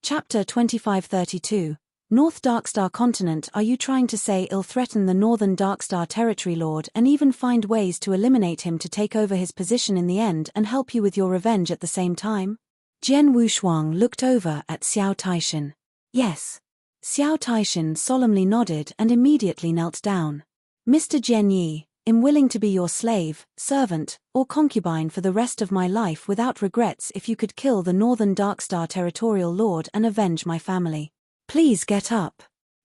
Chapter 2532, North Darkstar Continent. Are you trying to say I'll threaten the Northern Darkstar Territory Lord and even find ways to eliminate him to take over his position in the end and help you with your revenge at the same time? Jian Wushuang looked over at Xiao Taishan. Yes. Xiao Taishan solemnly nodded and immediately knelt down. Mr. Jian Yi, I'm willing to be your slave, servant, or concubine for the rest of my life without regrets if you could kill the Northern Darkstar Territorial Lord and avenge my family. Please get up.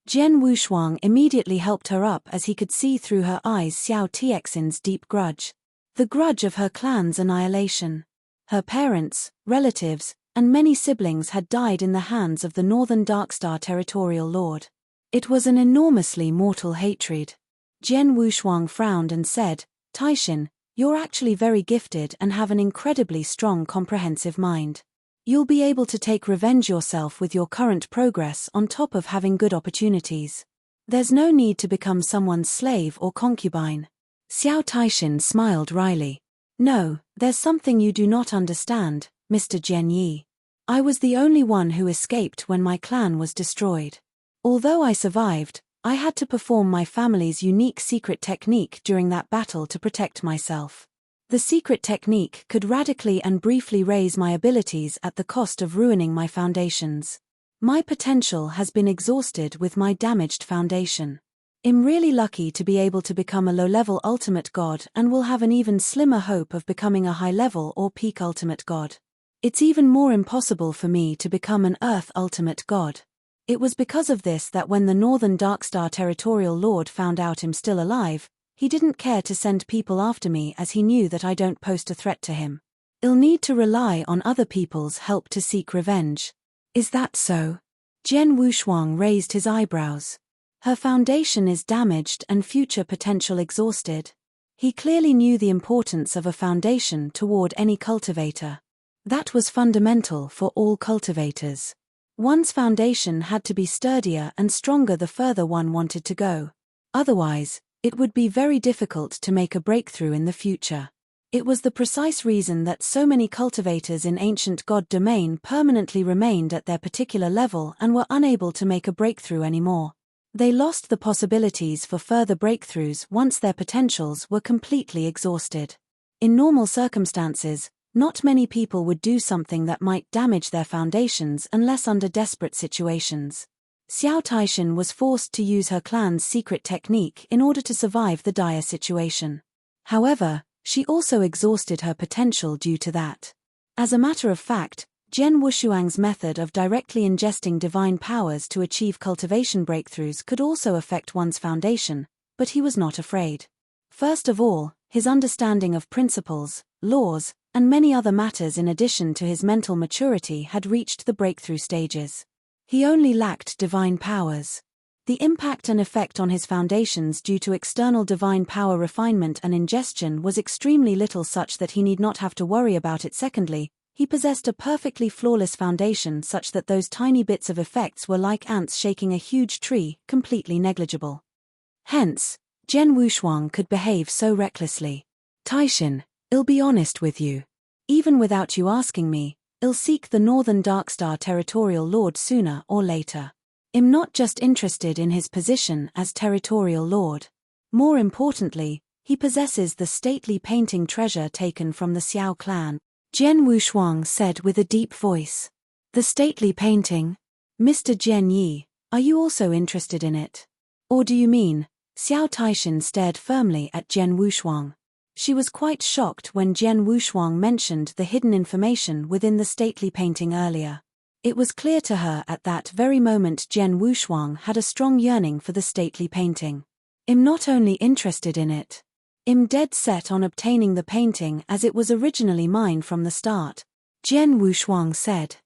Jian Wushuang immediately helped her up as he could see through her eyes Xiao Tixin's deep grudge. The grudge of her clan's annihilation. Her parents, relatives, and many siblings had died in the hands of the Northern Darkstar Territorial Lord. It was an enormously mortal hatred. Jian Wushuang frowned and said, Taishan, you're actually very gifted and have an incredibly strong comprehensive mind. You'll be able to take revenge yourself with your current progress on top of having good opportunities. There's no need to become someone's slave or concubine. Xiao Taishan smiled wryly. No, there's something you do not understand, Mr. Jian Yi. I was the only one who escaped when my clan was destroyed. Although I survived, I had to perform my family's unique secret technique during that battle to protect myself. The secret technique could radically and briefly raise my abilities at the cost of ruining my foundations. My potential has been exhausted with my damaged foundation. I'm really lucky to be able to become a low-level ultimate god and will have an even slimmer hope of becoming a high-level or peak ultimate god. It's even more impossible for me to become an Earth ultimate god. It was because of this that when the Northern Darkstar Territorial Lord found out I'm still alive, he didn't care to send people after me as he knew that I don't pose a threat to him. I'll need to rely on other people's help to seek revenge. Is that so? Jian Wushuang raised his eyebrows. Her foundation is damaged and future potential exhausted. He clearly knew the importance of a foundation toward any cultivator. That was fundamental for all cultivators. One's foundation had to be sturdier and stronger the further one wanted to go. Otherwise, it would be very difficult to make a breakthrough in the future. It was the precise reason that so many cultivators in ancient god domain permanently remained at their particular level and were unable to make a breakthrough anymore. They lost the possibilities for further breakthroughs once their potentials were completely exhausted. In normal circumstances, not many people would do something that might damage their foundations unless under desperate situations. Xiao Taishan was forced to use her clan's secret technique in order to survive the dire situation. However, she also exhausted her potential due to that. As a matter of fact, Jian Wushuang's method of directly ingesting divine powers to achieve cultivation breakthroughs could also affect one's foundation, but he was not afraid. First of all, his understanding of principles, laws, and many other matters in addition to his mental maturity had reached the breakthrough stages. He only lacked divine powers. The impact and effect on his foundations due to external divine power refinement and ingestion was extremely little, such that he need not have to worry about it. Secondly, he possessed a perfectly flawless foundation such that those tiny bits of effects were like ants shaking a huge tree, completely negligible. Hence, Jian Wushuang could behave so recklessly. Taishan, I'll be honest with you. Even without you asking me, I'll seek the Northern Darkstar Territorial Lord sooner or later. I'm not just interested in his position as Territorial Lord. More importantly, he possesses the stately painting treasure taken from the Xiao clan. Jian Wushuang said with a deep voice. The stately painting? Mr. Jian Yi, are you also interested in it? Or do you mean? Xiao Taishan stared firmly at Jian Wushuang. She was quite shocked when Jian Wushuang mentioned the hidden information within the stately painting earlier. It was clear to her at that very moment Jian Wushuang had a strong yearning for the stately painting. I'm not only interested in it. I'm dead set on obtaining the painting as it was originally mine from the start, Jian Wushuang said.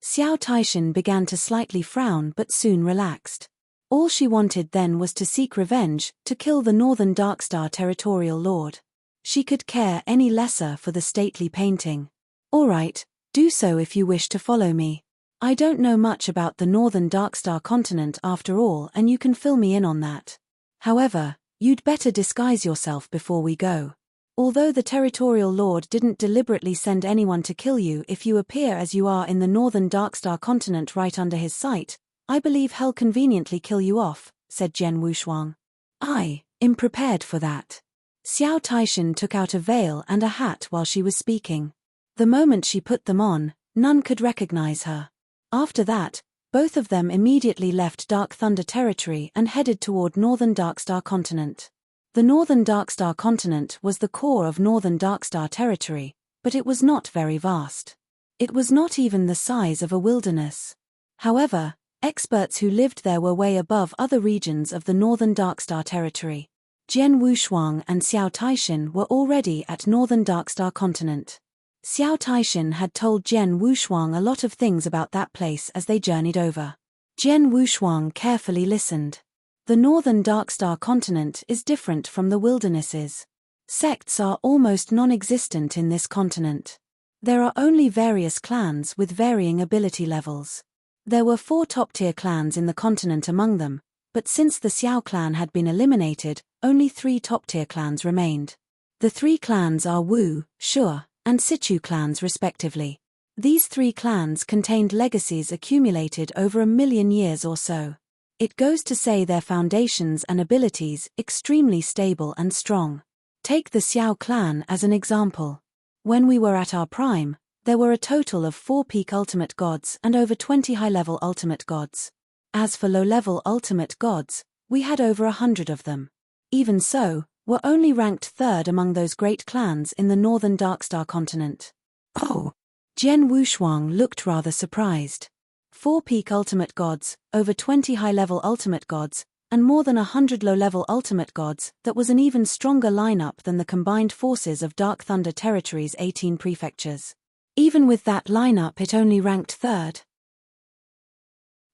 Xiao Taishan began to slightly frown but soon relaxed. All she wanted then was to seek revenge, to kill the Northern Darkstar Territorial Lord. She could care any lesser for the stately painting. All right, do so if you wish to follow me. I don't know much about the Northern Darkstar Continent after all, and you can fill me in on that. However, you'd better disguise yourself before we go. Although the territorial lord didn't deliberately send anyone to kill you if you appear as you are in the northern Darkstar continent right under his sight, I believe he'll conveniently kill you off, said Jian Wushuang. I am prepared for that. Xiao Taishan took out a veil and a hat while she was speaking. The moment she put them on, none could recognize her. After that, both of them immediately left Dark Thunder territory and headed toward northern Darkstar continent. The northern Darkstar continent was the core of northern Darkstar territory, but it was not very vast. It was not even the size of a wilderness. However, experts who lived there were way above other regions of the northern Darkstar territory. Jian Wushuang and Xiao Taishan were already at northern Darkstar continent. Xiao Taishan had told Jian Wushuang a lot of things about that place as they journeyed over. Jian Wushuang carefully listened. The northern Darkstar continent is different from the wildernesses. Sects are almost non-existent in this continent. There are only various clans with varying ability levels. There were 4 top-tier clans in the continent among them, but since the Xiao clan had been eliminated, only 3 top-tier clans remained. The 3 clans are Wu, Shu, and Sichu clans respectively. These 3 clans contained legacies accumulated over 1,000,000 years or so. It goes to say their foundations and abilities extremely stable and strong. Take the Xiao clan as an example. When we were at our prime, there were a total of 4 peak ultimate gods and over 20 high-level ultimate gods. As for low-level ultimate gods, we had over 100 of them. Even so, we're only ranked 3rd among those great clans in the northern Darkstar continent. Oh! Jian Wushuang looked rather surprised. 4 peak ultimate gods, over 20 high-level ultimate gods, and more than 100 low-level ultimate gods, that was an even stronger lineup than the combined forces of Dark Thunder Territory's 18 prefectures. Even with that lineup it only ranked 3rd.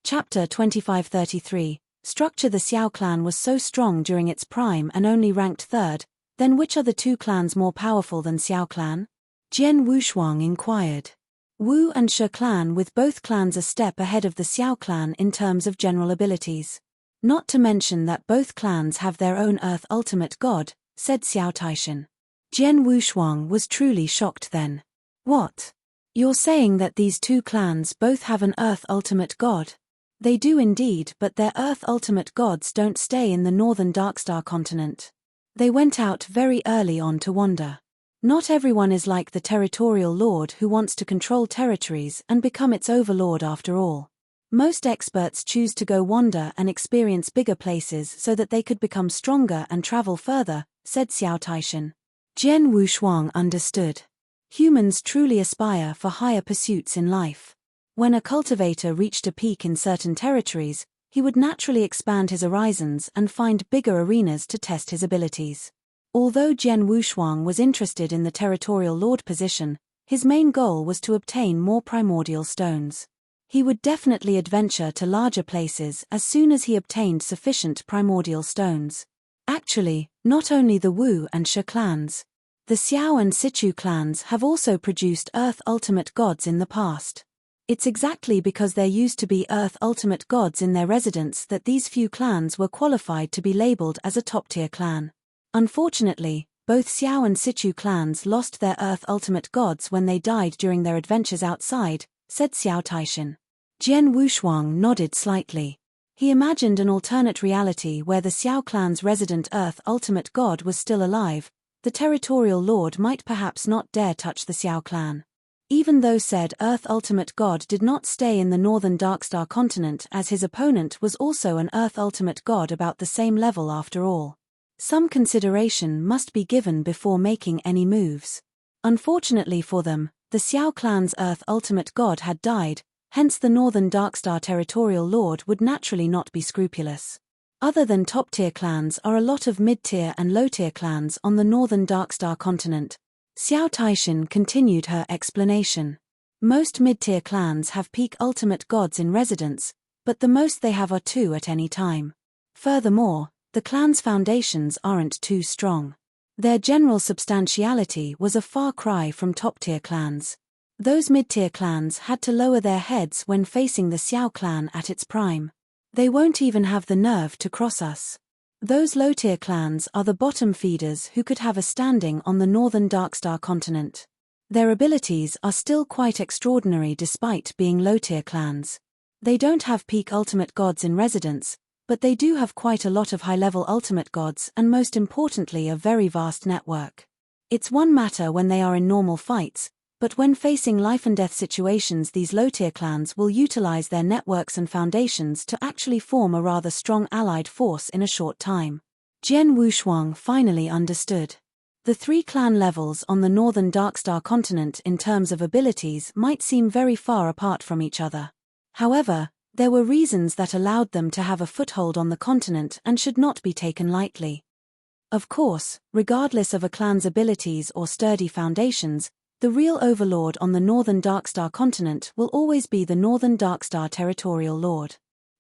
Chapter 2533. Structure. The Xiao clan was so strong during its prime and only ranked 3rd, then which are the 2 clans more powerful than Xiao clan? Jian Wushuang inquired. Wu and Shu clan, with both clans a step ahead of the Xiao clan in terms of general abilities. Not to mention that both clans have their own Earth Ultimate God, said Xiao Taishan. Jian Wushuang was truly shocked then. What? You're saying that these 2 clans both have an Earth Ultimate God? They do indeed, but their Earth Ultimate gods don't stay in the northern Darkstar continent. They went out very early on to wander. Not everyone is like the territorial lord who wants to control territories and become its overlord after all. Most experts choose to go wander and experience bigger places so that they could become stronger and travel further, said Xiao Taishan. Jian Wushuang understood. Humans truly aspire for higher pursuits in life. When a cultivator reached a peak in certain territories, he would naturally expand his horizons and find bigger arenas to test his abilities. Although Jian Wushuang was interested in the territorial lord position, his main goal was to obtain more primordial stones. He would definitely adventure to larger places as soon as he obtained sufficient primordial stones. Actually, not only the Wu and Shu clans. The Xiao and Sichu clans have also produced Earth Ultimate gods in the past. It's exactly because there used to be Earth Ultimate gods in their residence that these few clans were qualified to be labeled as a top-tier clan. Unfortunately, both Xiao and Sichu clans lost their Earth Ultimate gods when they died during their adventures outside, said Xiao Taishan. Jian Wushuang nodded slightly. He imagined an alternate reality where the Xiao clan's resident Earth Ultimate god was still alive. The territorial lord might perhaps not dare touch the Xiao clan. Even though said Earth Ultimate god did not stay in the northern Darkstar continent, as his opponent was also an Earth Ultimate god about the same level after all. Some consideration must be given before making any moves. Unfortunately for them, the Xiao clan's Earth Ultimate god had died, hence the northern Darkstar territorial lord would naturally not be scrupulous. Other than top-tier clans are a lot of mid-tier and low-tier clans on the northern Darkstar continent. Xiao Taishan continued her explanation. Most mid-tier clans have peak ultimate gods in residence, but the most they have are 2 at any time. Furthermore, the clan's foundations aren't too strong. Their general substantiality was a far cry from top-tier clans. Those mid-tier clans had to lower their heads when facing the Xiao clan at its prime. They won't even have the nerve to cross us. Those low-tier clans are the bottom feeders who could have a standing on the northern Darkstar continent. Their abilities are still quite extraordinary despite being low-tier clans. They don't have peak ultimate gods in residence, but they do have quite a lot of high-level ultimate gods and most importantly a very vast network. It's one matter when they are in normal fights, but when facing life-and-death situations these low-tier clans will utilize their networks and foundations to actually form a rather strong allied force in a short time. Jian Wushuang finally understood. The 3 clan levels on the northern Darkstar continent in terms of abilities might seem very far apart from each other. However, there were reasons that allowed them to have a foothold on the continent and should not be taken lightly. Of course, regardless of a clan's abilities or sturdy foundations, the real overlord on the northern Darkstar continent will always be the northern Darkstar territorial lord.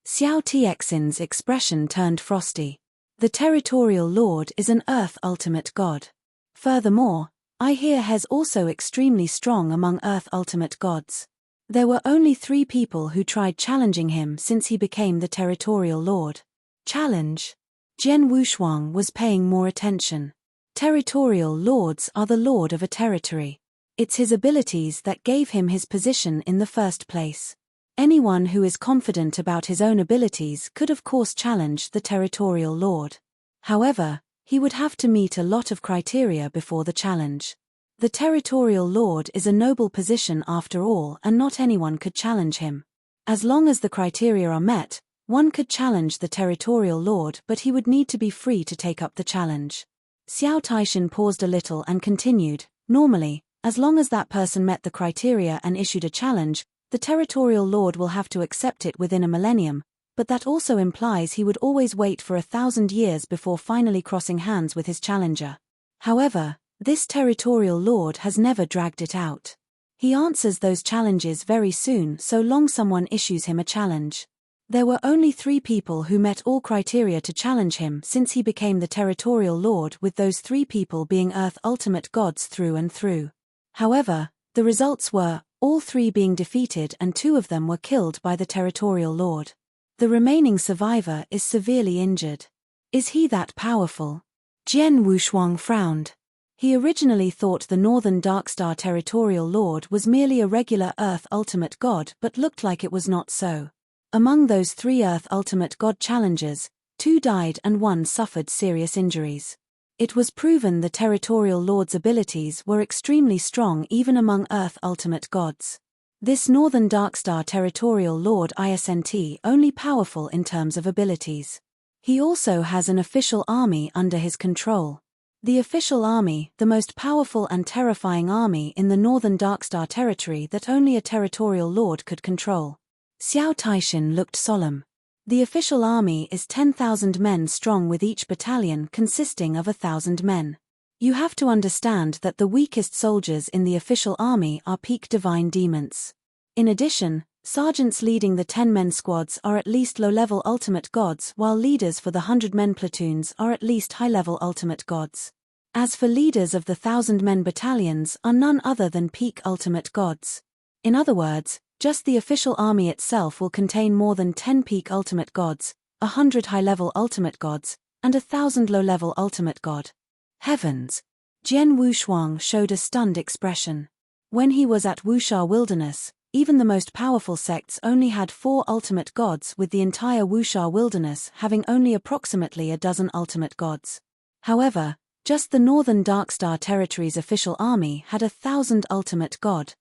Xiao Txin's expression turned frosty. The territorial lord is an earth ultimate god. Furthermore, I hear he's also extremely strong among earth ultimate gods. There were only 3 people who tried challenging him since he became the territorial lord. Challenge? Jian Wushuang was paying more attention. Territorial lords are the lord of a territory. It's his abilities that gave him his position in the first place. Anyone who is confident about his own abilities could of course challenge the territorial lord. However, he would have to meet a lot of criteria before the challenge. The territorial lord is a noble position after all and not anyone could challenge him. As long as the criteria are met, one could challenge the territorial lord but he would need to be free to take up the challenge. Xiao Taishan paused a little and continued, normally, as long as that person met the criteria and issued a challenge, the territorial lord will have to accept it within a millennium, but that also implies he would always wait for 1,000 years before finally crossing hands with his challenger. However, this territorial lord has never dragged it out. He answers those challenges very soon so long someone issues him a challenge. There were only 3 people who met all criteria to challenge him since he became the territorial lord, with those 3 people being earth ultimate gods through and through. However, the results were, all 3 being defeated and 2 of them were killed by the territorial lord. The remaining survivor is severely injured. Is he that powerful? Jian Wushuang frowned. He originally thought the northern Darkstar territorial lord was merely a regular earth ultimate god but looked like it was not so. Among those 3 earth ultimate god challengers, 2 died and 1 suffered serious injuries. It was proven the territorial lord's abilities were extremely strong even among earth ultimate gods. This northern Darkstar territorial lord isn't only powerful in terms of abilities. He also has an official army under his control. The official army, the most powerful and terrifying army in the northern Darkstar territory that only a territorial lord could control. Xiao Taishan looked solemn. The official army is 10,000 men strong with each battalion consisting of 1,000 men. You have to understand that the weakest soldiers in the official army are peak divine demons. In addition, sergeants leading the 10-men squads are at least low-level ultimate gods while leaders for the 100-men platoons are at least high-level ultimate gods. As for leaders of the 1,000-men battalions are none other than peak ultimate gods. In other words, just the official army itself will contain more than 10 peak ultimate gods, 100 high-level ultimate gods, and 1,000 low-level ultimate god. Heavens! Jian Wushuang showed a stunned expression. When he was at Wuxia Wilderness, even the most powerful sects only had 4 ultimate gods, with the entire Wuxia Wilderness having only approximately a dozen ultimate gods. However, just the northern Darkstar territory's official army had 1,000 ultimate god.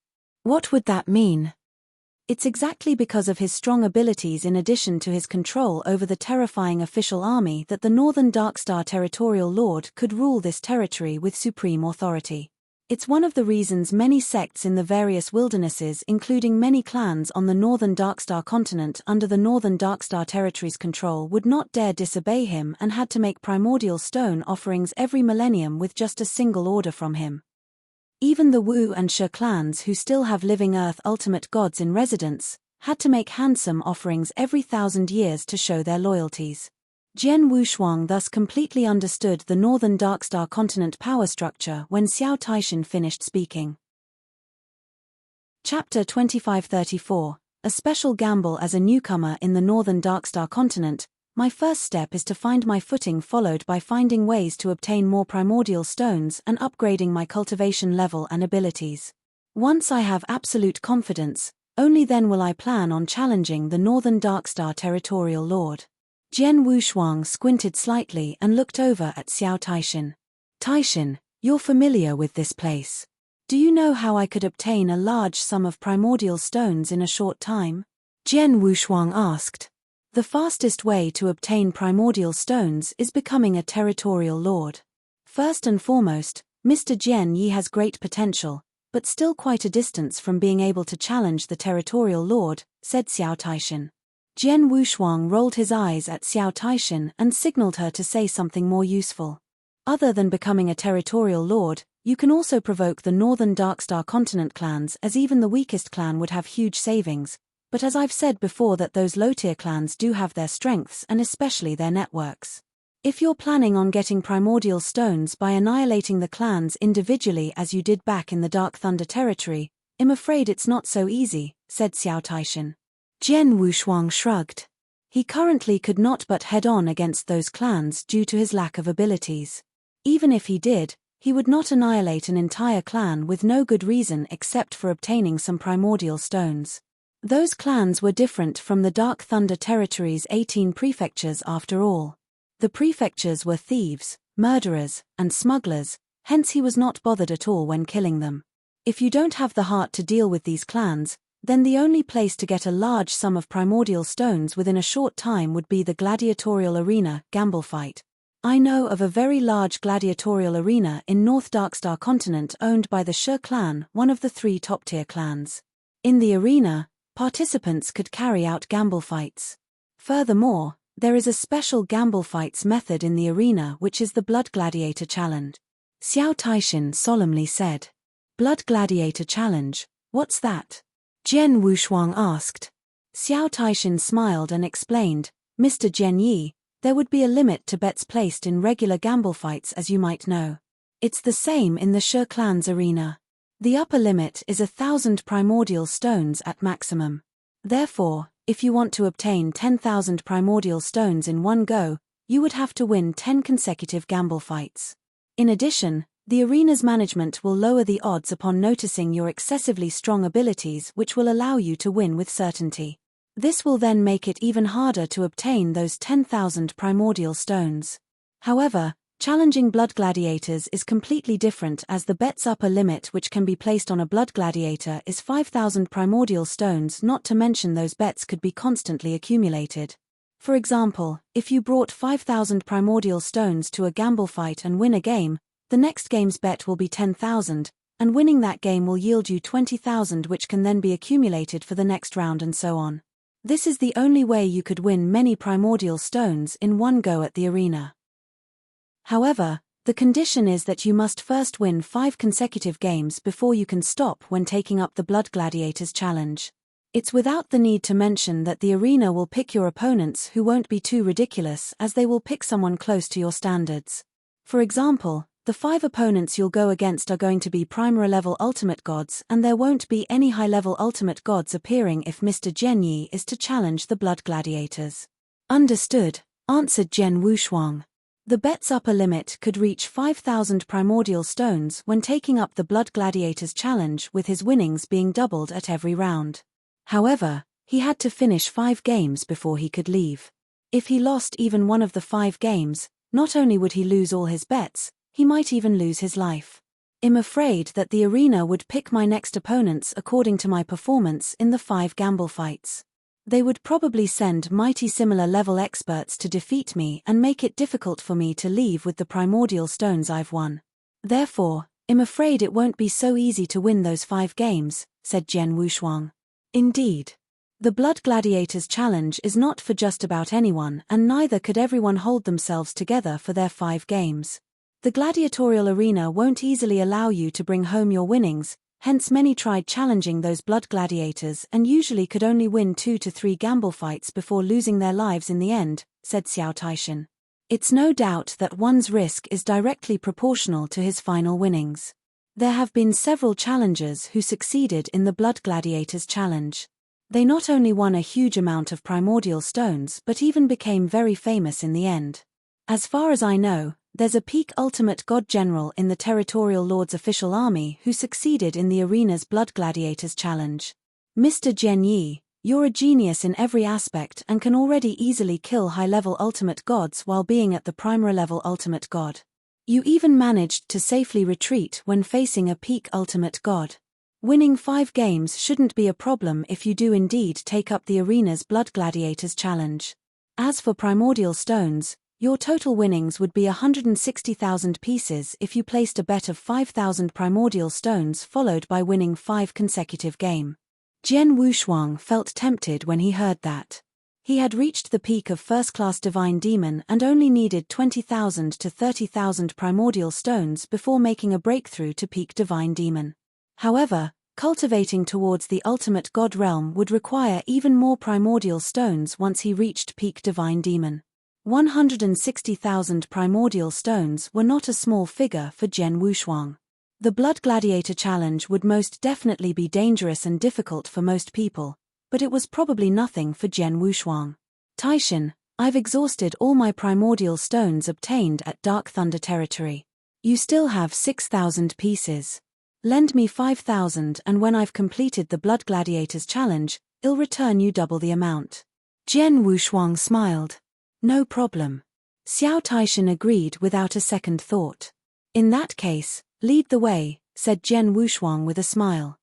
What would that mean? It's exactly because of his strong abilities in addition to his control over the terrifying official army that the northern Darkstar territorial lord could rule this territory with supreme authority. It's one of the reasons many sects in the various wildernesses, including many clans on the northern Darkstar continent under the northern Darkstar territory's control, would not dare disobey him and had to make primordial stone offerings every millennium with just a single order from him. Even the Wu and Shi clans, who still have living earth ultimate gods in residence, had to make handsome offerings every 1,000 years to show their loyalties. Jian Wushuang thus completely understood the northern Darkstar continent power structure when Xiao Taishan finished speaking. Chapter 2534, A Special Gamble. As a newcomer in the northern Darkstar continent, My first step is to find my footing, followed by finding ways to obtain more primordial stones and upgrading my cultivation level and abilities. Once I have absolute confidence, only then will I plan on challenging the Northern Darkstar Territorial Lord. Jian Wushuang squinted slightly and looked over at Xiao Taishan. Taishan, you're familiar with this place. Do you know how I could obtain a large sum of primordial stones in a short time? Jian Wushuang asked. The fastest way to obtain primordial stones is becoming a territorial lord. First and foremost, Mr. Jian Yi has great potential, but still quite a distance from being able to challenge the territorial lord, said Xiao Taishan. Jian Wushuang rolled his eyes at Xiao Taishan and signaled her to say something more useful. Other than becoming a territorial lord, you can also provoke the Northern Darkstar Continent clans, as even the weakest clan would have huge savings. But as I've said before, that those low-tier clans do have their strengths and especially their networks. If you're planning on getting primordial stones by annihilating the clans individually as you did back in the Dark Thunder territory, I'm afraid it's not so easy, said Xiao Taishan. Jian Wushuang shrugged. He currently could not but head on against those clans due to his lack of abilities. Even if he did, he would not annihilate an entire clan with no good reason except for obtaining some primordial stones. Those clans were different from the Dark Thunder territory's 18 prefectures after all. The prefectures were thieves, murderers, and smugglers, hence he was not bothered at all when killing them. If you don't have the heart to deal with these clans, then the only place to get a large sum of primordial stones within a short time would be the gladiatorial arena, gamble fight. I know of a very large gladiatorial arena in North Darkstar Continent owned by the Shi clan, one of the 3 top-tier clans. In the arena, participants could carry out gamble fights. Furthermore, there is a special gamble fights method in the arena, which is the Blood Gladiator Challenge. Xiao Taishan solemnly said. Blood Gladiator Challenge, what's that? Jian Wushuang asked. Xiao Taishan smiled and explained, Mr. Jian Yi, there would be a limit to bets placed in regular gamble fights, as you might know. It's the same in the Shi clan's arena. The upper limit is 1,000 primordial stones at maximum. Therefore, if you want to obtain 10,000 primordial stones in one go, you would have to win 10 consecutive gamble fights. In addition, the arena's management will lower the odds upon noticing your excessively strong abilities, which will allow you to win with certainty. This will then make it even harder to obtain those 10,000 primordial stones. However, challenging blood gladiators is completely different, as the bet's upper limit which can be placed on a blood gladiator is 5,000 primordial stones, not to mention those bets could be constantly accumulated. For example, if you brought 5,000 primordial stones to a gamble fight and win a game, the next game's bet will be 10,000, and winning that game will yield you 20,000, which can then be accumulated for the next round and so on. This is the only way you could win many primordial stones in one go at the arena. However, the condition is that you must first win 5 consecutive games before you can stop when taking up the Blood Gladiators Challenge. It's without the need to mention that the arena will pick your opponents who won't be too ridiculous, as they will pick someone close to your standards. For example, the 5 opponents you'll go against are going to be Primera-level Ultimate Gods, and there won't be any high-level Ultimate Gods appearing if Mr. Jian Yi is to challenge the Blood Gladiators. Understood, answered Jian Wushuang. The bet's upper limit could reach 5,000 primordial stones when taking up the Blood Gladiators Challenge, with his winnings being doubled at every round. However, he had to finish 5 games before he could leave. If he lost even one of the 5 games, not only would he lose all his bets, he might even lose his life. I'm afraid that the arena would pick my next opponents according to my performance in the 5 gamble fights. They would probably send mighty similar level experts to defeat me and make it difficult for me to leave with the primordial stones I've won. Therefore, I'm afraid it won't be so easy to win those 5 games, said Jian Wushuang. Indeed. The Blood Gladiators Challenge is not for just about anyone, and neither could everyone hold themselves together for their 5 games. The gladiatorial arena won't easily allow you to bring home your winnings, hence many tried challenging those blood gladiators and usually could only win 2 to 3 gamble fights before losing their lives in the end, said Xiao Taishan. It's no doubt that one's risk is directly proportional to his final winnings. There have been several challengers who succeeded in the Blood Gladiators Challenge. They not only won a huge amount of primordial stones but even became very famous in the end. As far as I know, there's a peak ultimate god general in the Territorial Lord's official army who succeeded in the arena's Blood Gladiators challenge. Mr. Jian Yi, you're a genius in every aspect and can already easily kill high-level ultimate gods while being at the primary-level ultimate god. You even managed to safely retreat when facing a peak ultimate god. Winning 5 games shouldn't be a problem if you do indeed take up the arena's Blood Gladiators challenge. As for primordial stones, your total winnings would be 160,000 pieces if you placed a bet of 5,000 primordial stones followed by winning 5 consecutive games. Jian Wushuang felt tempted when he heard that. He had reached the peak of first-class Divine Demon and only needed 20,000 to 30,000 primordial stones before making a breakthrough to peak Divine Demon. However, cultivating towards the ultimate god realm would require even more primordial stones once he reached peak Divine Demon. 160,000 primordial stones were not a small figure for Jian Wushuang. The Blood Gladiator challenge would most definitely be dangerous and difficult for most people, but it was probably nothing for Jian Wushuang. Taishan, I've exhausted all my primordial stones obtained at Dark Thunder territory. You still have 6,000 pieces. Lend me 5,000 and when I've completed the Blood Gladiators challenge, I'll return you double the amount. Jian Wushuang smiled. No problem. Xiao Taishan agreed without a second thought. In that case, lead the way, said Jian Wushuang with a smile.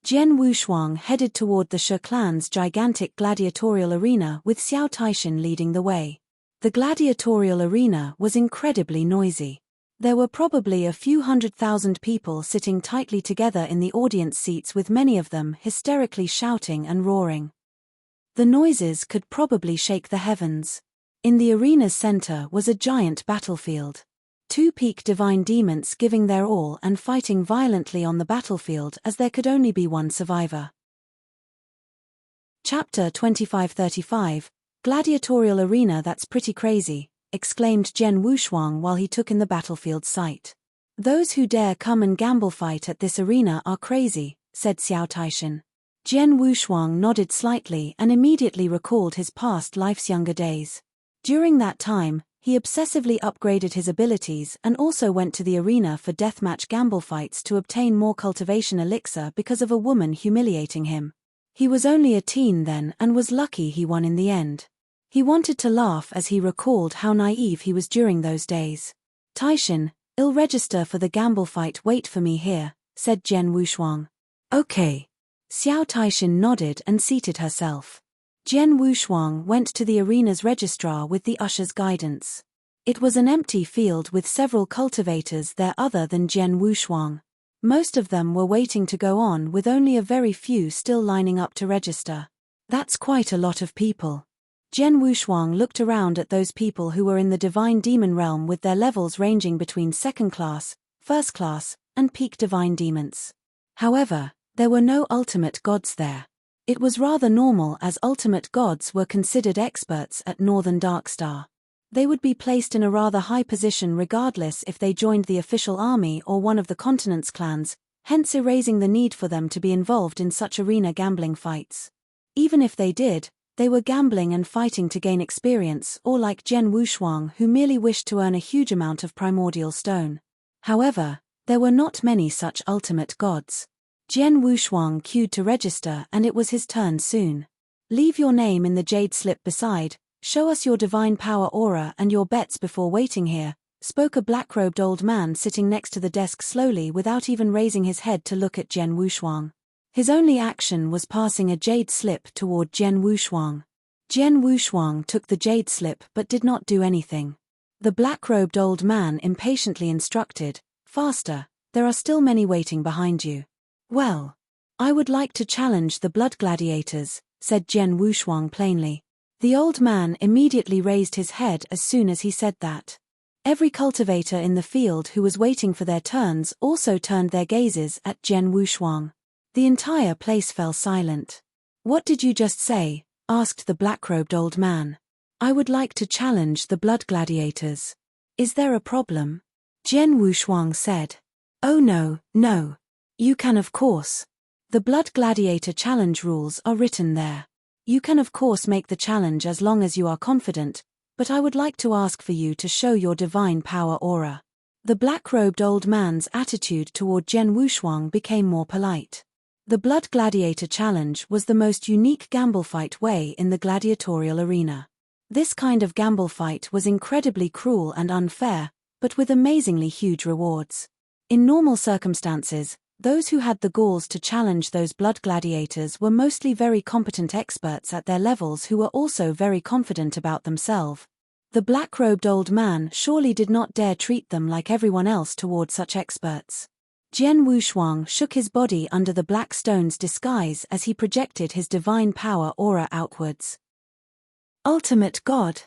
Jian Wushuang headed toward the Shi clan's gigantic gladiatorial arena with Xiao Taishan leading the way. The gladiatorial arena was incredibly noisy. There were probably a few 100,000 people sitting tightly together in the audience seats with many of them hysterically shouting and roaring. The noises could probably shake the heavens. In the arena's center was a giant battlefield. 2 peak divine demons giving their all and fighting violently on the battlefield as there could only be one survivor. Chapter 2535, Gladiatorial Arena. That's pretty crazy, exclaimed Jian Wushuang while he took in the battlefield sight. Those who dare come and gamble fight at this arena are crazy, said Xiao Taishan. Jian Wushuang nodded slightly and immediately recalled his past life's younger days. During that time, he obsessively upgraded his abilities and also went to the arena for deathmatch gamble fights to obtain more cultivation elixir because of a woman humiliating him. He was only a teen then and was lucky he won in the end. He wanted to laugh as he recalled how naive he was during those days. Taishan, I'll register for the gamble fight. Wait for me here, said Jian Wushuang. Okay. Xiao Taishan nodded and seated herself. Jian Wushuang went to the arena's registrar with the usher's guidance. It was an empty field with several cultivators there other than Jian Wushuang. Most of them were waiting to go on with only a very few still lining up to register. That's quite a lot of people. Jian Wushuang looked around at those people who were in the Divine Demon realm with their levels ranging between second class, first class, and peak Divine Demons. However, there were no ultimate gods there. It was rather normal as ultimate gods were considered experts at Northern Darkstar. They would be placed in a rather high position regardless if they joined the official army or one of the continent's clans, hence erasing the need for them to be involved in such arena gambling fights. Even if they did, they were gambling and fighting to gain experience, or like Jian Wushuang who merely wished to earn a huge amount of primordial stone. However, there were not many such ultimate gods. Jian Wushuang queued to register and it was his turn soon. Leave your name in the jade slip beside, show us your divine power aura and your bets before waiting here, spoke a black-robed old man sitting next to the desk slowly without even raising his head to look at Jian Wushuang. His only action was passing a jade slip toward Jian Wushuang. Jian Wushuang took the jade slip but did not do anything. The black-robed old man impatiently instructed, "Faster, there are still many waiting behind you." "Well, I would like to challenge the Blood Gladiators," said Jian Wushuang plainly. The old man immediately raised his head as soon as he said that. Every cultivator in the field who was waiting for their turns also turned their gazes at Jian Wushuang. The entire place fell silent. "What did you just say?" asked the black-robed old man. "I would like to challenge the Blood Gladiators. Is there a problem?" Jian Wushuang said. "Oh no, no. You can of course. The Blood Gladiator Challenge rules are written there. You can of course make the challenge as long as you are confident, but I would like to ask for you to show your divine power aura. The black-robed old man's attitude toward Jian Wushuang became more polite. The Blood Gladiator Challenge was the most unique gamble fight way in the gladiatorial arena. This kind of gamble fight was incredibly cruel and unfair, but with amazingly huge rewards. In normal circumstances, those who had the galls to challenge those blood gladiators were mostly very competent experts at their levels who were also very confident about themselves. The black-robed old man surely did not dare treat them like everyone else toward such experts. Jian Wushuang shook his body under the black stone's disguise as he projected his divine power aura outwards. Ultimate God!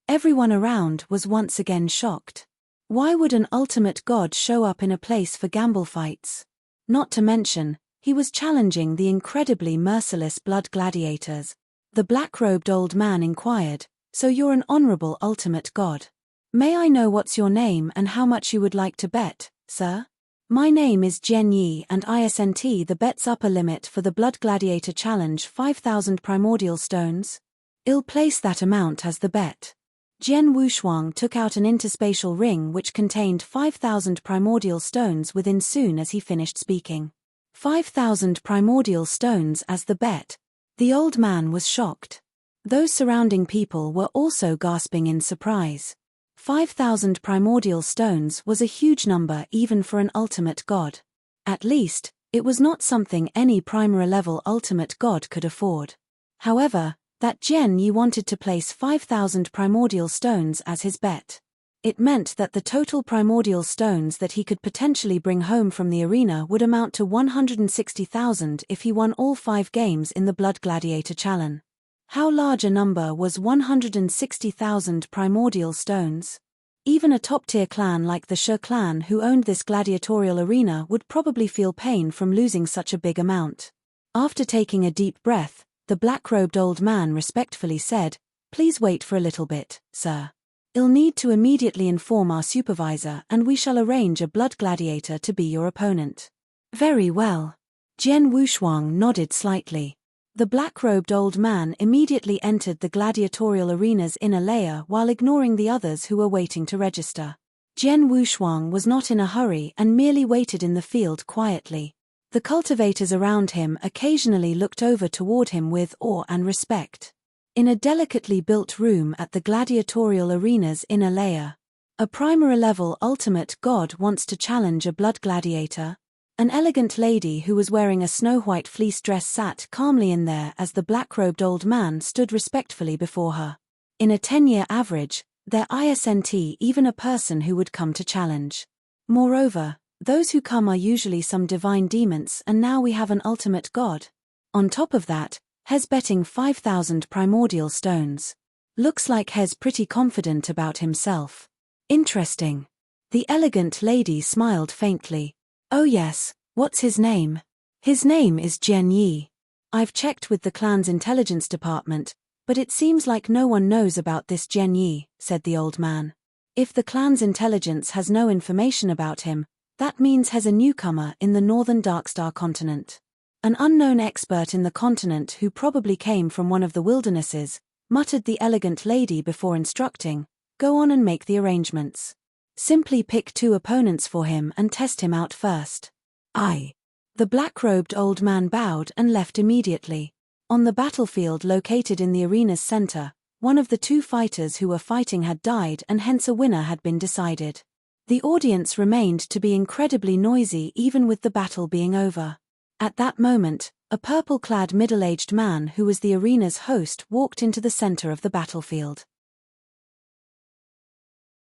Everyone around was once again shocked. Why would an ultimate god show up in a place for gamble fights? Not to mention, he was challenging the incredibly merciless blood gladiators. The black-robed old man inquired, "So you're an honorable ultimate god? May I know what's your name and how much you would like to bet, sir?" "My name is Jian Yi and ISNT the bet's upper limit for the Blood Gladiator Challenge 5,000 primordial stones. I'll place that amount as the bet." Jian Wushuang took out an interspatial ring which contained 5,000 primordial stones within soon as he finished speaking. 5,000 primordial stones as the bet. The old man was shocked. Those surrounding people were also gasping in surprise. 5,000 primordial stones was a huge number even for an ultimate god. At least, it was not something any primary-level ultimate god could afford. However, that Jian Yi wanted to place 5,000 primordial stones as his bet. It meant that the total primordial stones that he could potentially bring home from the arena would amount to 160,000 if he won all 5 games in the Blood Gladiator Challenge. How large a number was 160,000 primordial stones? Even a top-tier clan like the Shi clan who owned this gladiatorial arena would probably feel pain from losing such a big amount. After taking a deep breath, the black-robed old man respectfully said, "Please wait for a little bit, sir. I'll need to immediately inform our supervisor and we shall arrange a blood gladiator to be your opponent." "Very well." Jian Wushuang nodded slightly. The black-robed old man immediately entered the gladiatorial arena's inner layer while ignoring the others who were waiting to register. Jian Wushuang was not in a hurry and merely waited in the field quietly. The cultivators around him occasionally looked over toward him with awe and respect. In a delicately built room at the gladiatorial arena's inner layer, a primary-level ultimate god wants to challenge a blood gladiator. An elegant lady who was wearing a snow-white fleece dress sat calmly in there as the black-robed old man stood respectfully before her. In a 10-year average, there isn't even a person who would come to challenge. Moreover, those who come are usually some divine demons and now we have an ultimate god. On top of that, Hez betting 5,000 primordial stones. Looks like Hez pretty confident about himself. Interesting. The elegant lady smiled faintly. "Oh yes, what's his name?" "His name is Jian Yi. I've checked with the clan's intelligence department, but it seems like no one knows about this Jian Yi," said the old man. "If the clan's intelligence has no information about him, that means Hez a newcomer in the northern Darkstar continent. An unknown expert in the continent who probably came from one of the wildernesses," muttered the elegant lady before instructing, "Go on and make the arrangements. Simply pick 2 opponents for him and test him out first." "Aye." The black-robed old man bowed and left immediately. On the battlefield located in the arena's center, one of the 2 fighters who were fighting had died and hence a winner had been decided. The audience remained to be incredibly noisy even with the battle being over. At that moment, a purple-clad middle-aged man who was the arena's host walked into the center of the battlefield.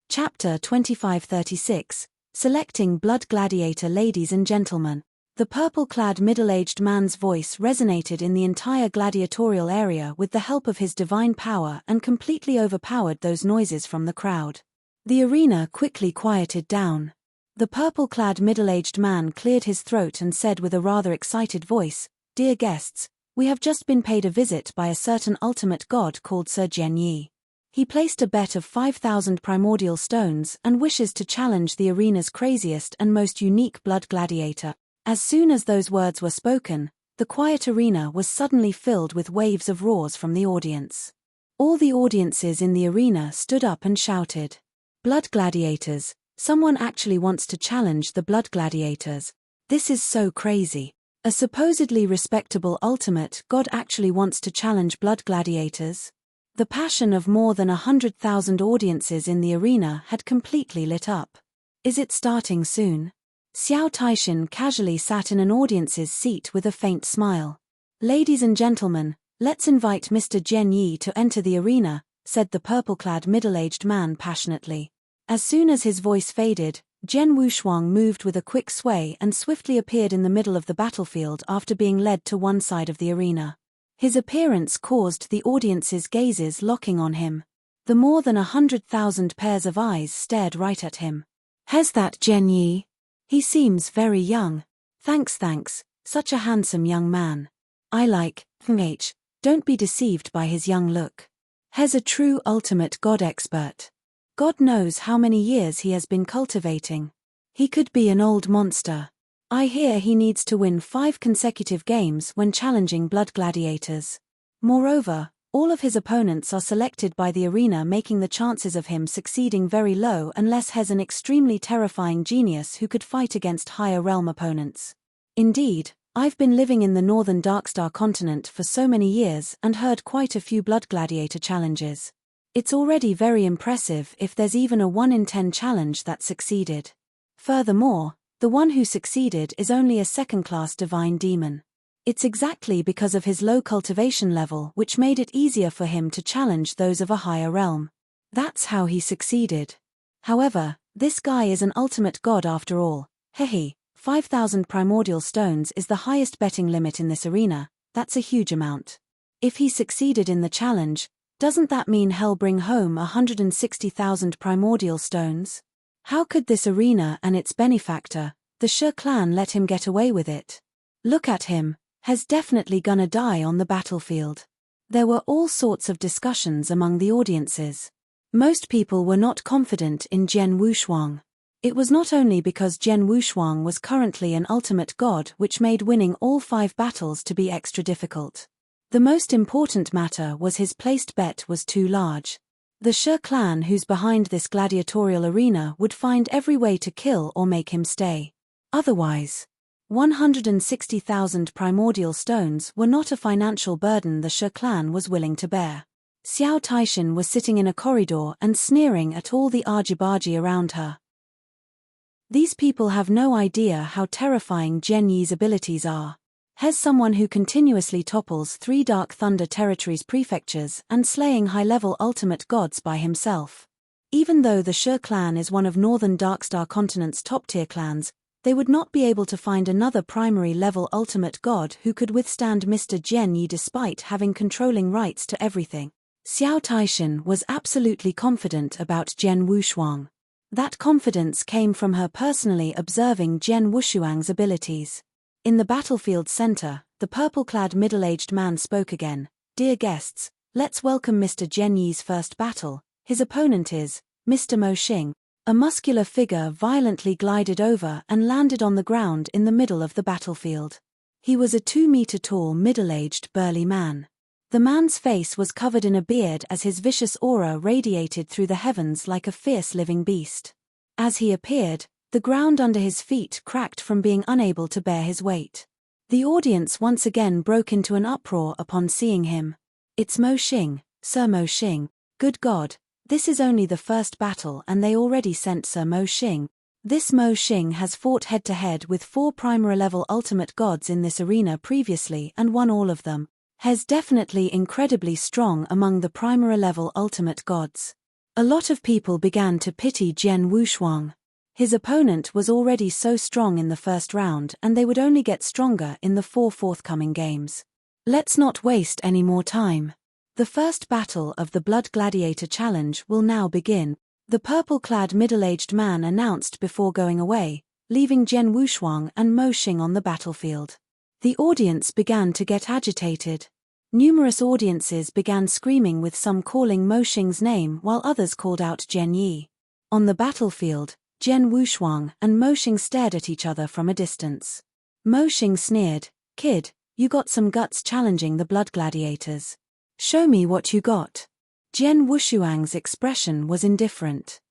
Chapter 2536, Selecting Blood Gladiator. Ladies and gentlemen, the purple-clad middle-aged man's voice resonated in the entire gladiatorial area with the help of his divine power and completely overpowered those noises from the crowd. The arena quickly quieted down. The purple-clad middle-aged man cleared his throat and said with a rather excited voice, "Dear guests, we have just been paid a visit by a certain ultimate god called Sir Jian Yi. He placed a bet of 5,000 primordial stones and wishes to challenge the arena's craziest and most unique blood gladiator." As soon as those words were spoken, the quiet arena was suddenly filled with waves of roars from the audience. All the audiences in the arena stood up and shouted, "Blood gladiators! Someone actually wants to challenge the blood gladiators. This is so crazy. A supposedly respectable ultimate god actually wants to challenge blood gladiators?" The passion of more than 100,000 audiences in the arena had completely lit up. "Is it starting soon?" Xiao Taishan casually sat in an audience's seat with a faint smile. "Ladies and gentlemen, let's invite Mr. Jian Yi to enter the arena," said the purple-clad middle-aged man passionately. As soon as his voice faded, Jian Wushuang moved with a quick sway and swiftly appeared in the middle of the battlefield after being led to one side of the arena. His appearance caused the audience's gazes locking on him. The more than 100,000 pairs of eyes stared right at him. "Has that Jian Yi? He seems very young. Thanks, such a handsome young man. I like, don't be deceived by his young look. He's a true ultimate god expert. God knows how many years he has been cultivating. He could be an old monster. I hear he needs to win 5 consecutive games when challenging blood gladiators. Moreover, all of his opponents are selected by the arena, making the chances of him succeeding very low unless he's an extremely terrifying genius who could fight against higher realm opponents. Indeed, I've been living in the northern Darkstar continent for so many years and heard quite a few blood gladiator challenges. It's already very impressive if there's even a 1 in 10 challenge that succeeded. Furthermore, the one who succeeded is only a second-class divine demon. It's exactly because of his low cultivation level which made it easier for him to challenge those of a higher realm. That's how he succeeded. However, this guy is an ultimate god after all. Hehe, 5,000 primordial stones is the highest betting limit in this arena. That's a huge amount. If he succeeded in the challenge, doesn't that mean he'll bring home 160,000 primordial stones? How could this arena and its benefactor, the Shi clan, let him get away with it? Look at him, he's definitely gonna die on the battlefield. There were all sorts of discussions among the audiences. Most people were not confident in Jian Wushuang. It was not only because Jian Wushuang was currently an ultimate god which made winning all 5 battles to be extra difficult. The most important matter was his placed bet was too large. The Shi clan who's behind this gladiatorial arena would find every way to kill or make him stay. Otherwise, 160,000 primordial stones were not a financial burden the Shi clan was willing to bear. Xiao Taishan was sitting in a corridor and sneering at all the argy-bargy around her. These people have no idea how terrifying Jian Yi's abilities are. He's someone who continuously topples 3 Dark Thunder Territories prefectures and slaying high-level ultimate gods by himself. Even though the Shi clan is one of Northern Darkstar Continent's top-tier clans, they would not be able to find another primary-level ultimate god who could withstand Mr. Jian Yi despite having controlling rights to everything. Xiao Taishan was absolutely confident about Jian Wushuang. That confidence came from her personally observing Jian Wushuang's abilities. In the battlefield center, the purple-clad middle-aged man spoke again. "Dear guests, let's welcome Mr. Jian Yi's first battle. His opponent is Mr. Mo Xing." A muscular figure violently glided over and landed on the ground in the middle of the battlefield. He was a 2-meter-tall middle-aged burly man. The man's face was covered in a beard as his vicious aura radiated through the heavens like a fierce living beast. As he appeared, the ground under his feet cracked from being unable to bear his weight. The audience once again broke into an uproar upon seeing him. "It's Mo Xing, Sir Mo Xing. Good God, this is only the first battle and they already sent Sir Mo Xing. This Mo Xing has fought head-to-head with 4 primary-level ultimate gods in this arena previously and won all of them. He's definitely incredibly strong among the primary-level ultimate gods." A lot of people began to pity Jian Wushuang. His opponent was already so strong in the first round and they would only get stronger in the 4 forthcoming games. Let's not waste any more time. The first battle of the Blood Gladiator Challenge will now begin, the purple-clad middle-aged man announced before going away, leaving Jian Wushuang and Mo Xing on the battlefield. The audience began to get agitated. Numerous audiences began screaming, with some calling Mo Xing's name while others called out Jian Yi. On the battlefield, Jian Wushuang and Mo Xing stared at each other from a distance. Mo Xing sneered, "Kid, You got some guts challenging the blood gladiators. Show me what you got. Jian Wushuang's expression was indifferent.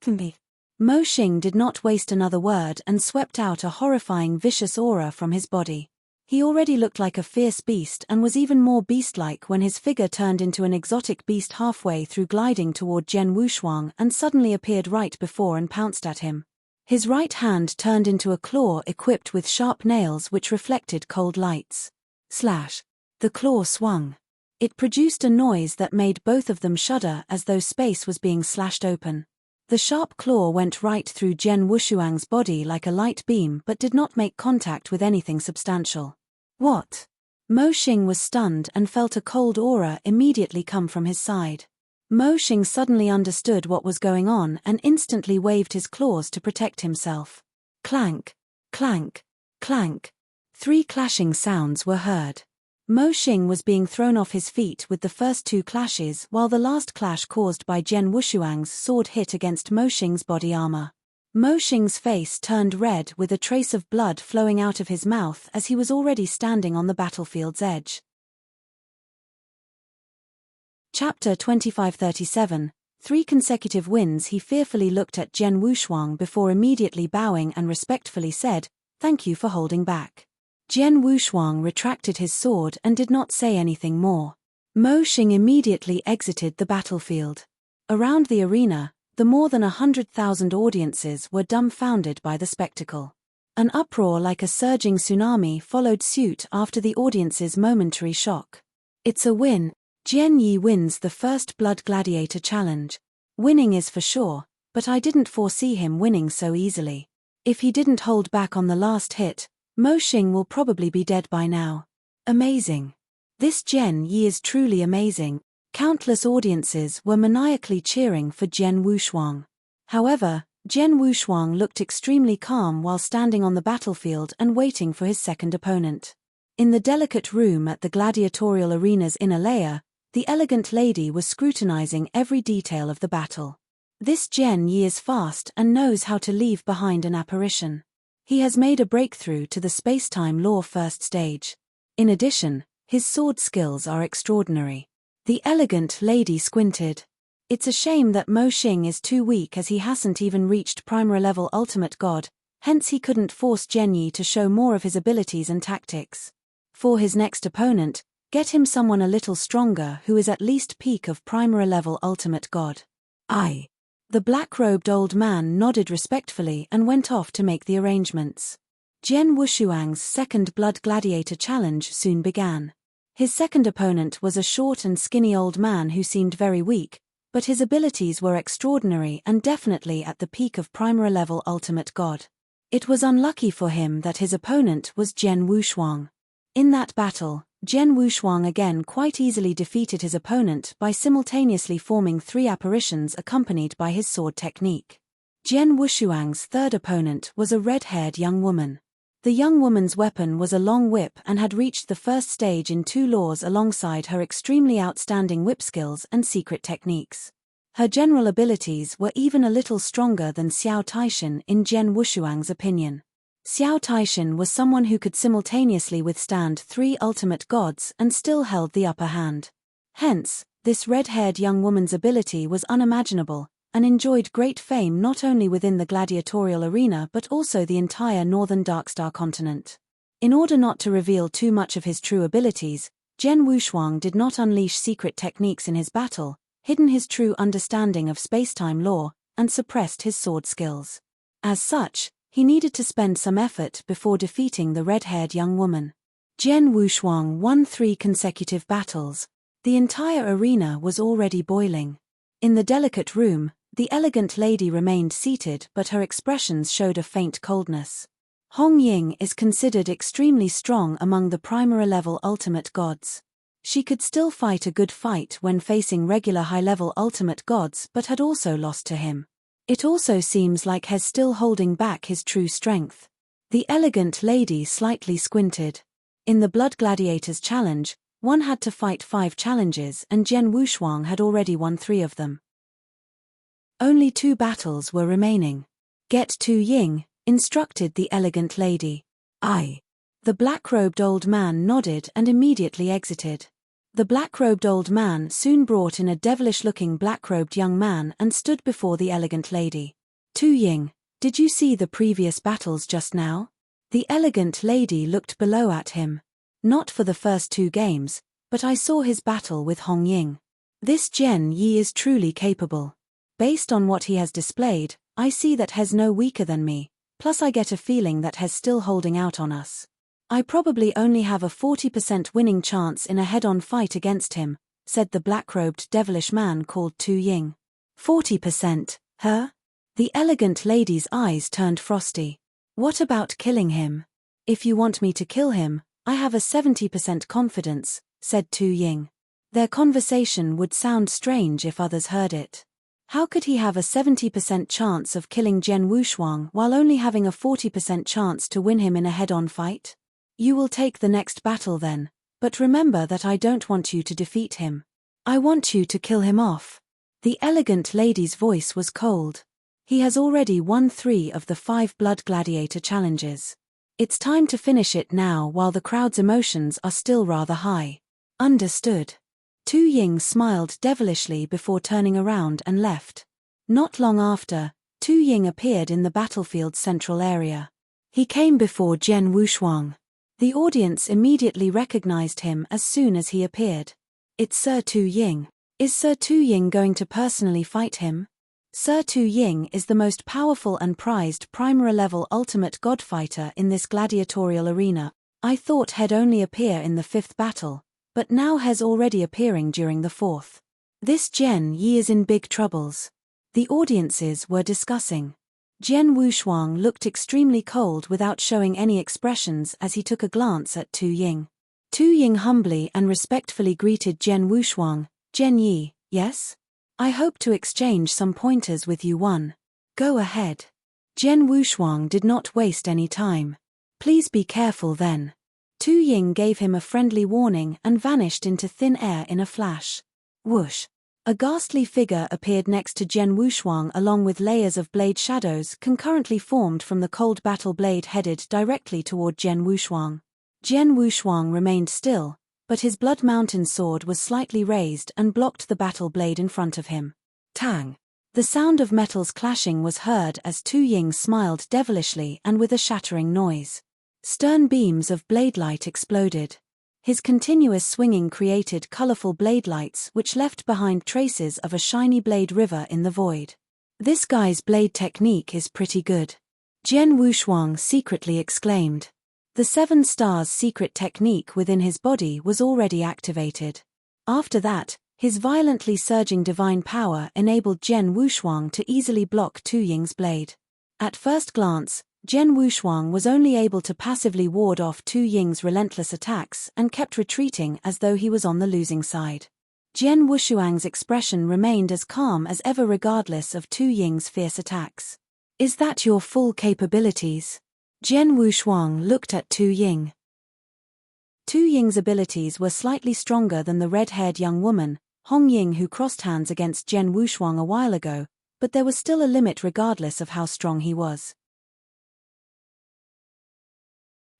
Mo Xing did not waste another word and swept out a horrifying vicious aura from his body. He already looked like a fierce beast and was even more beast-like when his figure turned into an exotic beast halfway through, gliding toward Jian Wushuang and suddenly appeared right before and pounced at him. His right hand turned into a claw equipped with sharp nails which reflected cold lights. Slash. The claw swung. It produced a noise that made both of them shudder as though space was being slashed open. The sharp claw went right through Jian Wushuang's body like a light beam but did not make contact with anything substantial. What? Mo Xing was stunned and felt a cold aura immediately come from his side. Mo Xing suddenly understood what was going on and instantly waved his claws to protect himself. Clank, clank, clank. 3 clashing sounds were heard. Mo Xing was being thrown off his feet with the first 2 clashes, while the last clash caused by Jian Wushuang's sword hit against Mo Xing's body armor. Mo Xing's face turned red with a trace of blood flowing out of his mouth as he was already standing on the battlefield's edge. Chapter 2537. 3 consecutive wins. He fearfully looked at Jian Wushuang before immediately bowing and respectfully said, "Thank you for holding back." Jian Wushuang retracted his sword and did not say anything more. Mo Xing immediately exited the battlefield. Around the arena, the more than 100,000 audiences were dumbfounded by the spectacle. An uproar like a surging tsunami followed suit after the audience's momentary shock. It's a win. Jian Yi wins the first Blood Gladiator Challenge. Winning is for sure, but I didn't foresee him winning so easily. If he didn't hold back on the last hit, Mo Xing will probably be dead by now. Amazing. This Jian Yi is truly amazing. Countless audiences were maniacally cheering for Jian Wushuang. However, Jian Wushuang looked extremely calm while standing on the battlefield and waiting for his second opponent. In the delicate room at the gladiatorial arena's inner layer, the elegant lady was scrutinizing every detail of the battle. This Jian Yi is fast and knows how to leave behind an apparition. He has made a breakthrough to the space-time law first stage. In addition, his sword skills are extraordinary. The elegant lady squinted. It's a shame that Mo Xing is too weak as he hasn't even reached Primary level Ultimate God, hence he couldn't force Jian Yi to show more of his abilities and tactics. For his next opponent, get him someone a little stronger who is at least peak of Primary level Ultimate God. Aye. The black-robed old man nodded respectfully and went off to make the arrangements. Jian Wushuang's second Blood Gladiator Challenge soon began. His second opponent was a short and skinny old man who seemed very weak, but his abilities were extraordinary and definitely at the peak of Primary level Ultimate God. It was unlucky for him that his opponent was Jian Wushuang. In that battle, Jian Wushuang again quite easily defeated his opponent by simultaneously forming 3 apparitions accompanied by his sword technique. Jian Wushuang's third opponent was a red-haired young woman. The young woman's weapon was a long whip and had reached the first stage in 2 laws alongside her extremely outstanding whip skills and secret techniques. Her general abilities were even a little stronger than Xiao Taishan in Jian Wushuang's opinion. Xiao Taishan was someone who could simultaneously withstand 3 ultimate gods and still held the upper hand. Hence, this red-haired young woman's ability was unimaginable, and enjoyed great fame not only within the gladiatorial arena but also the entire northern Darkstar continent. In order not to reveal too much of his true abilities, Jian Wushuang did not unleash secret techniques in his battle, hidden his true understanding of spacetime law, and suppressed his sword skills. As such, he needed to spend some effort before defeating the red-haired young woman. Jian Wushuang won 3 consecutive battles. The entire arena was already boiling. In the delicate room, the elegant lady remained seated but her expressions showed a faint coldness. Hong Ying is considered extremely strong among the Primary level Ultimate Gods. She could still fight a good fight when facing regular high-level Ultimate Gods but had also lost to him. It also seems like he's still holding back his true strength. The elegant lady slightly squinted. In the Blood Gladiators Challenge, one had to fight 5 challenges and Jian Wushuang had already won 3 of them. Only 2 battles were remaining. Get Tu Ying, instructed the elegant lady. Aye. The black-robed old man nodded and immediately exited. The black-robed old man soon brought in a devilish-looking black-robed young man and stood before the elegant lady. Tu Ying, did you see the previous battles just now? The elegant lady looked below at him. Not for the first 2 games, but I saw his battle with Hong Ying. This Jian Yi is truly capable. Based on what he has displayed, I see that he's no weaker than me, plus I get a feeling that he's still holding out on us. I probably only have a 40% winning chance in a head-on fight against him, said the black-robed devilish man called Tu Ying. 40%, huh? The elegant lady's eyes turned frosty. What about killing him? If you want me to kill him, I have a 70% confidence, said Tu Ying. Their conversation would sound strange if others heard it. How could he have a 70% chance of killing Jian Wushuang while only having a 40% chance to win him in a head-on fight? You will take the next battle then, but remember that I don't want you to defeat him. I want you to kill him off. The elegant lady's voice was cold. He has already won 3 of the 5 Blood Gladiator challenges. It's time to finish it now while the crowd's emotions are still rather high. Understood. Tu Ying smiled devilishly before turning around and left. Not long after, Tu Ying appeared in the battlefield's central area. He came before Jian Wushuang. The audience immediately recognized him as soon as he appeared. It's Sir Tu Ying. Is Sir Tu Ying going to personally fight him? Sir Tu Ying is the most powerful and prized Primera-level ultimate god fighter in this gladiatorial arena. I thought he'd only appear in the 5th battle, but now he's already appearing during the 4th. This Jian Yi is in big troubles. The audiences were discussing. Jian Wushuang looked extremely cold without showing any expressions as he took a glance at Tu Ying. Tu Ying humbly and respectfully greeted Jian Wushuang. Jian Yi, yes? I hope to exchange some pointers with you. Go ahead. Jian Wushuang did not waste any time. Please be careful then. Tu Ying gave him a friendly warning and vanished into thin air in a flash. Whoosh. A ghastly figure appeared next to Jian Wushuang along with layers of blade shadows concurrently formed from the cold battle blade headed directly toward Jian Wushuang. Jian Wushuang remained still, but his Blood Mountain sword was slightly raised and blocked the battle blade in front of him. Tang! The sound of metals clashing was heard as Tu Ying smiled devilishly and with a shattering noise. Stern beams of blade light exploded. His continuous swinging created colorful blade lights which left behind traces of a shiny blade river in the void. This guy's blade technique is pretty good. Jian Wushuang secretly exclaimed. The 7 stars secret technique within his body was already activated. After that, his violently surging divine power enabled Jian Wushuang to easily block Tu Ying's blade. At first glance, Jian Wushuang was only able to passively ward off Tu Ying's relentless attacks and kept retreating as though he was on the losing side. Jian Wushuang's expression remained as calm as ever regardless of Tu Ying's fierce attacks. Is that your full capabilities? Jian Wushuang looked at Tu Ying. Tu Ying's abilities were slightly stronger than the red-haired young woman, Hong Ying, who crossed hands against Jian Wushuang a while ago, but there was still a limit regardless of how strong he was.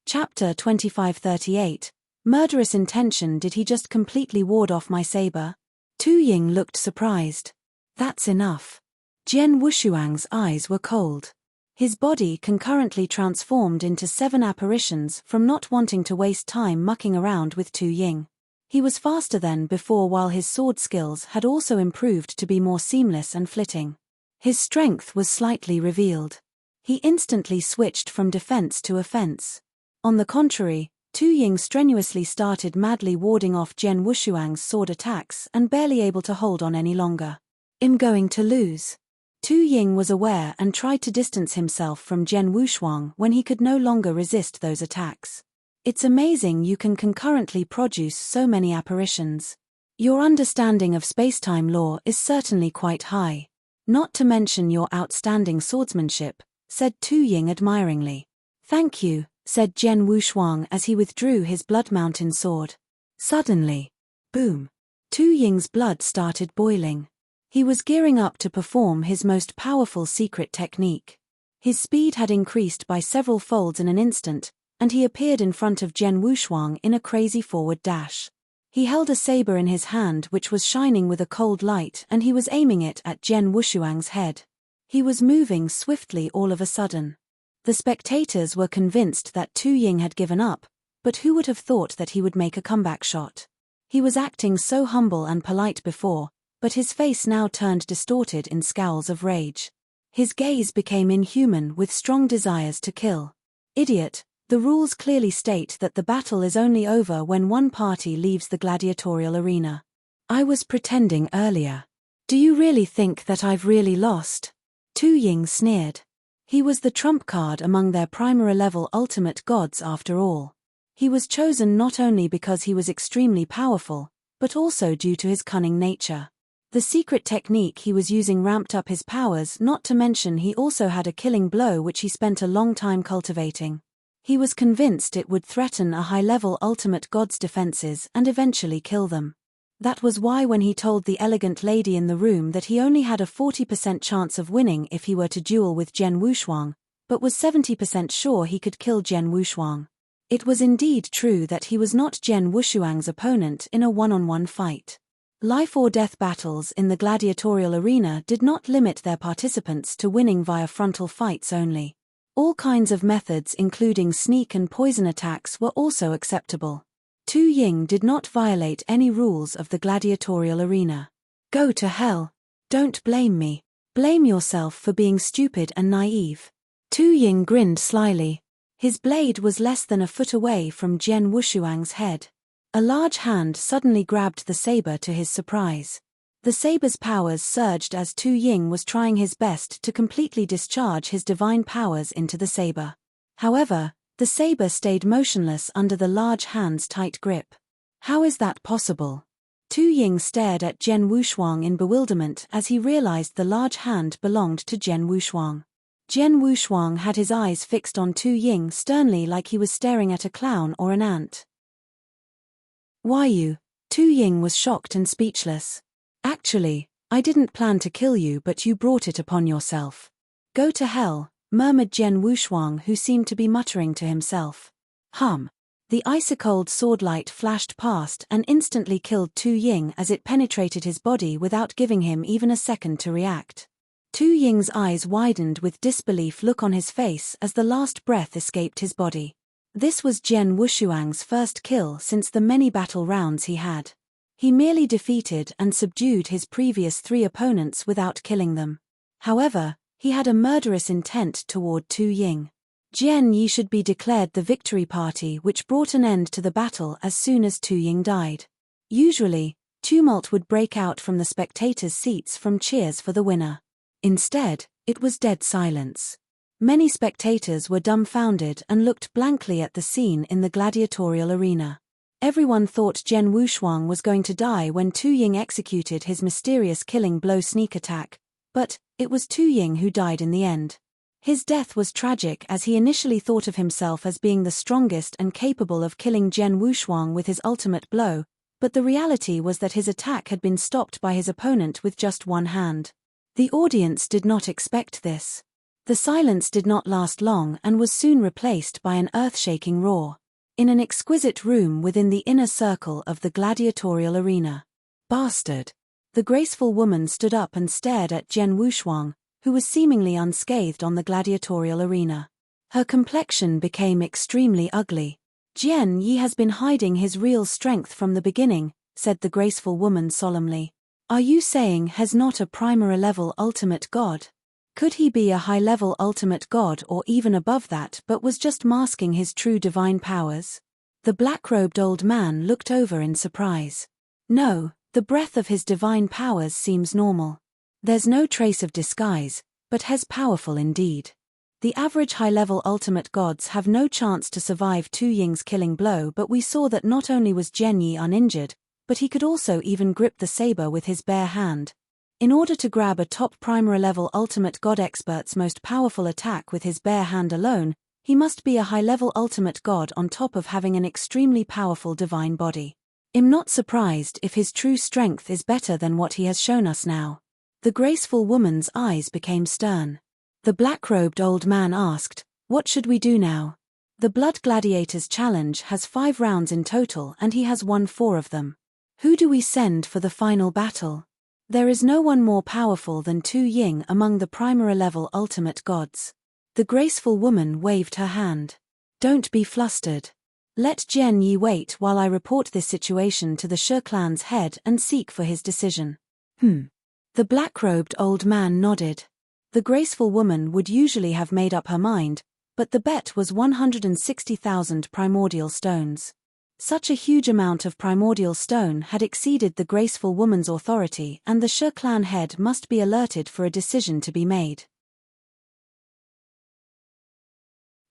Chapter 2538. Murderous intention. Did he just completely ward off my saber? Tu Ying looked surprised. That's enough. Jian Wushuang's eyes were cold. His body concurrently transformed into 7 apparitions from not wanting to waste time mucking around with Tu Ying. He was faster than before while his sword skills had also improved to be more seamless and flitting. His strength was slightly revealed. He instantly switched from defense to offense. On the contrary, Tu Ying strenuously started madly warding off Jian Wushuang's sword attacks and barely able to hold on any longer. I'm going to lose. Tu Ying was aware and tried to distance himself from Jian Wushuang when he could no longer resist those attacks. It's amazing you can concurrently produce so many apparitions. Your understanding of space-time law is certainly quite high. Not to mention your outstanding swordsmanship, said Tu Ying admiringly. Thank you, said Jian Wushuang as he withdrew his Blood Mountain sword. Suddenly, boom! Tu Ying's blood started boiling. He was gearing up to perform his most powerful secret technique. His speed had increased by several folds in an instant, and he appeared in front of Jen Wushuang in a crazy forward dash. He held a saber in his hand which was shining with a cold light, and he was aiming it at Jen Wushuang's head. He was moving swiftly all of a sudden. The spectators were convinced that Tu Ying had given up, but who would have thought that he would make a comeback shot? He was acting so humble and polite before, but his face now turned distorted in scowls of rage. His gaze became inhuman with strong desires to kill. Idiot, the rules clearly state that the battle is only over when one party leaves the gladiatorial arena. I was pretending earlier. Do you really think that I've really lost? Tu Ying sneered. He was the trump card among their primary-level ultimate gods after all. He was chosen not only because he was extremely powerful, but also due to his cunning nature. The secret technique he was using ramped up his powers, not to mention he also had a killing blow which he spent a long time cultivating. He was convinced it would threaten a high-level ultimate god's defenses and eventually kill them. That was why when he told the elegant lady in the room that he only had a 40% chance of winning if he were to duel with Jen Wushuang, but was 70% sure he could kill Jen Wushuang. It was indeed true that he was not Jen Wushuang's opponent in a one-on-one fight. Life-or-death battles in the gladiatorial arena did not limit their participants to winning via frontal fights only. All kinds of methods including sneak and poison attacks were also acceptable. Tu Ying did not violate any rules of the gladiatorial arena. Go to hell. Don't blame me. Blame yourself for being stupid and naive. Tu Ying grinned slyly. His blade was less than a foot away from Jen Wushuang's head. A large hand suddenly grabbed the saber to his surprise. The saber's powers surged as Tu Ying was trying his best to completely discharge his divine powers into the saber. However, the saber stayed motionless under the large hand's tight grip. How is that possible? Tu Ying stared at Jen Wushuang in bewilderment as he realized the large hand belonged to Jen Wushuang. Jen Wushuang had his eyes fixed on Tu Ying sternly like he was staring at a clown or an ant. Why you? Tu Ying was shocked and speechless. Actually, I didn't plan to kill you, but you brought it upon yourself. Go to hell, murmured Jen Wushuang, who seemed to be muttering to himself. The ice-cold swordlight flashed past and instantly killed Tu Ying as it penetrated his body without giving him even a second to react. Tu Ying's eyes widened with disbelief look on his face as the last breath escaped his body. This was Jen Wushuang's first kill since the many battle rounds he had. He merely defeated and subdued his previous 3 opponents without killing them. However, he had a murderous intent toward Tu Ying. Jian Yi should be declared the victory party, which brought an end to the battle as soon as Tu Ying died. Usually, tumult would break out from the spectators' seats from cheers for the winner. Instead, it was dead silence. Many spectators were dumbfounded and looked blankly at the scene in the gladiatorial arena. Everyone thought Jen Wushuang was going to die when Tu Ying executed his mysterious killing blow sneak attack, but it was Tu Ying who died in the end. His death was tragic as he initially thought of himself as being the strongest and capable of killing Jen Wushuang with his ultimate blow, but the reality was that his attack had been stopped by his opponent with just one hand. The audience did not expect this. The silence did not last long and was soon replaced by an earth-shaking roar. In an exquisite room within the inner circle of the gladiatorial arena. Bastard! The graceful woman stood up and stared at Jen Wushuang, who was seemingly unscathed on the gladiatorial arena. Her complexion became extremely ugly. Jian Yi has been hiding his real strength from the beginning, said the graceful woman solemnly. Are you saying he's not a primary-level ultimate god? Could he be a high-level ultimate god or even above that but was just masking his true divine powers? The black-robed old man looked over in surprise. No, the breath of his divine powers seems normal. There's no trace of disguise, but he's powerful indeed. The average high-level ultimate gods have no chance to survive Tu Ying's killing blow, but we saw that not only was Jian Yi uninjured, but he could also even grip the saber with his bare hand. In order to grab a top primary-level ultimate god expert's most powerful attack with his bare hand alone, he must be a high-level ultimate god on top of having an extremely powerful divine body. I'm not surprised if his true strength is better than what he has shown us now. The graceful woman's eyes became stern. The black-robed old man asked, "What should we do now?" The Blood Gladiators Challenge has 5 rounds in total and he has won 4 of them. Who do we send for the final battle? There is no one more powerful than Tu Ying among the Primera-level ultimate gods. The graceful woman waved her hand. Don't be flustered. Let Jian Yi wait while I report this situation to the Shi clan's head and seek for his decision. The black-robed old man nodded. The graceful woman would usually have made up her mind, but the bet was 160,000 primordial stones. Such a huge amount of primordial stone had exceeded the graceful woman's authority, and the Shi clan head must be alerted for a decision to be made.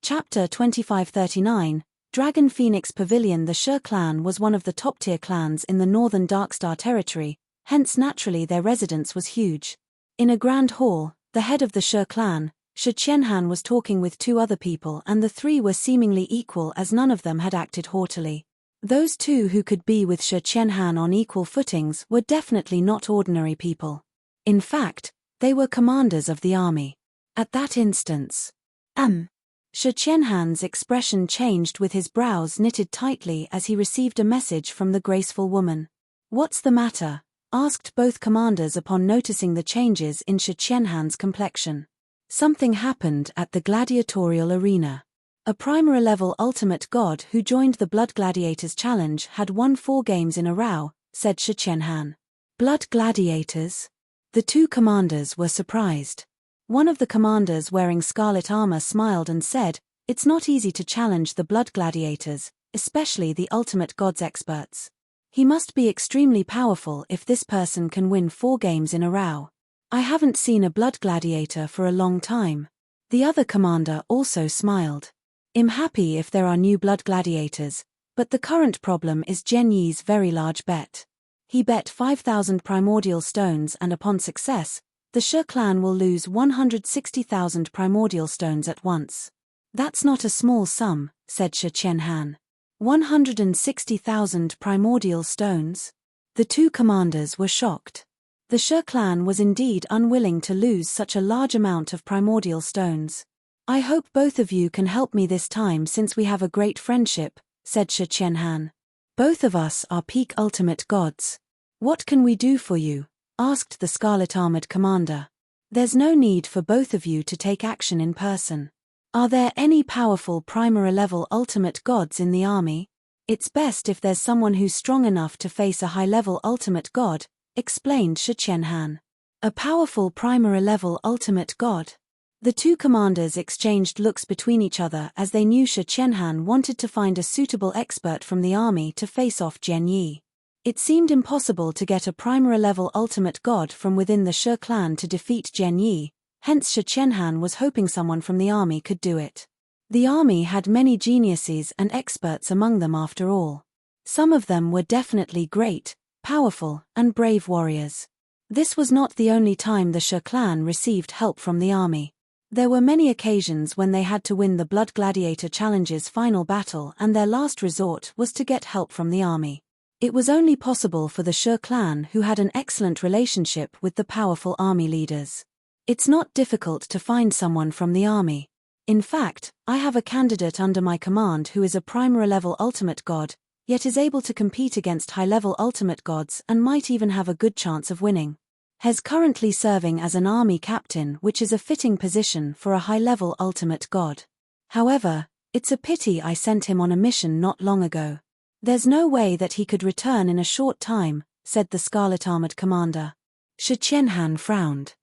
Chapter 2539, Dragon Phoenix Pavilion. The Shi clan was one of the top-tier clans in the northern Darkstar territory, hence naturally their residence was huge. In a grand hall, the head of the Shi clan, Shi Qianhan, was talking with 2 other people, and the 3 were seemingly equal as none of them had acted haughtily. Those 2 who could be with Shi Qianhan on equal footings were definitely not ordinary people. In fact, they were commanders of the army. At that instance, Shi Qianhan's expression changed, with his brows knitted tightly as he received a message from the graceful woman. What's the matter? Asked both commanders upon noticing the changes in Shi Qianhan's complexion. Something happened at the gladiatorial arena. A Primera-level ultimate god who joined the Blood Gladiators Challenge had won 4 games in a row, said Shi Qianhan. Blood Gladiators? The 2 commanders were surprised. One of the commanders wearing scarlet armor smiled and said, "It's not easy to challenge the Blood Gladiators, especially the ultimate gods experts. He must be extremely powerful if this person can win 4 games in a row. I haven't seen a Blood Gladiator for a long time." The other commander also smiled. "I'm happy if there are new Blood Gladiators, but the current problem is Jian Yi's very large bet. He bet 5,000 primordial stones, and upon success, the Shi clan will lose 160,000 primordial stones at once." "That's not a small sum," said Shi Qianhan. 160,000 primordial stones? The 2 commanders were shocked. The Shi clan was indeed unwilling to lose such a large amount of primordial stones. "I hope both of you can help me this time since we have a great friendship," said Shi Qianhan. "Both of us are peak ultimate gods. What can we do for you?" asked the scarlet-armored commander. "There's no need for both of you to take action in person. Are there any powerful Primera-level ultimate gods in the army? It's best if there's someone who's strong enough to face a high-level ultimate god," explained Shi Qianhan. "A powerful Primera-level ultimate god?" The 2 commanders exchanged looks between each other as they knew Shi Qianhan wanted to find a suitable expert from the army to face off Jian Yi. It seemed impossible to get a Primera-level ultimate god from within the Shi clan to defeat Jian Yi, hence Shi Qianhan was hoping someone from the army could do it. The army had many geniuses and experts among them after all. Some of them were definitely great, powerful, and brave warriors. This was not the only time the Shi clan received help from the army. There were many occasions when they had to win the Blood Gladiator Challenge's final battle, and their last resort was to get help from the army. It was only possible for the Shi clan, who had an excellent relationship with the powerful army leaders. It's not difficult to find someone from the army. In fact, I have a candidate under my command who is a Primera-level ultimate god, yet is able to compete against high-level ultimate gods and might even have a good chance of winning. He's currently serving as an army captain, which is a fitting position for a high-level ultimate god. However, it's a pity I sent him on a mission not long ago. There's no way that he could return in a short time, said the scarlet-armored commander. Shi Qianhan frowned.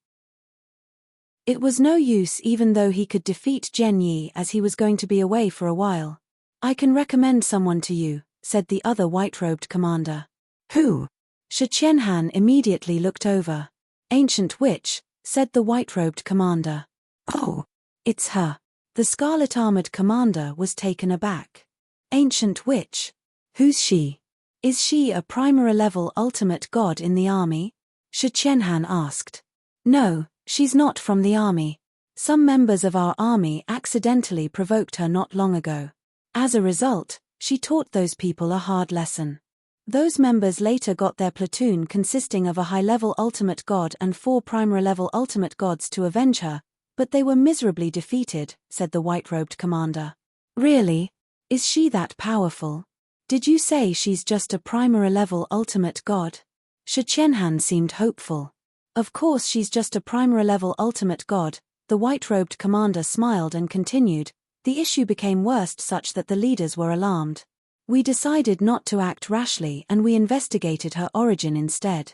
It was no use even though he could defeat Jian Yi, as he was going to be away for a while. "I can recommend someone to you," said the other white-robed commander. "Who?" Shi Qianhan immediately looked over. "Ancient witch," said the white-robed commander. "Oh, it's her." The scarlet-armored commander was taken aback. "Ancient witch? Who's she? Is she a Primera-level ultimate god in the army?" Shi Qianhan asked. "No, she's not from the army. Some members of our army accidentally provoked her not long ago. As a result, she taught those people a hard lesson. Those members later got their platoon consisting of a high-level ultimate god and 4 Primera-level ultimate gods to avenge her, but they were miserably defeated," said the white-robed commander. Really? Is she that powerful? Did you say she's just a primary-level ultimate god? Shi Qianhan seemed hopeful. Of course she's just a primary-level ultimate god, the white-robed commander smiled and continued. The issue became worse such that the leaders were alarmed. We decided not to act rashly and we investigated her origin instead.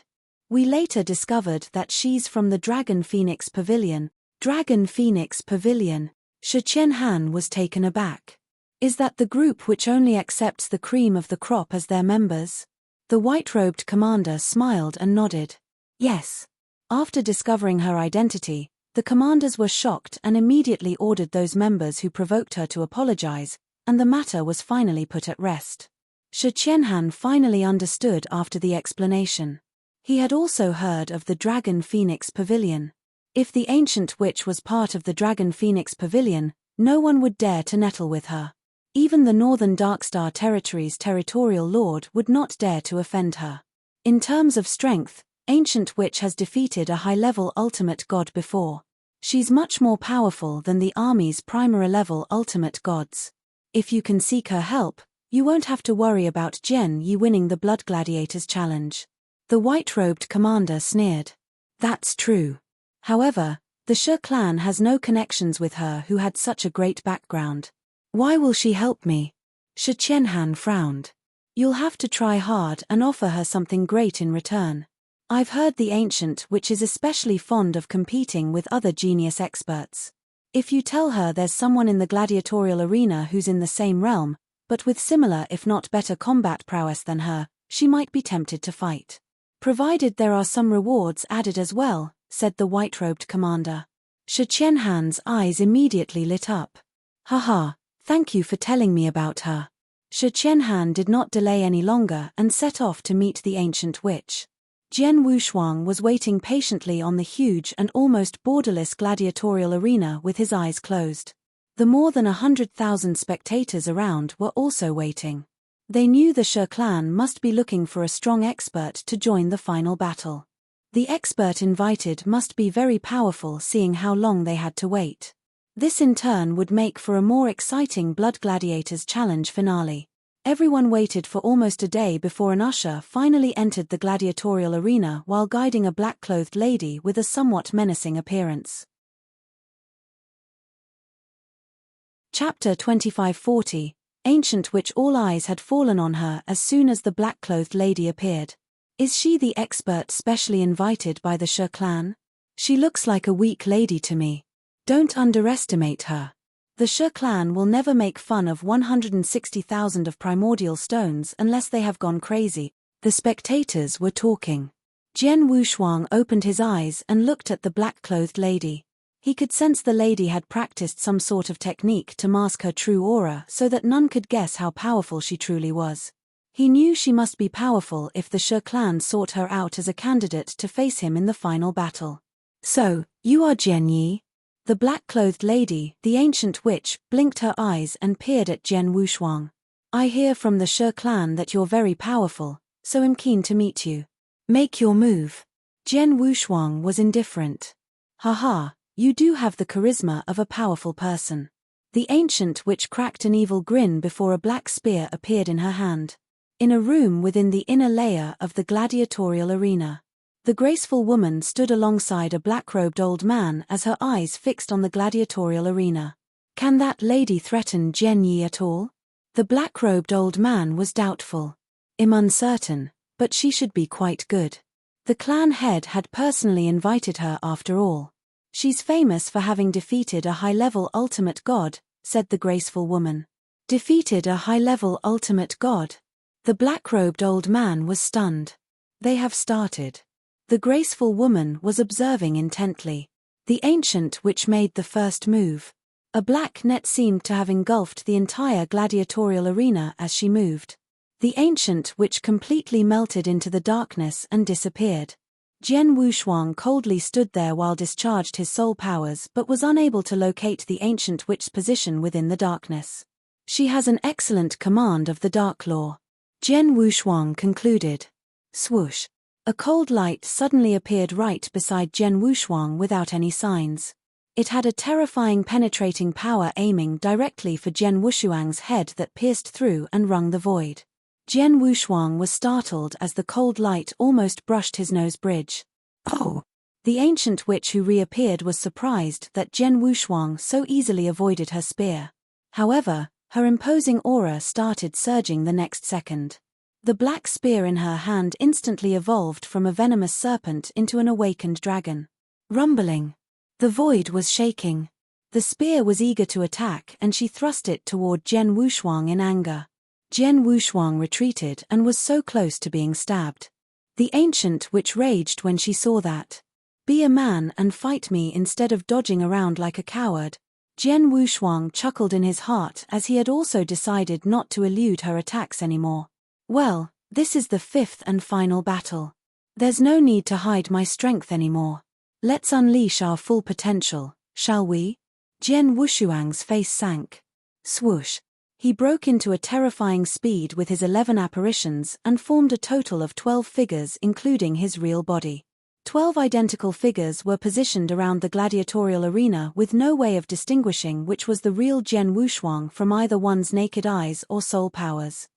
We later discovered that she's from the Dragon Phoenix Pavilion. Dragon Phoenix Pavilion? Shi Qianhan was taken aback. Is that the group which only accepts the cream of the crop as their members? The white-robed commander smiled and nodded. Yes. After discovering her identity, the commanders were shocked and immediately ordered those members who provoked her to apologize, and the matter was finally put at rest. Shi Qianhan finally understood after the explanation. He had also heard of the Dragon Phoenix Pavilion. If the ancient witch was part of the Dragon Phoenix Pavilion, no one would dare to nettle with her. Even the Northern Darkstar Territory's territorial lord would not dare to offend her. In terms of strength, Ancient Witch has defeated a high-level ultimate god before. She's much more powerful than the army's primary-level ultimate gods. If you can seek her help, you won't have to worry about Jian Yi winning the Blood Gladiators challenge. The white-robed commander sneered. That's true. However, the Shi clan has no connections with her who had such a great background. Why will she help me? Shi Qianhan frowned. You'll have to try hard and offer her something great in return. I've heard the Ancient Witch is especially fond of competing with other genius experts. If you tell her there's someone in the gladiatorial arena who's in the same realm, but with similar if not better combat prowess than her, she might be tempted to fight. Provided there are some rewards added as well, said the white-robed commander. Shi Qianhan's eyes immediately lit up. Haha, thank you for telling me about her. Shi Qianhan did not delay any longer and set off to meet the Ancient Witch. Jian Wushuang was waiting patiently on the huge and almost borderless gladiatorial arena with his eyes closed. The more than 100,000 spectators around were also waiting. They knew the Shi clan must be looking for a strong expert to join the final battle. The expert invited must be very powerful seeing how long they had to wait. This in turn would make for a more exciting Blood Gladiators challenge finale. Everyone waited for almost a day before an usher finally entered the gladiatorial arena while guiding a black-clothed lady with a somewhat menacing appearance. Chapter 2540. Ancient Witch. All eyes had fallen on her as soon as the black-clothed lady appeared. Is she the expert specially invited by the Shi clan? She looks like a weak lady to me. Don't underestimate her. The Shi clan will never make fun of 160,000 of primordial stones unless they have gone crazy. The spectators were talking. Jian Wushuang opened his eyes and looked at the black-clothed lady. He could sense the lady had practiced some sort of technique to mask her true aura so that none could guess how powerful she truly was. He knew she must be powerful if the Shi clan sought her out as a candidate to face him in the final battle. So, you are Jian Yi? The black-clothed lady, the Ancient Witch, blinked her eyes and peered at Jian Wushuang. I hear from the Shi clan that you're very powerful, so I'm keen to meet you. Make your move. Jian Wushuang was indifferent. Haha, you do have the charisma of a powerful person. The Ancient Witch cracked an evil grin before a black spear appeared in her hand. In a room within the inner layer of the gladiatorial arena, the graceful woman stood alongside a black-robed old man as her eyes fixed on the gladiatorial arena. Can that lady threaten Jian Yi at all? The black-robed old man was doubtful. I'm uncertain, but she should be quite good. The clan head had personally invited her after all. She's famous for having defeated a high-level ultimate god, said the graceful woman. Defeated a high-level ultimate god? The black-robed old man was stunned. They have started. The graceful woman was observing intently. The Ancient Witch made the first move. A black net seemed to have engulfed the entire gladiatorial arena as she moved. The Ancient Witch completely melted into the darkness and disappeared. Jian Wushuang coldly stood there while discharged his soul powers but was unable to locate the Ancient Witch's position within the darkness. She has an excellent command of the dark law. Jian Wushuang concluded. Swoosh. A cold light suddenly appeared right beside Jian Wushuang without any signs. It had a terrifying penetrating power aiming directly for Jian Wushuang's head that pierced through and wrung the void. Jian Wushuang was startled as the cold light almost brushed his nose bridge. Oh! The ancient witch who reappeared was surprised that Jian Wushuang so easily avoided her spear. However, her imposing aura started surging the next second. The black spear in her hand instantly evolved from a venomous serpent into an awakened dragon. Rumbling. The void was shaking. The spear was eager to attack and she thrust it toward Jian Wushuang in anger. Jian Wushuang retreated and was so close to being stabbed. The ancient witch raged when she saw that. Be a man and fight me instead of dodging around like a coward. Jian Wushuang chuckled in his heart as he had also decided not to elude her attacks anymore. Well, this is the fifth and final battle. There's no need to hide my strength anymore. Let's unleash our full potential, shall we? Jian Wushuang's face sank. Swoosh. He broke into a terrifying speed with his 11 apparitions and formed a total of 12 figures including his real body. 12 identical figures were positioned around the gladiatorial arena with no way of distinguishing which was the real Jian Wushuang from either one's naked eyes or soul powers.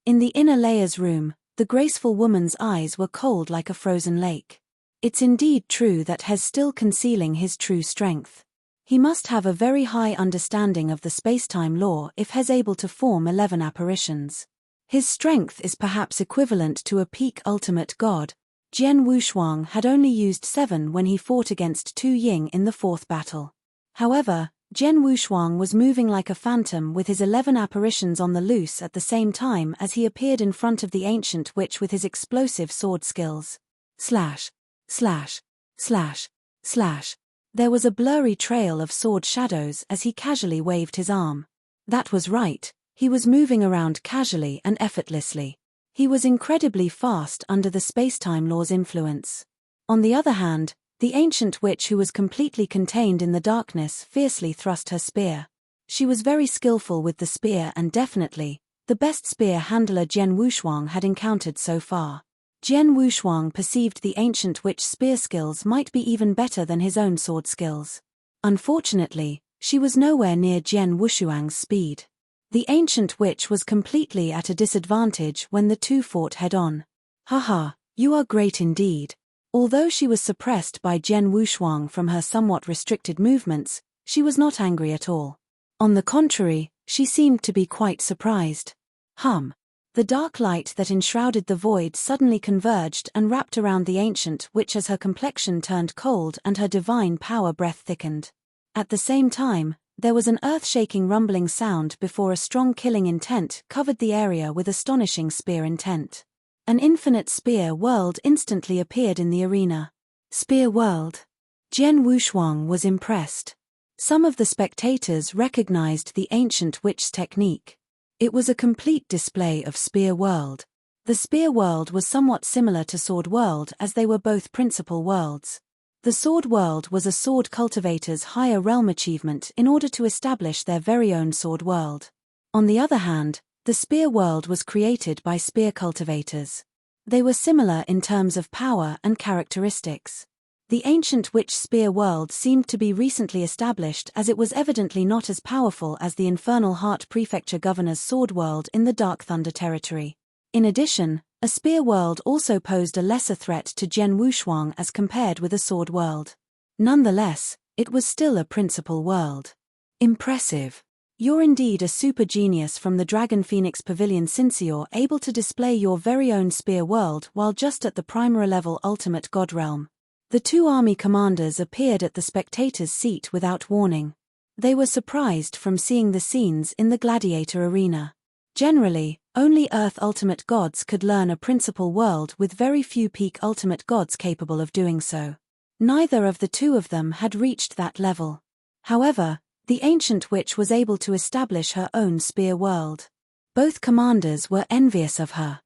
In the inner layers room, the graceful woman's eyes were cold like a frozen lake. It's indeed true that He's still concealing his true strength. He must have a very high understanding of the space-time law if He's able to form 11 apparitions. His strength is perhaps equivalent to a peak ultimate god. Jian Wushuang had only used 7 when he fought against Tu Ying in the 4th battle. However, Jian Wushuang was moving like a phantom with his 11 apparitions on the loose at the same time as he appeared in front of the ancient witch with his explosive sword skills. Slash. Slash. Slash. Slash. There was a blurry trail of sword shadows as he casually waved his arm. That was right, he was moving around casually and effortlessly. He was incredibly fast under the space-time law's influence. On the other hand, the ancient witch who was completely contained in the darkness fiercely thrust her spear. She was very skillful with the spear and definitely the best spear handler Jian Wushuang had encountered so far. Jian Wushuang perceived the ancient witch's spear skills might be even better than his own sword skills. Unfortunately, she was nowhere near Jian Wushuang's speed. The ancient witch was completely at a disadvantage when the two fought head-on. Haha, you are great indeed. Although she was suppressed by Jian Wushuang from her somewhat restricted movements, she was not angry at all. On the contrary, she seemed to be quite surprised. The dark light that enshrouded the void suddenly converged and wrapped around the ancient witch as her complexion turned cold and her divine power breath thickened. At the same time, there was an earth-shaking rumbling sound before a strong killing intent covered the area with astonishing spear intent. An infinite spear world instantly appeared in the arena. Spear world. Jian Wushuang was impressed. Some of the spectators recognized the ancient witch's technique. It was a complete display of Spear World. The Spear World was somewhat similar to Sword World as they were both principal worlds. The Sword World was a sword cultivator's higher realm achievement in order to establish their very own Sword World. On the other hand, the Spear World was created by spear cultivators. They were similar in terms of power and characteristics. The ancient witch Spear World seemed to be recently established as it was evidently not as powerful as the Infernal Heart Prefecture Governor's Sword World in the Dark Thunder territory. In addition, a Spear World also posed a lesser threat to Jian Wushuang as compared with a Sword World. Nonetheless, it was still a principal world. Impressive. You're indeed a super genius from the Dragon Phoenix Pavilion since you're able to display your very own Spear World while just at the Primera level Ultimate God Realm. The two army commanders appeared at the spectators' seat without warning. They were surprised from seeing the scenes in the gladiator arena. Generally, only Earth Ultimate Gods could learn a principal world with very few peak Ultimate Gods capable of doing so. Neither of the two of them had reached that level. However, the ancient witch was able to establish her own Spear World. Both commanders were envious of her.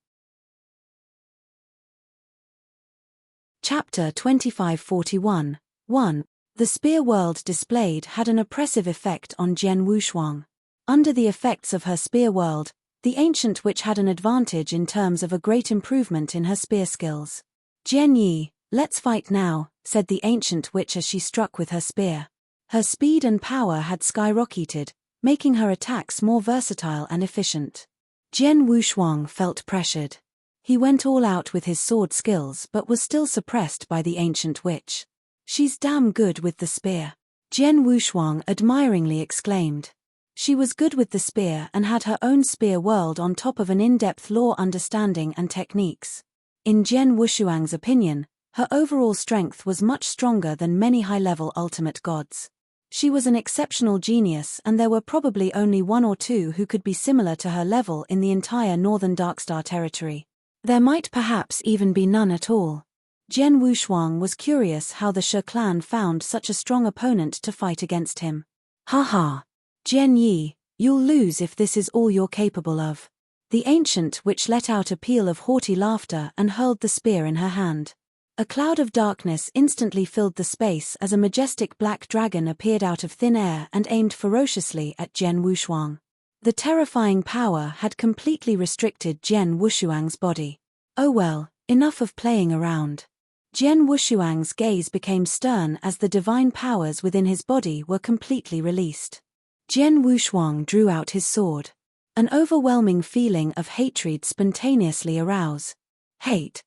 Chapter 2541. 1. The Spear World displayed had an oppressive effect on Jian Wushuang. Under the effects of her Spear World, the ancient witch had an advantage in terms of a great improvement in her spear skills. Jian Yi, let's fight now, said the ancient witch as she struck with her spear. Her speed and power had skyrocketed, making her attacks more versatile and efficient. Jian Wushuang felt pressured. He went all out with his sword skills but was still suppressed by the ancient witch. "She's damn good with the spear," Jian Wushuang admiringly exclaimed. She was good with the spear and had her own spear whirled on top of an in-depth lore understanding and techniques. In Jian Wushuang's opinion, her overall strength was much stronger than many high-level ultimate gods. She was an exceptional genius and there were probably only one or two who could be similar to her level in the entire northern Darkstar territory. There might perhaps even be none at all. Jian Wushuang was curious how the Shi clan found such a strong opponent to fight against him. "Ha! Jian Yi, you'll lose if this is all you're capable of." The ancient witch let out a peal of haughty laughter and hurled the spear in her hand. A cloud of darkness instantly filled the space as a majestic black dragon appeared out of thin air and aimed ferociously at Jian Wushuang. The terrifying power had completely restricted Jian Wushuang's body. Oh well, enough of playing around. Jian Wushuang's gaze became stern as the divine powers within his body were completely released. Jian Wushuang drew out his sword. An overwhelming feeling of hatred spontaneously arose. Hate.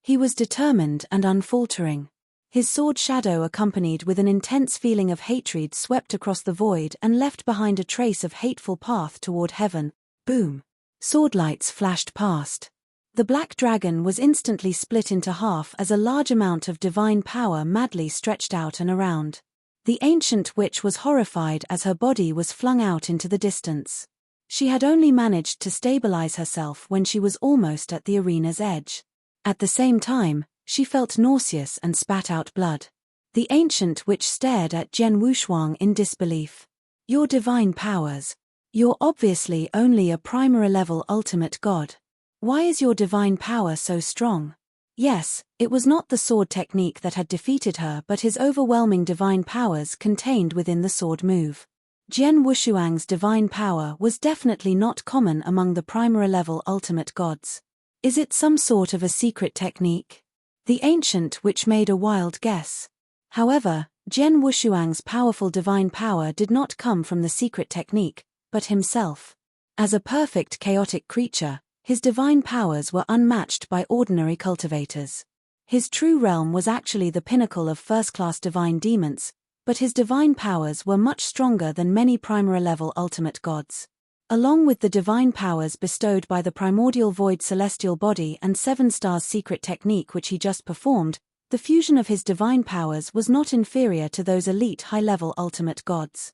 He was determined and unfaltering. His sword shadow accompanied with an intense feeling of hatred swept across the void and left behind a trace of hateful path toward heaven. Boom. Sword lights flashed past. The black dragon was instantly split into half as a large amount of divine power madly stretched out and around. The ancient witch was horrified as her body was flung out into the distance. She had only managed to stabilize herself when she was almost at the arena's edge. At the same time, she felt nauseous and spat out blood. The ancient witch stared at Jian Wushuang in disbelief. "Your divine powers. You're obviously only a primary-level ultimate god. Why is your divine power so strong?" Yes, it was not the sword technique that had defeated her but his overwhelming divine powers contained within the sword move. Jian Wushuang's divine power was definitely not common among the primary-level ultimate gods. Is it some sort of a secret technique? The ancient witch made a wild guess. However, Jian Wushuang's powerful divine power did not come from the secret technique, but himself. As a perfect chaotic creature, his divine powers were unmatched by ordinary cultivators. His true realm was actually the pinnacle of first-class divine demons, but his divine powers were much stronger than many primary-level ultimate gods. Along with the divine powers bestowed by the primordial void celestial body and Seven Stars secret technique which he just performed, the fusion of his divine powers was not inferior to those elite high-level ultimate gods.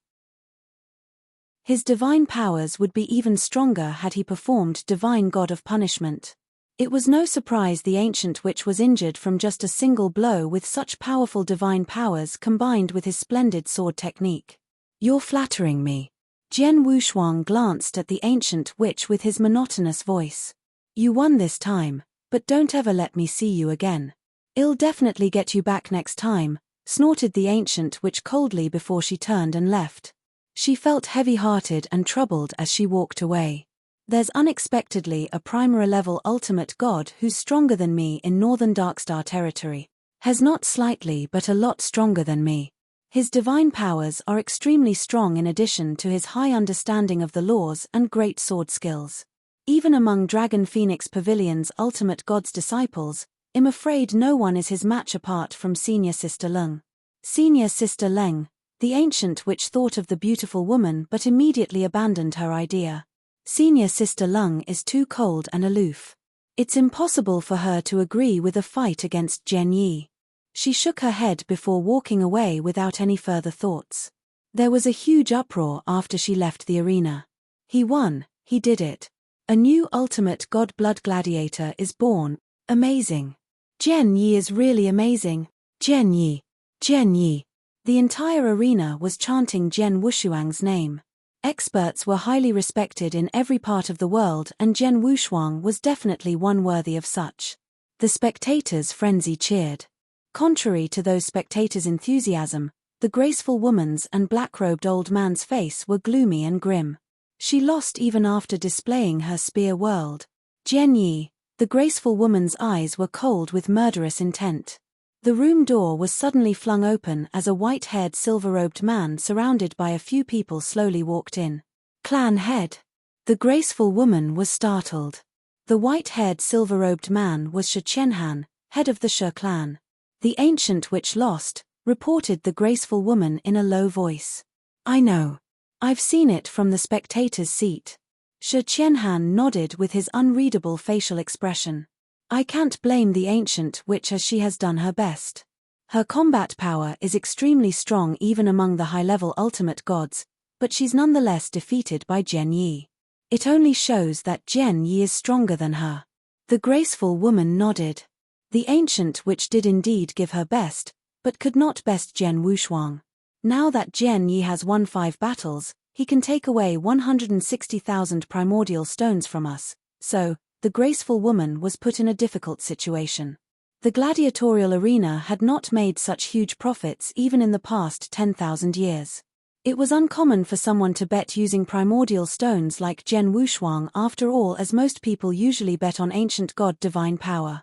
His divine powers would be even stronger had he performed Divine God of Punishment. It was no surprise the ancient witch was injured from just a single blow with such powerful divine powers combined with his splendid sword technique. "You're flattering me." Jian Wushuang glanced at the ancient witch with his monotonous voice. "You won this time, but don't ever let me see you again. I'll definitely get you back next time," snorted the ancient witch coldly before she turned and left. She felt heavy-hearted and troubled as she walked away. "There's unexpectedly a primary-level ultimate god who's stronger than me in northern Darkstar territory. Has not slightly but a lot stronger than me. His divine powers are extremely strong in addition to his high understanding of the laws and great sword skills. Even among Dragon Phoenix Pavilion's ultimate god's disciples, I'm afraid no one is his match apart from Senior Sister Leng." Senior Sister Leng, the ancient witch thought of the beautiful woman but immediately abandoned her idea. Senior Sister Leng is too cold and aloof. It's impossible for her to agree with a fight against Jian Yi. She shook her head before walking away without any further thoughts. There was a huge uproar after she left the arena. He won, he did it. A new ultimate god blood gladiator is born. Amazing. Jian Yi is really amazing. Jian Yi. Jian Yi. The entire arena was chanting Jian Wushuang's name. Experts were highly respected in every part of the world and Jian Wushuang was definitely one worthy of such. The spectators' frenzy cheered. Contrary to those spectators' enthusiasm, the graceful woman's and black-robed old man's face were gloomy and grim. She lost even after displaying her spear whirled. Jian Yi, the graceful woman's eyes were cold with murderous intent. The room door was suddenly flung open as a white-haired silver-robed man surrounded by a few people slowly walked in. Clan head. The graceful woman was startled. The white-haired silver-robed man was Shi Qianhan, head of the Shi clan. The ancient witch lost, reported the graceful woman in a low voice. I know. I've seen it from the spectator's seat. Shi Qianhan nodded with his unreadable facial expression. I can't blame the ancient witch as she has done her best. Her combat power is extremely strong even among the high-level ultimate gods, but she's nonetheless defeated by Zhen Yi. It only shows that Zhen Yi is stronger than her. The graceful woman nodded. The ancient witch did indeed give her best, but could not best Zhen Wushuang. Now that Zhen Yi has won 5 battles, he can take away 160,000 primordial stones from us, so the graceful woman was put in a difficult situation. The gladiatorial arena had not made such huge profits even in the past 10,000 years. It was uncommon for someone to bet using primordial stones like Zhen Wushuang after all, as most people usually bet on ancient god divine power.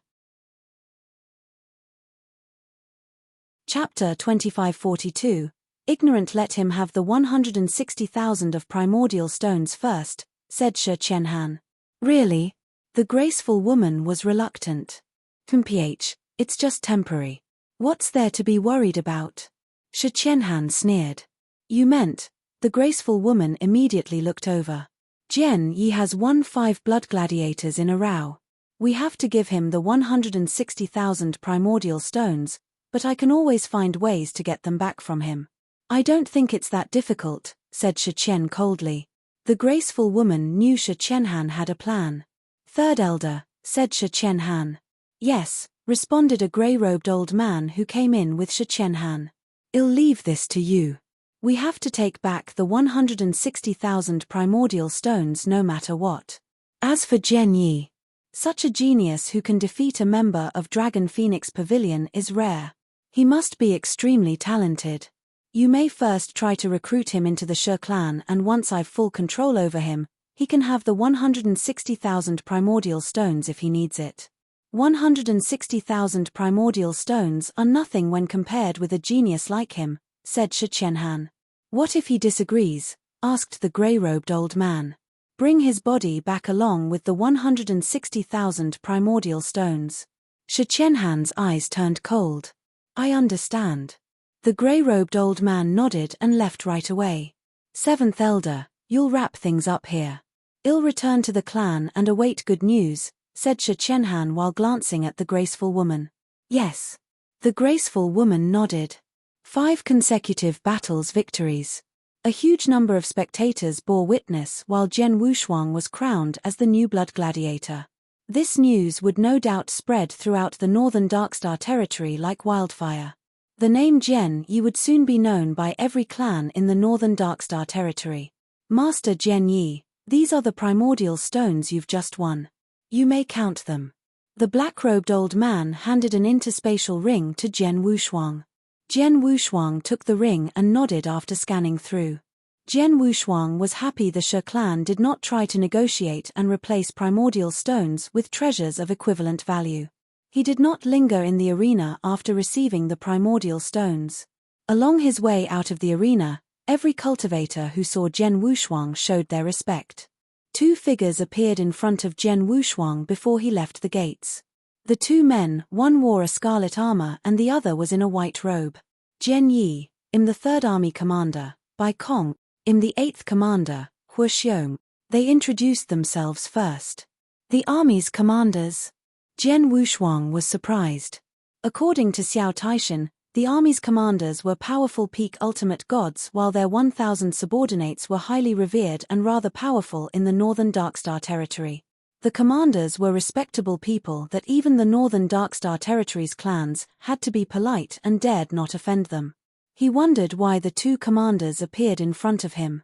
Chapter 2542. Ignorant, let him have the 160,000 of primordial stones first, said Shi Qianhan. Really? The graceful woman was reluctant. Ph, it's just temporary. What's there to be worried about? Shi Qianhan sneered. You meant? The graceful woman immediately looked over. Zhen Yi has won 5 blood gladiators in a row. We have to give him the 160,000 primordial stones, but I can always find ways to get them back from him. I don't think it's that difficult, said Shi Qian coldly. The graceful woman knew Shi Qianhan had a plan. Third elder, said Shi Qianhan. Yes, responded a grey-robed old man who came in with Shi Qianhan. I'll leave this to you. We have to take back the 160,000 primordial stones no matter what. As for Zhen Yi, such a genius who can defeat a member of Dragon Phoenix Pavilion is rare. He must be extremely talented. You may first try to recruit him into the Shi clan, and once I've full control over him, he can have the 160,000 primordial stones if he needs it. 160,000 primordial stones are nothing when compared with a genius like him, said Shi Qianhan. What if he disagrees? Asked the grey-robed old man. Bring his body back along with the 160,000 primordial stones. Shi Qianhan's eyes turned cold. I understand. The grey-robed old man nodded and left right away. Seventh elder, you'll wrap things up here. I'll return to the clan and await good news, said Shi Qianhan while glancing at the graceful woman. Yes. The graceful woman nodded. 5 consecutive battles victories. A huge number of spectators bore witness while Zhen Wushuang was crowned as the new blood gladiator. This news would no doubt spread throughout the northern Darkstar territory like wildfire. The name Zhen Yi would soon be known by every clan in the northern Darkstar territory. Master Zhen Yi, these are the primordial stones you've just won. You may count them. The black-robed old man handed an interspatial ring to Zhen Wushuang. Zhen Wushuang took the ring and nodded after scanning through. Zhen Wushuang was happy the Shi clan did not try to negotiate and replace primordial stones with treasures of equivalent value. He did not linger in the arena after receiving the primordial stones. Along his way out of the arena, every cultivator who saw Zhen Wushuang showed their respect. 2 figures appeared in front of Zhen Wushuang before he left the gates. The 2 men, one wore a scarlet armor and the other was in a white robe. Zhen Yi, the 3rd Army Commander, Bai Kong, the 8th Commander, Hu Xiong. They introduced themselves first. The army's commanders. Zhen Wushuang was surprised. According to Xiao Taishan, the army's commanders were powerful peak ultimate gods while their 1,000 subordinates were highly revered and rather powerful in the northern Darkstar territory. The commanders were respectable people that even the northern Darkstar territory's clans had to be polite and dared not offend them. He wondered why the 2 commanders appeared in front of him.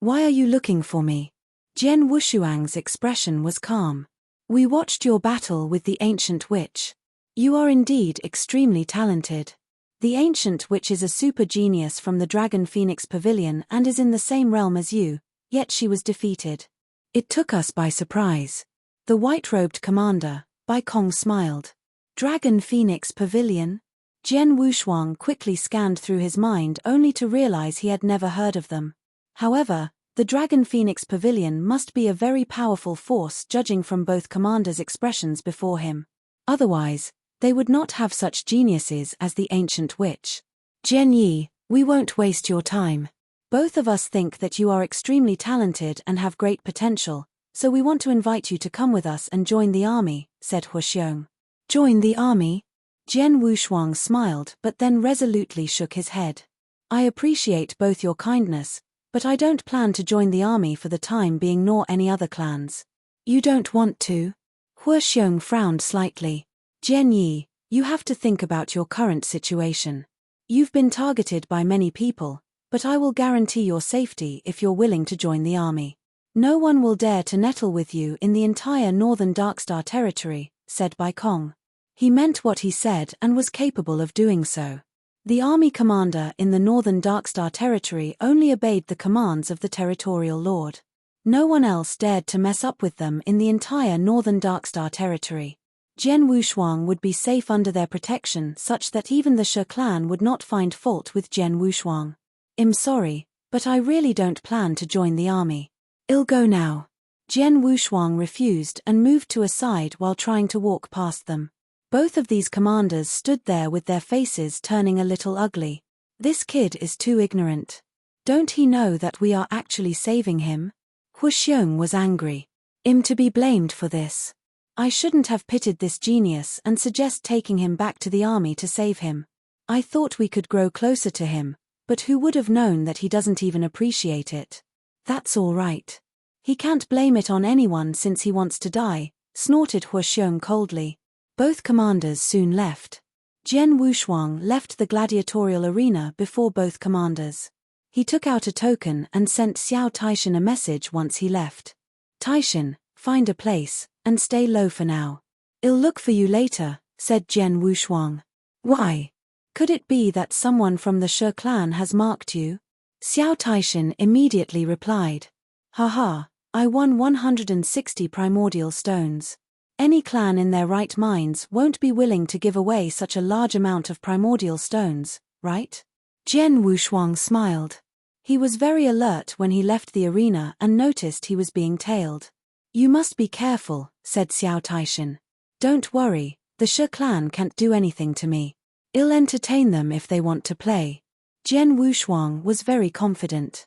Why are you looking for me? Zhen Wushuang's expression was calm. We watched your battle with the ancient witch. You are indeed extremely talented. The ancient witch is a super genius from the Dragon Phoenix Pavilion and is in the same realm as you, yet she was defeated. It took us by surprise. The white-robed commander, Bai Kong, smiled. Dragon Phoenix Pavilion? Jian Wushuang quickly scanned through his mind only to realize he had never heard of them. However, the Dragon Phoenix Pavilion must be a very powerful force judging from both commanders' expressions before him. Otherwise, they would not have such geniuses as the ancient witch. Jian Yi, we won't waste your time. Both of us think that you are extremely talented and have great potential, so we want to invite you to come with us and join the army, said Hu Xiong. Join the army? Jian Wushuang smiled but then resolutely shook his head. I appreciate both your kindness, but I don't plan to join the army for the time being nor any other clans. You don't want to? Hu Xiong frowned slightly. Jian Yi, you have to think about your current situation. You've been targeted by many people, but I will guarantee your safety if you're willing to join the army. No one will dare to nettle with you in the entire northern Darkstar territory, said Bai Kong. He meant what he said and was capable of doing so. The army commander in the northern Darkstar territory only obeyed the commands of the territorial lord. No one else dared to mess up with them in the entire northern Darkstar territory. Jian Wushuang would be safe under their protection such that even the She clan would not find fault with Jian Wushuang. I'm sorry, but I really don't plan to join the army. I'll go now. Jian Wushuang refused and moved to a side while trying to walk past them. Both of these commanders stood there with their faces turning a little ugly. This kid is too ignorant. Don't he know that we are actually saving him? Hu Xiong was angry. I'm to be blamed for this. I shouldn't have pitied this genius and suggest taking him back to the army to save him. I thought we could grow closer to him, but who would have known that he doesn't even appreciate it? That's all right. He can't blame it on anyone since he wants to die, snorted Hu Xiong coldly. Both commanders soon left. Jian Wushuang left the gladiatorial arena before both commanders. He took out a token and sent Xiao Taishan a message once he left. Taishan, find a place, and stay low for now. I'll look for you later, said Jian Wushuang. Why? Could it be that someone from the She clan has marked you? Xiao Taishan immediately replied. Haha, I won 160 primordial stones. Any clan in their right minds won't be willing to give away such a large amount of primordial stones, right? Jian Wushuang smiled. He was very alert when he left the arena and noticed he was being tailed. You must be careful, said Xiao Taishan. Don't worry, the She clan can't do anything to me. I'll entertain them if they want to play. Jian Wushuang was very confident.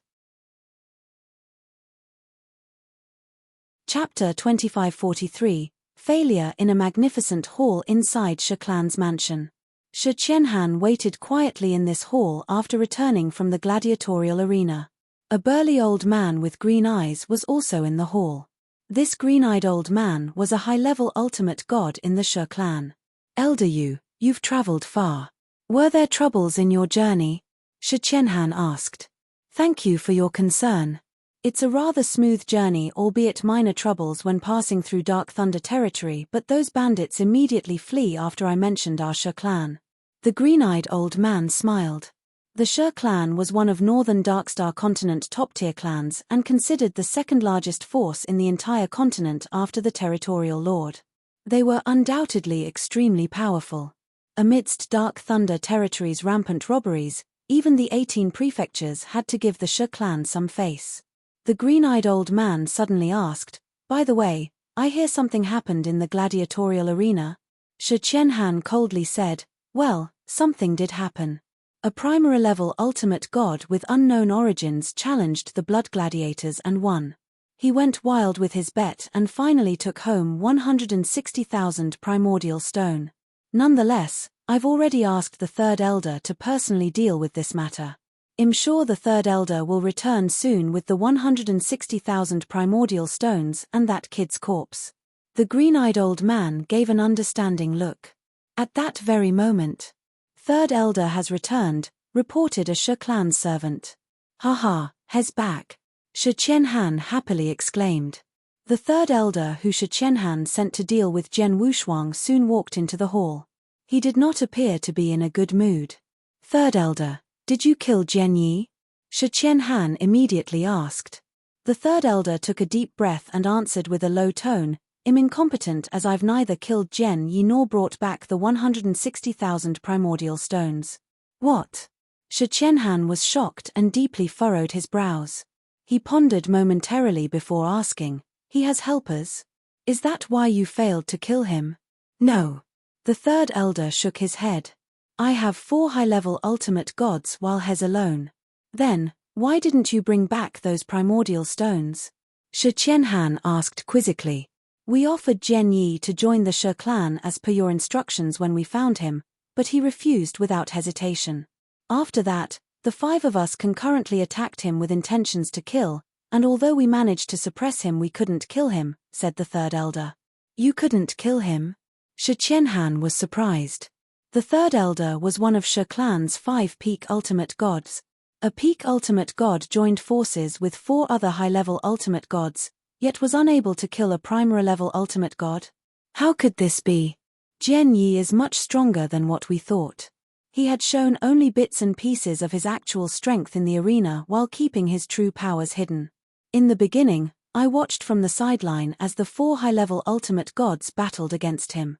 Chapter 2543. Failure in a magnificent hall inside She clan's mansion. Shi Qianhan waited quietly in this hall after returning from the gladiatorial arena. A burly old man with green eyes was also in the hall. This green-eyed old man was a high-level ultimate god in the She clan. Elder Yu, you've traveled far. Were there troubles in your journey? Shi Qianhan asked. Thank you for your concern. It's a rather smooth journey, albeit minor troubles when passing through Dark Thunder territory, but those bandits immediately flee after I mentioned our She clan. The green-eyed old man smiled. The She clan was one of Northern Darkstar continent top-tier clans and considered the second largest force in the entire continent after the territorial lord. They were undoubtedly extremely powerful. Amidst Dark Thunder territory's rampant robberies, even the 18 prefectures had to give the She clan some face. The green-eyed old man suddenly asked, by the way, I hear something happened in the gladiatorial arena? Shi Qianhan coldly said, well, something did happen. A primary-level ultimate god with unknown origins challenged the blood gladiators and won. He went wild with his bet and finally took home 160,000 primordial stone. Nonetheless, I've already asked the third elder to personally deal with this matter. I'm sure the third elder will return soon with the 160,000 primordial stones and that kid's corpse. The green-eyed old man gave an understanding look. At that very moment, third elder has returned, reported a She clan servant. Haha, he's back. Shi Qianhan happily exclaimed. The third elder who Shi Qianhan sent to deal with Jian Wushuang soon walked into the hall. He did not appear to be in a good mood. Third elder, did you kill Jian Yi? Shi Qianhan immediately asked. The third elder took a deep breath and answered with a low tone, I'm incompetent as I've neither killed Jian Yi nor brought back the 160,000 primordial stones. What? Shi Qianhan was shocked and deeply furrowed his brows. He pondered momentarily before asking, he has helpers? Is that why you failed to kill him? No. The third elder shook his head. I have 4 high-level ultimate gods while Hez alone. Then, why didn't you bring back those primordial stones? Shi Qianhan asked quizzically. We offered Jian Yi to join the Shi clan as per your instructions when we found him, but he refused without hesitation. After that, the 5 of us concurrently attacked him with intentions to kill, and although we managed to suppress him we couldn't kill him, said the third elder. You couldn't kill him? Shi Qianhan was surprised. The third elder was one of Shi clan's 5 peak ultimate gods. A peak ultimate god joined forces with 4 other high-level ultimate gods, yet was unable to kill a primary-level ultimate god? How could this be? Jian Yi is much stronger than what we thought. He had shown only bits and pieces of his actual strength in the arena while keeping his true powers hidden. In the beginning, I watched from the sideline as the 4 high-level ultimate gods battled against him.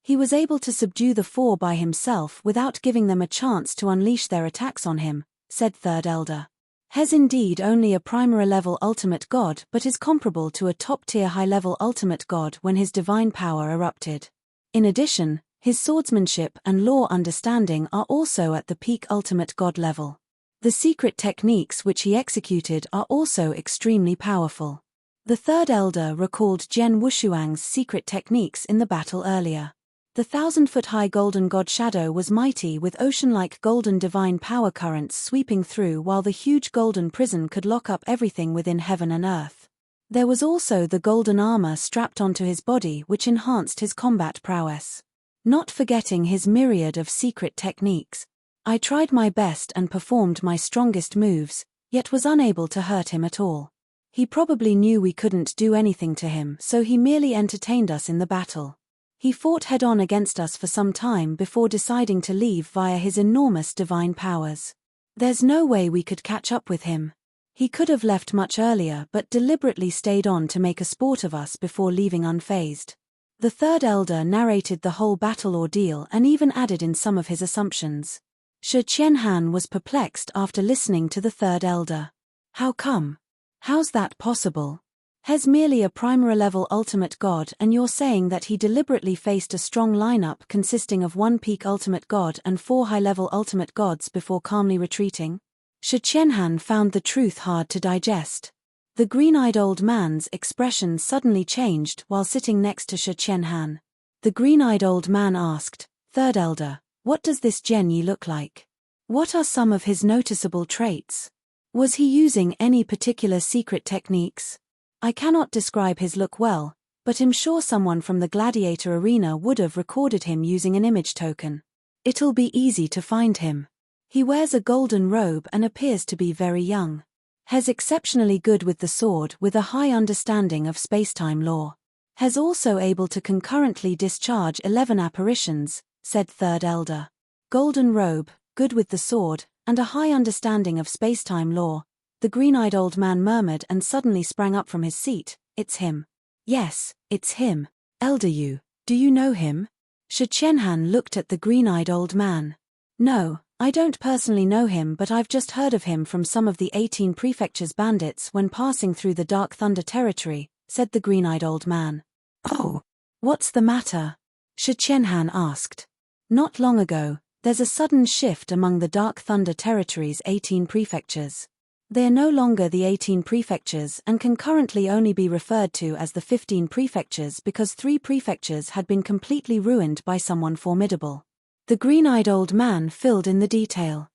He was able to subdue the 4 by himself without giving them a chance to unleash their attacks on him, said third elder. Hez indeed only a primary-level ultimate god but is comparable to a top-tier high-level ultimate god when his divine power erupted. In addition, his swordsmanship and law understanding are also at the peak ultimate god level. The secret techniques which he executed are also extremely powerful. The third elder recalled Jian Wushuang's secret techniques in the battle earlier. The 1,000-foot-high golden god shadow was mighty with ocean-like golden divine power currents sweeping through while the huge golden prison could lock up everything within heaven and earth. There was also the golden armor strapped onto his body which enhanced his combat prowess. Not forgetting his myriad of secret techniques, I tried my best and performed my strongest moves, yet was unable to hurt him at all. He probably knew we couldn't do anything to him, so he merely entertained us in the battle. He fought head-on against us for some time before deciding to leave via his enormous divine powers. There's no way we could catch up with him. He could have left much earlier but deliberately stayed on to make a sport of us before leaving unfazed. The third elder narrated the whole battle ordeal and even added in some of his assumptions. Shi Qianhan was perplexed after listening to the third elder. How come? How's that possible? Hez merely a primary-level ultimate god and you're saying that he deliberately faced a strong lineup consisting of 1 peak ultimate god and 4 high-level ultimate gods before calmly retreating? Shi Qianhan found the truth hard to digest. The green-eyed old man's expression suddenly changed while sitting next to Shi Qianhan. The green-eyed old man asked, Third elder, what does this Jian Yi look like? What are some of his noticeable traits? Was he using any particular secret techniques? I cannot describe his look well, but I'm sure someone from the gladiator arena would have recorded him using an image token. It'll be easy to find him. He wears a golden robe and appears to be very young. Hez exceptionally good with the sword with a high understanding of spacetime law. Hez also able to concurrently discharge 11 apparitions, said third elder. Golden robe, good with the sword, and a high understanding of spacetime law. The green-eyed old man murmured and suddenly sprang up from his seat. It's him. Yes, it's him. Elder Yu, do you know him? Shi Qianhan looked at the green-eyed old man. No, I don't personally know him but I've just heard of him from some of the 18 prefectures bandits when passing through the Dark Thunder territory, said the green-eyed old man. Oh, what's the matter? Shi Qianhan asked. Not long ago, there's a sudden shift among the Dark Thunder territory's 18 prefectures. They are no longer the 18 prefectures and can currently only be referred to as the 15 prefectures because 3 prefectures had been completely ruined by someone formidable. The green-eyed old man filled in the detail.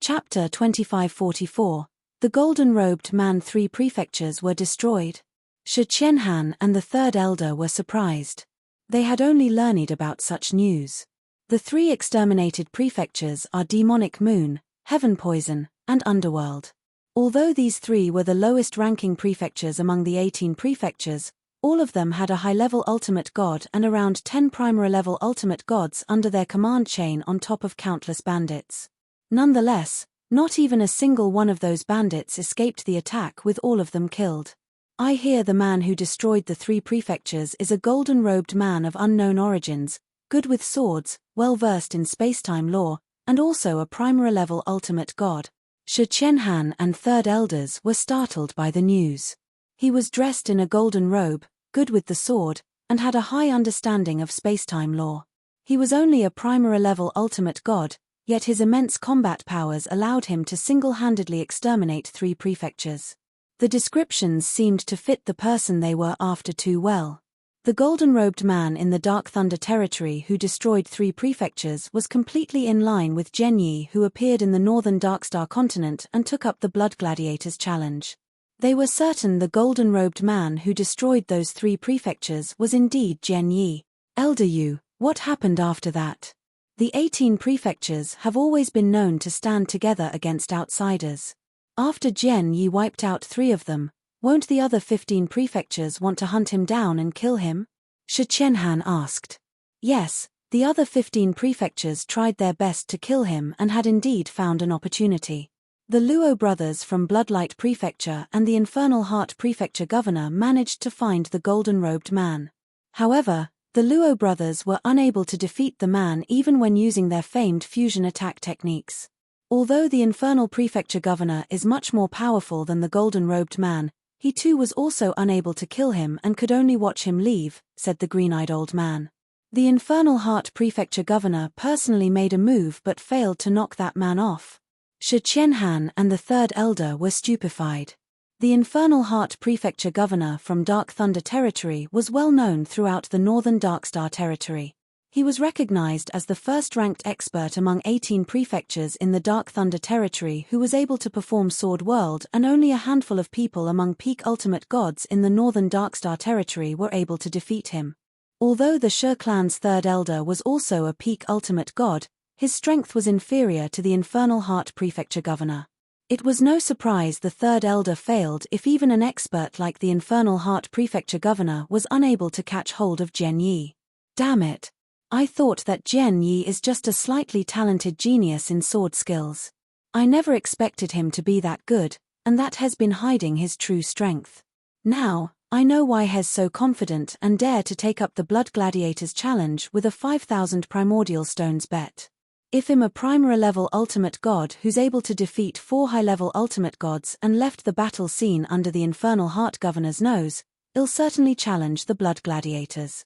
Chapter 2544. The golden-robed man. 3 prefectures were destroyed. Shi Qianhan and the third elder were surprised. They had only learned about such news. The 3 exterminated prefectures are Demonic Moon, Heaven Poison, and Underworld. Although these 3 were the lowest-ranking prefectures among the 18 prefectures, all of them had a high-level ultimate god and around 10 primary-level ultimate gods under their command chain on top of countless bandits. Nonetheless, Not even a single one of those bandits escaped the attack, with all of them killed. I hear the man who destroyed the 3 prefectures is a golden-robed man of unknown origins, good with swords, well-versed in space-time lore, and also a primary-level ultimate god. Shi Qianhan and Third Elders were startled by the news. He was dressed in a golden robe, good with the sword, and had a high understanding of space-time lore. He was only a primary-level ultimate god, yet his immense combat powers allowed him to single-handedly exterminate 3 prefectures. The descriptions seemed to fit the person they were after too well. The golden-robed man in the Dark Thunder territory who destroyed 3 prefectures was completely in line with Zhen Yi, who appeared in the northern Darkstar continent and took up the Blood Gladiators challenge. They were certain the golden-robed man who destroyed those 3 prefectures was indeed Zhen Yi. Elder Yu, what happened after that? The 18 prefectures have always been known to stand together against outsiders. After Zhen Yi wiped out 3 of them, won't the other 15 prefectures want to hunt him down and kill him? Shi Qianhan asked. Yes, the other 15 prefectures tried their best to kill him and had indeed found an opportunity. The Luo brothers from Bloodlight Prefecture and the Infernal Heart Prefecture governor managed to find the golden-robed man. However, the Luo brothers were unable to defeat the man even when using their famed fusion attack techniques. Although the Infernal Prefecture governor is much more powerful than the golden-robed man, he too was also unable to kill him and could only watch him leave, said the green-eyed old man. The Infernal Heart Prefecture governor personally made a move but failed to knock that man off. Shi Qianhan and the Third Elder were stupefied. The Infernal Heart Prefecture governor from Dark Thunder territory was well known throughout the northern Darkstar territory. He was recognized as the first-ranked expert among 18 prefectures in the Dark Thunder territory who was able to perform Sword World, and only a handful of people among peak ultimate gods in the northern Darkstar territory were able to defeat him. Although the Shi clan's Third Elder was also a peak ultimate god, his strength was inferior to the Infernal Heart Prefecture governor. It was no surprise the Third Elder failed if even an expert like the Infernal Heart Prefecture governor was unable to catch hold of Zhen Yi. Damn it! I thought that Zhen Yi is just a slightly talented genius in sword skills. I never expected him to be that good, and that has been hiding his true strength. Now, I know why he's so confident and dare to take up the Blood Gladiators challenge with a 5,000 primordial stones bet. If I'm a primary-level ultimate god who's able to defeat 4 high-level ultimate gods and left the battle scene under the Infernal Heart governor's nose, I'll certainly challenge the Blood Gladiators.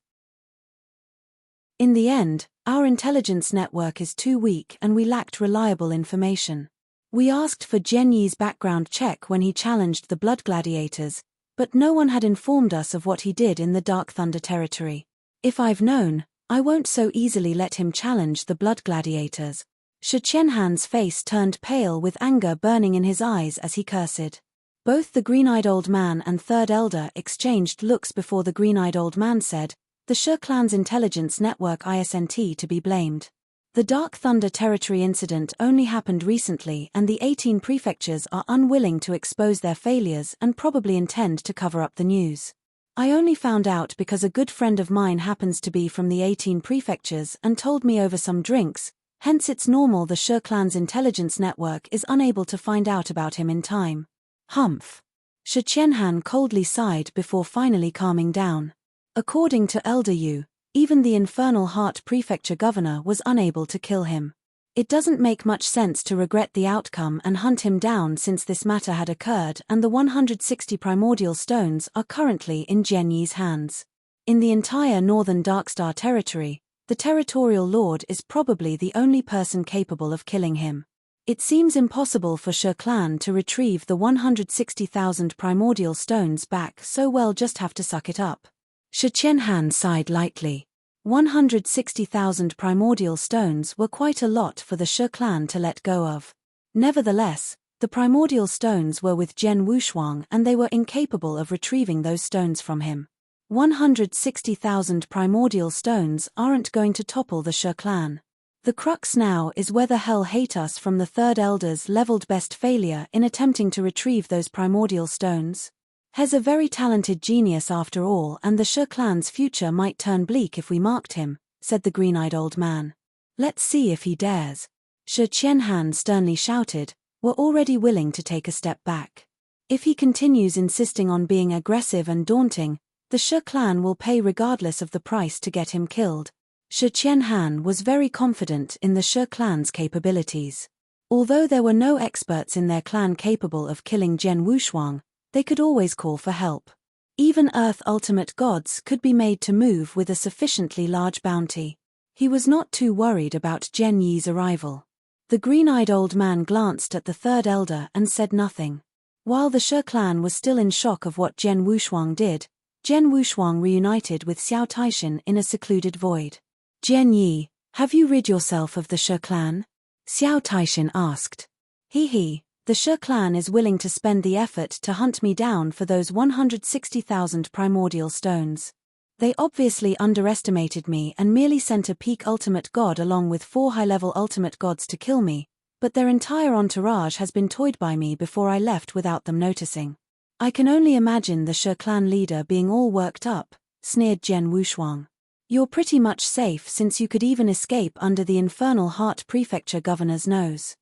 In the end, our intelligence network is too weak and we lacked reliable information. We asked for Zhen Yi's background check when he challenged the Blood Gladiators, but no one had informed us of what he did in the Dark Thunder territory. If I've known, I won't so easily let him challenge the Blood Gladiators. Shi Qianhan's face turned pale with anger burning in his eyes as he cursed. Both the green-eyed old man and Third Elder exchanged looks before the green-eyed old man said, the Shi clan's intelligence network isn't to be blamed. The Dark Thunder territory incident only happened recently and the 18 prefectures are unwilling to expose their failures and probably intend to cover up the news. I only found out because a good friend of mine happens to be from the 18 prefectures and told me over some drinks, hence it's normal the Shi clan's intelligence network is unable to find out about him in time. Humph. Shi Qianhan coldly sighed before finally calming down. According to Elder Yu, even the Infernal Heart Prefecture governor was unable to kill him. It doesn't make much sense to regret the outcome and hunt him down since this matter had occurred and the 160 primordial stones are currently in Zhen Yi's hands. In the entire northern Darkstar territory, the territorial lord is probably the only person capable of killing him. It seems impossible for Shi clan to retrieve the 160,000 primordial stones back, so we'll just have to suck it up. Shi Qianhan sighed lightly. 160,000 primordial stones were quite a lot for the Shi clan to let go of. Nevertheless, the primordial stones were with Zhen Wushuang and they were incapable of retrieving those stones from him. 160,000 primordial stones aren't going to topple the Shi clan. The crux now is whether hell hate us from the Third Elder's leveled best failure in attempting to retrieve those primordial stones. He's a very talented genius after all, and the Shi clan's future might turn bleak if we marked him, said the green-eyed old man. Let's see if he dares. Shi Qianhan sternly shouted, were already willing to take a step back. If he continues insisting on being aggressive and daunting, the Shi clan will pay regardless of the price to get him killed. Shi Qianhan was very confident in the Shi clan's capabilities. Although there were no experts in their clan capable of killing Jian Wushuang, they could always call for help. Even Earth ultimate gods could be made to move with a sufficiently large bounty. He was not too worried about Jian Yi's arrival. The green-eyed old man glanced at the third elder and said nothing. While the Shi clan was still in shock of what Jian Wushuang did, Jian Wushuang reunited with Xiao Taishan in a secluded void. Jian Yi, have you rid yourself of the Shi clan? Xiao Taishan asked. He, the Shi clan is willing to spend the effort to hunt me down for those 160,000 primordial stones. They obviously underestimated me and merely sent a peak ultimate god along with 4 high-level ultimate gods to kill me, but their entire entourage has been toyed by me before I left without them noticing. I can only imagine the Shi clan leader being all worked up, sneered Jian Wushuang. You're pretty much safe since you could even escape under the infernal Heart Prefecture governor's nose.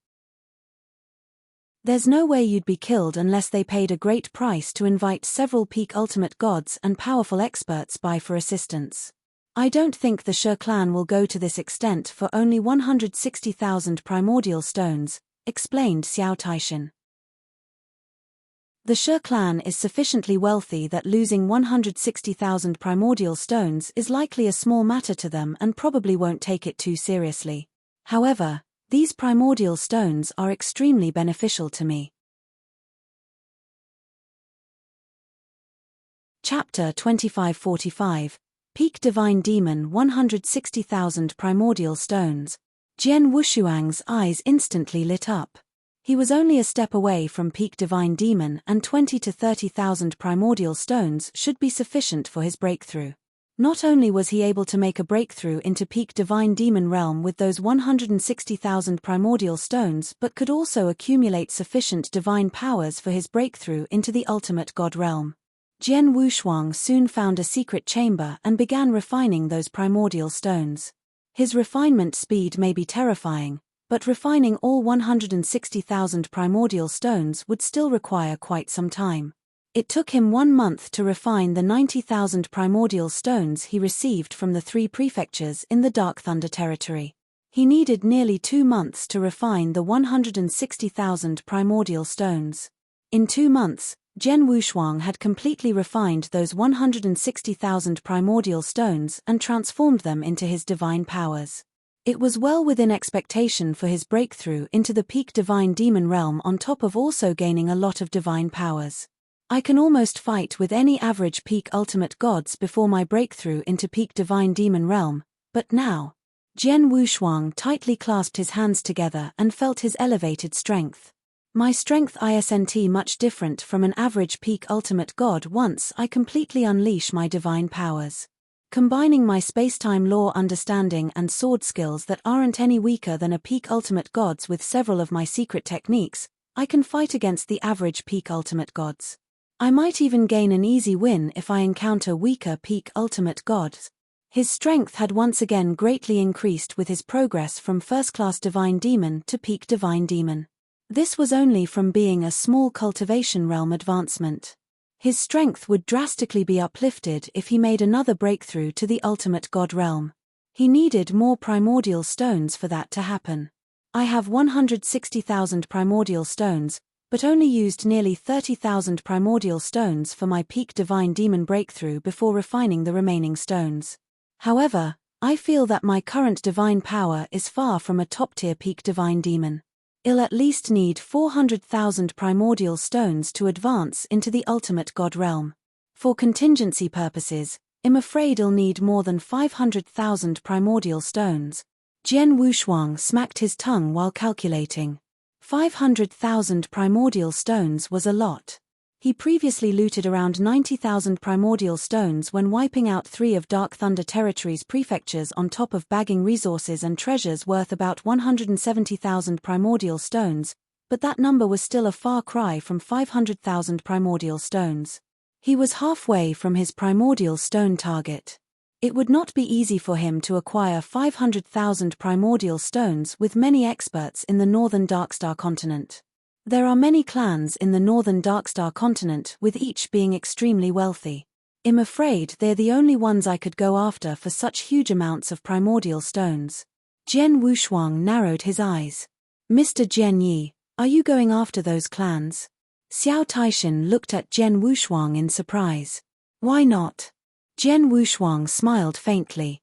There's no way you'd be killed unless they paid a great price to invite several peak ultimate gods and powerful experts by for assistance. I don't think the Shi clan will go to this extent for only 160,000 primordial stones, explained Xiao Taishan. The Shi clan is sufficiently wealthy that losing 160,000 primordial stones is likely a small matter to them and probably won't take it too seriously. However, these primordial stones are extremely beneficial to me. Chapter 2545, Peak Divine Demon 160,000 Primordial Stones. Jian Wushuang's eyes instantly lit up. He was only a step away from Peak Divine Demon and 20 to 30,000 primordial stones should be sufficient for his breakthrough. Not only was he able to make a breakthrough into Peak Divine Demon realm with those 160,000 primordial stones but could also accumulate sufficient divine powers for his breakthrough into the ultimate god realm. Jian Wushuang soon found a secret chamber and began refining those primordial stones. His refinement speed may be terrifying, but refining all 160,000 primordial stones would still require quite some time. It took him 1 month to refine the 90,000 primordial stones he received from the 3 prefectures in the Dark Thunder territory. He needed nearly 2 months to refine the 160,000 primordial stones. In 2 months, Jian Wushuang had completely refined those 160,000 primordial stones and transformed them into his divine powers. It was well within expectation for his breakthrough into the Peak Divine Demon realm on top of also gaining a lot of divine powers. I can almost fight with any average Peak Ultimate gods before my breakthrough into Peak Divine Demon realm, but now. Jian Wushuang tightly clasped his hands together and felt his elevated strength. My strength isn't much different from an average Peak Ultimate god once I completely unleash my divine powers. Combining my space-time law understanding and sword skills that aren't any weaker than a Peak Ultimate gods with several of my secret techniques, I can fight against the average Peak Ultimate gods. I might even gain an easy win if I encounter weaker Peak Ultimate gods. His strength had once again greatly increased with his progress from first-class Divine Demon to Peak Divine Demon. This was only from being a small cultivation realm advancement. His strength would drastically be uplifted if he made another breakthrough to the ultimate god realm. He needed more primordial stones for that to happen. I have 160,000 primordial stones, but only used nearly 30,000 primordial stones for my Peak Divine Demon breakthrough before refining the remaining stones. However, I feel that my current divine power is far from a top-tier Peak Divine Demon. I'll at least need 400,000 primordial stones to advance into the ultimate god realm. For contingency purposes, I'm afraid I'll need more than 500,000 primordial stones. Jian Wushuang smacked his tongue while calculating. 500,000 primordial stones was a lot. He previously looted around 90,000 primordial stones when wiping out 3 of Dark Thunder Territory's prefectures on top of bagging resources and treasures worth about 170,000 primordial stones, but that number was still a far cry from 500,000 primordial stones. He was halfway from his primordial stone target. It would not be easy for him to acquire 500,000 primordial stones with many experts in the northern Darkstar continent. There are many clans in the northern Darkstar continent, with each being extremely wealthy. I'm afraid they're the only ones I could go after for such huge amounts of primordial stones. Jian Wushuang narrowed his eyes. Mr. Jian Yi, are you going after those clans? Xiao Taishan looked at Jian Wushuang in surprise. Why not? Jian Wushuang smiled faintly.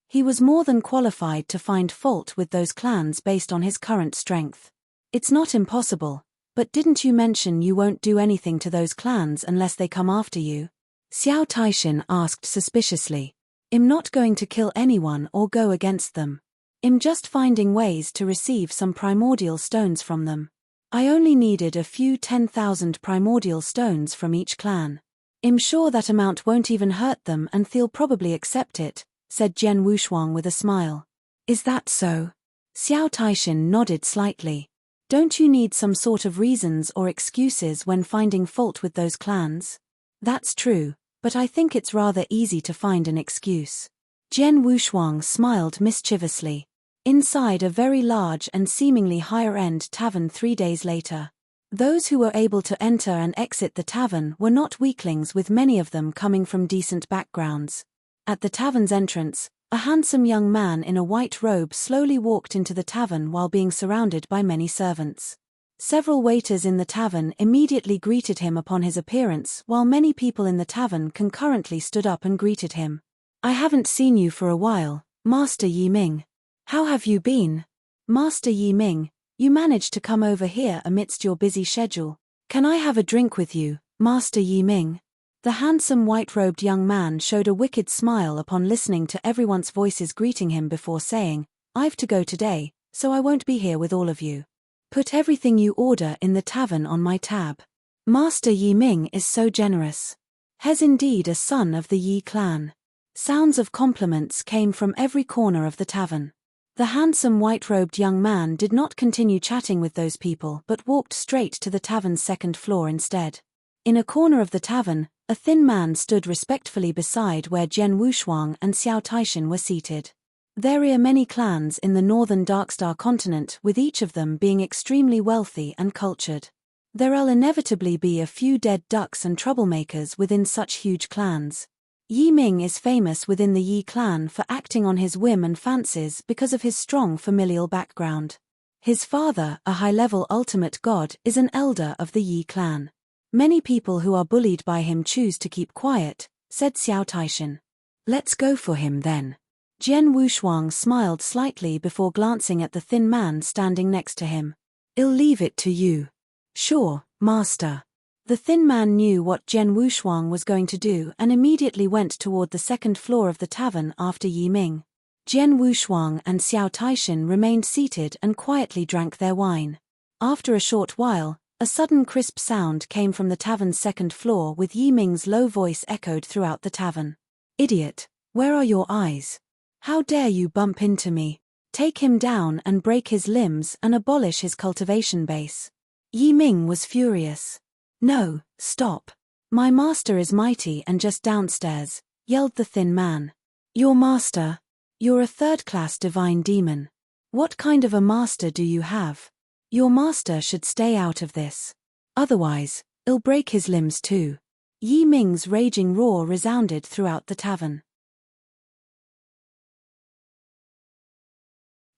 He was more than qualified to find fault with those clans based on his current strength. It's not impossible, but didn't you mention you won't do anything to those clans unless they come after you? Xiao Taishan asked suspiciously. I'm not going to kill anyone or go against them. I'm just finding ways to receive some primordial stones from them. I only needed a few 10,000 primordial stones from each clan. I'm sure that amount won't even hurt them and they'll probably accept it, said Jian Wushuang with a smile. Is that so? Xiao Taishan nodded slightly. Don't you need some sort of reasons or excuses when finding fault with those clans? That's true, but I think it's rather easy to find an excuse. Jian Wushuang smiled mischievously. Inside a very large and seemingly higher-end tavern 3 days later. Those who were able to enter and exit the tavern were not weaklings, with many of them coming from decent backgrounds. At the tavern's entrance, a handsome young man in a white robe slowly walked into the tavern while being surrounded by many servants. Several waiters in the tavern immediately greeted him upon his appearance, while many people in the tavern concurrently stood up and greeted him. I haven't seen you for a while, Master Yi Ming. How have you been? Master Yi Ming, you managed to come over here amidst your busy schedule. Can I have a drink with you, Master Yi Ming? The handsome white-robed young man showed a wicked smile upon listening to everyone's voices greeting him before saying, I've to go today, so I won't be here with all of you. Put everything you order in the tavern on my tab. Master Yi Ming is so generous. He's indeed a son of the Yi clan. Sounds of compliments came from every corner of the tavern. The handsome white-robed young man did not continue chatting with those people but walked straight to the tavern's second floor instead. In a corner of the tavern, a thin man stood respectfully beside where Jian Wushuang and Xiao Taishan were seated. There are many clans in the northern Darkstar continent, with each of them being extremely wealthy and cultured. There'll inevitably be a few dead ducks and troublemakers within such huge clans. Yi Ming is famous within the Yi clan for acting on his whim and fancies because of his strong familial background. His father, a high-level ultimate god, is an elder of the Yi clan. Many people who are bullied by him choose to keep quiet, said Xiao Taishan. Let's go for him then. Jian Wushuang smiled slightly before glancing at the thin man standing next to him. I'll leave it to you. Sure, master. The thin man knew what Jian Wushuang was going to do and immediately went toward the second floor of the tavern after Yi Ming. Jian Wushuang and Xiao Taishan remained seated and quietly drank their wine. After a short while, a sudden crisp sound came from the tavern's second floor, with Yi Ming's low voice echoed throughout the tavern. Idiot, where are your eyes? How dare you bump into me? Take him down and break his limbs and abolish his cultivation base. Yi Ming was furious. No, stop. My master is mighty and just downstairs, yelled the thin man. Your master? You're a third-class divine demon. What kind of a master do you have? Your master should stay out of this. Otherwise, I'll break his limbs too. Yi Ming's raging roar resounded throughout the tavern.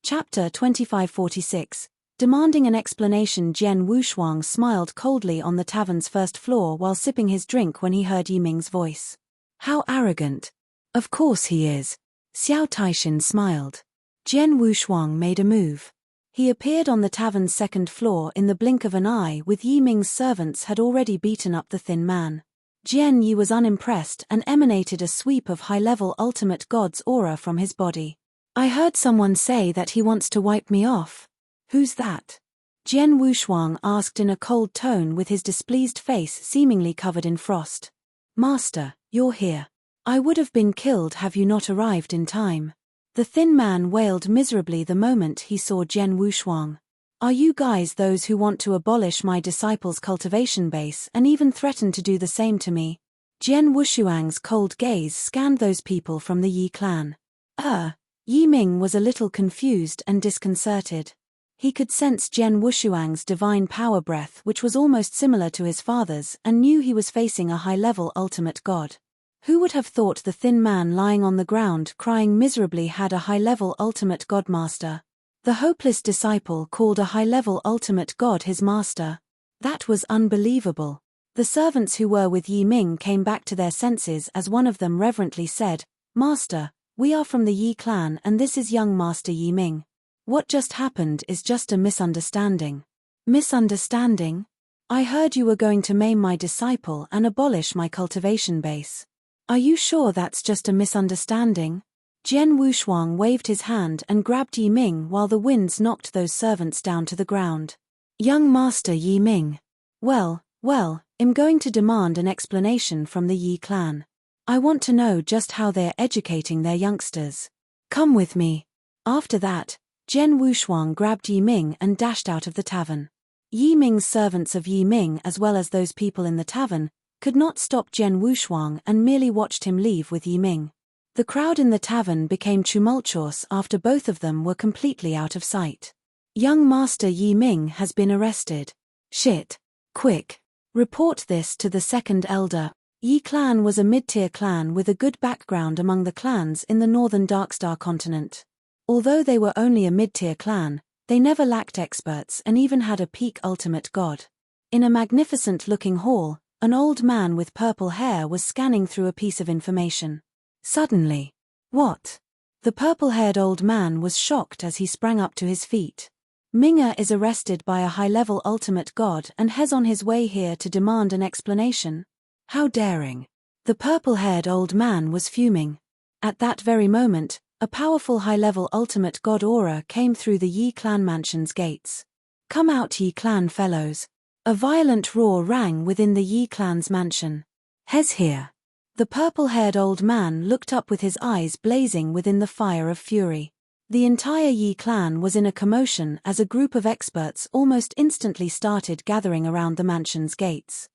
Chapter 2546. Demanding an explanation. Jian Wushuang smiled coldly on the tavern's first floor while sipping his drink when he heard Yi Ming's voice. How arrogant. Of course he is. Xiao Taishan smiled. Jian Wushuang made a move. He appeared on the tavern's second floor in the blink of an eye, with Yi Ming's servants had already beaten up the thin man. Jian Yi was unimpressed and emanated a sweep of high-level ultimate god's aura from his body. I heard someone say that he wants to wipe me off. Who's that? Jian Wushuang asked in a cold tone, with his displeased face seemingly covered in frost. Master, you're here. I would have been killed have you not arrived in time. The thin man wailed miserably the moment he saw Jian Wushuang. Are you guys those who want to abolish my disciples' cultivation base and even threaten to do the same to me? Jian Wushuang's cold gaze scanned those people from the Yi clan. Yi Ming was a little confused and disconcerted. He could sense Jian Wushuang's divine power breath, which was almost similar to his father's, and knew he was facing a high-level ultimate god. Who would have thought the thin man lying on the ground crying miserably had a high-level ultimate god master? The hopeless disciple called a high-level ultimate god his master. That was unbelievable. The servants who were with Yi Ming came back to their senses as one of them reverently said, "Master, we are from the Yi clan and this is young Master Yi Ming. What just happened is just a misunderstanding." Misunderstanding? I heard you were going to maim my disciple and abolish my cultivation base. Are you sure that's just a misunderstanding? Jian Wushuang waved his hand and grabbed Yi Ming while the winds knocked those servants down to the ground. Young Master Yi Ming. Well, I'm going to demand an explanation from the Yi clan. I want to know just how they're educating their youngsters. Come with me. After that, Jian Wushuang grabbed Yi Ming and dashed out of the tavern. Yi Ming's servants of Yi Ming as well as those people in the tavern could not stop Jian Wushuang and merely watched him leave with Yi Ming. The crowd in the tavern became tumultuous after both of them were completely out of sight. Young Master Yi Ming has been arrested. Shit. Quick. Report this to the second elder. Yi clan was a mid-tier clan with a good background among the clans in the northern Darkstar continent. Although they were only a mid-tier clan, they never lacked experts and even had a peak ultimate god. In a magnificent-looking hall, an old man with purple hair was scanning through a piece of information. Suddenly. What? The purple-haired old man was shocked as he sprang up to his feet. Minga is arrested by a high-level ultimate god and has on his way here to demand an explanation. How daring. The purple-haired old man was fuming. At that very moment, a powerful high-level ultimate god aura came through the Yi clan mansion's gates. Come out, Yi clan fellows. A violent roar rang within the Yi clan's mansion. Hez here. The purple-haired old man looked up with his eyes blazing within the fire of fury. The entire Yi clan was in a commotion as a group of experts almost instantly started gathering around the mansion's gates.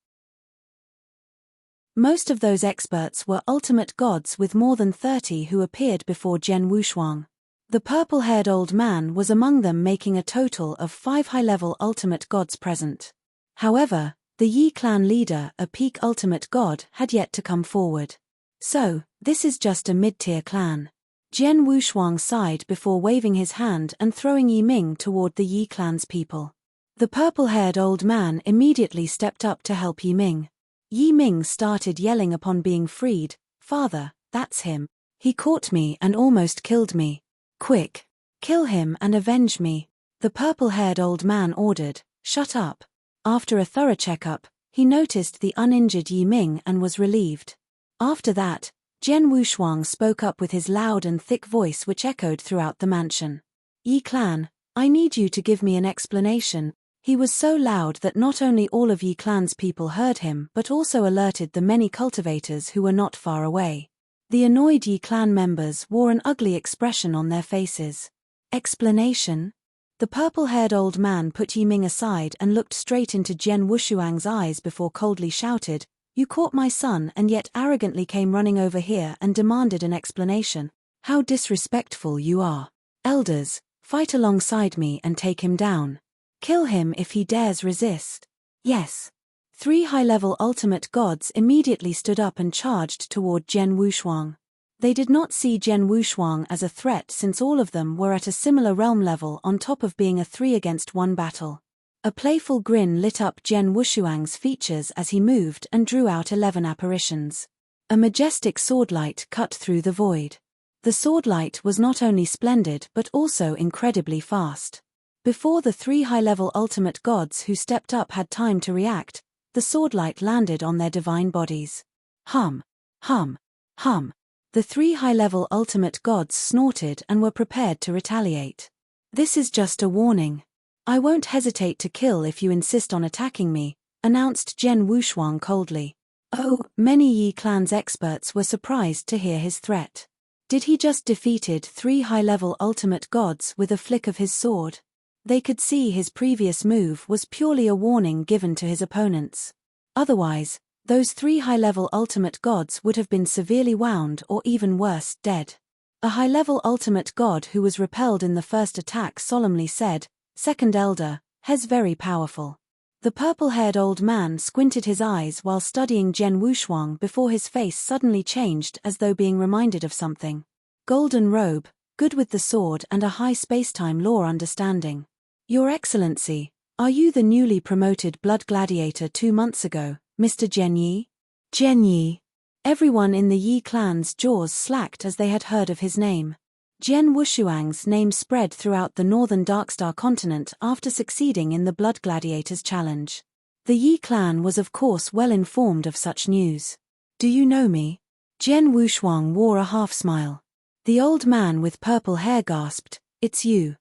Most of those experts were ultimate gods with more than 30 who appeared before Jian Wushuang. The purple-haired old man was among them, making a total of 5 high-level ultimate gods present. However, the Yi clan leader, a peak ultimate god, had yet to come forward. So, this is just a mid-tier clan. Jian Wushuang sighed before waving his hand and throwing Yi Ming toward the Yi clan's people. The purple-haired old man immediately stepped up to help Yi Ming. Yi Ming started yelling upon being freed, "Father, that's him. He caught me and almost killed me. Quick, kill him and avenge me." The purple-haired old man ordered, "Shut up." After a thorough checkup, he noticed the uninjured Yi Ming and was relieved. After that, Jian Wushuang spoke up with his loud and thick voice which echoed throughout the mansion. "Yi clan, I need you to give me an explanation." He was so loud that not only all of Yi clan's people heard him but also alerted the many cultivators who were not far away. The annoyed Yi clan members wore an ugly expression on their faces. Explanation? The purple-haired old man put Yi Ming aside and looked straight into Jian Wushuang's eyes before coldly shouted, "You caught my son and yet arrogantly came running over here and demanded an explanation. How disrespectful you are. Elders, fight alongside me and take him down. Kill him if he dares resist." Yes. 3 high-level ultimate gods immediately stood up and charged toward Jian Wushuang. They did not see Jian Wushuang as a threat since all of them were at a similar realm level on top of being a 3-against-1 battle. A playful grin lit up Jian Wushuang's features as he moved and drew out 11 apparitions. A majestic swordlight cut through the void. The swordlight was not only splendid but also incredibly fast. Before the 3 high-level ultimate gods who stepped up had time to react, the swordlight landed on their divine bodies. Hum. Hum. Hum. The 3 high-level ultimate gods snorted and were prepared to retaliate. "This is just a warning. I won't hesitate to kill if you insist on attacking me," announced Jian Wushuang coldly. Oh, many Yi clan's experts were surprised to hear his threat. Did he just defeated 3 high-level ultimate gods with a flick of his sword? They could see his previous move was purely a warning given to his opponents. Otherwise, those 3 high-level ultimate gods would have been severely wound or even worse, dead. A high-level ultimate god who was repelled in the first attack solemnly said, second elder, Hes very powerful. The purple-haired old man squinted his eyes while studying Zhen Wushuang before his face suddenly changed as though being reminded of something. Golden robe, good with the sword and a high spacetime law understanding. Your Excellency, are you the newly promoted blood gladiator 2 months ago, Mr. Zhen Yi? Zhen Yi. Everyone in the Yi clan's jaws slacked as they had heard of his name. Zhen Wushuang's name spread throughout the northern Darkstar continent after succeeding in the Blood Gladiators Challenge. The Yi clan was of course well informed of such news. Do you know me? Zhen Wushuang wore a half-smile. The old man with purple hair gasped, It's you.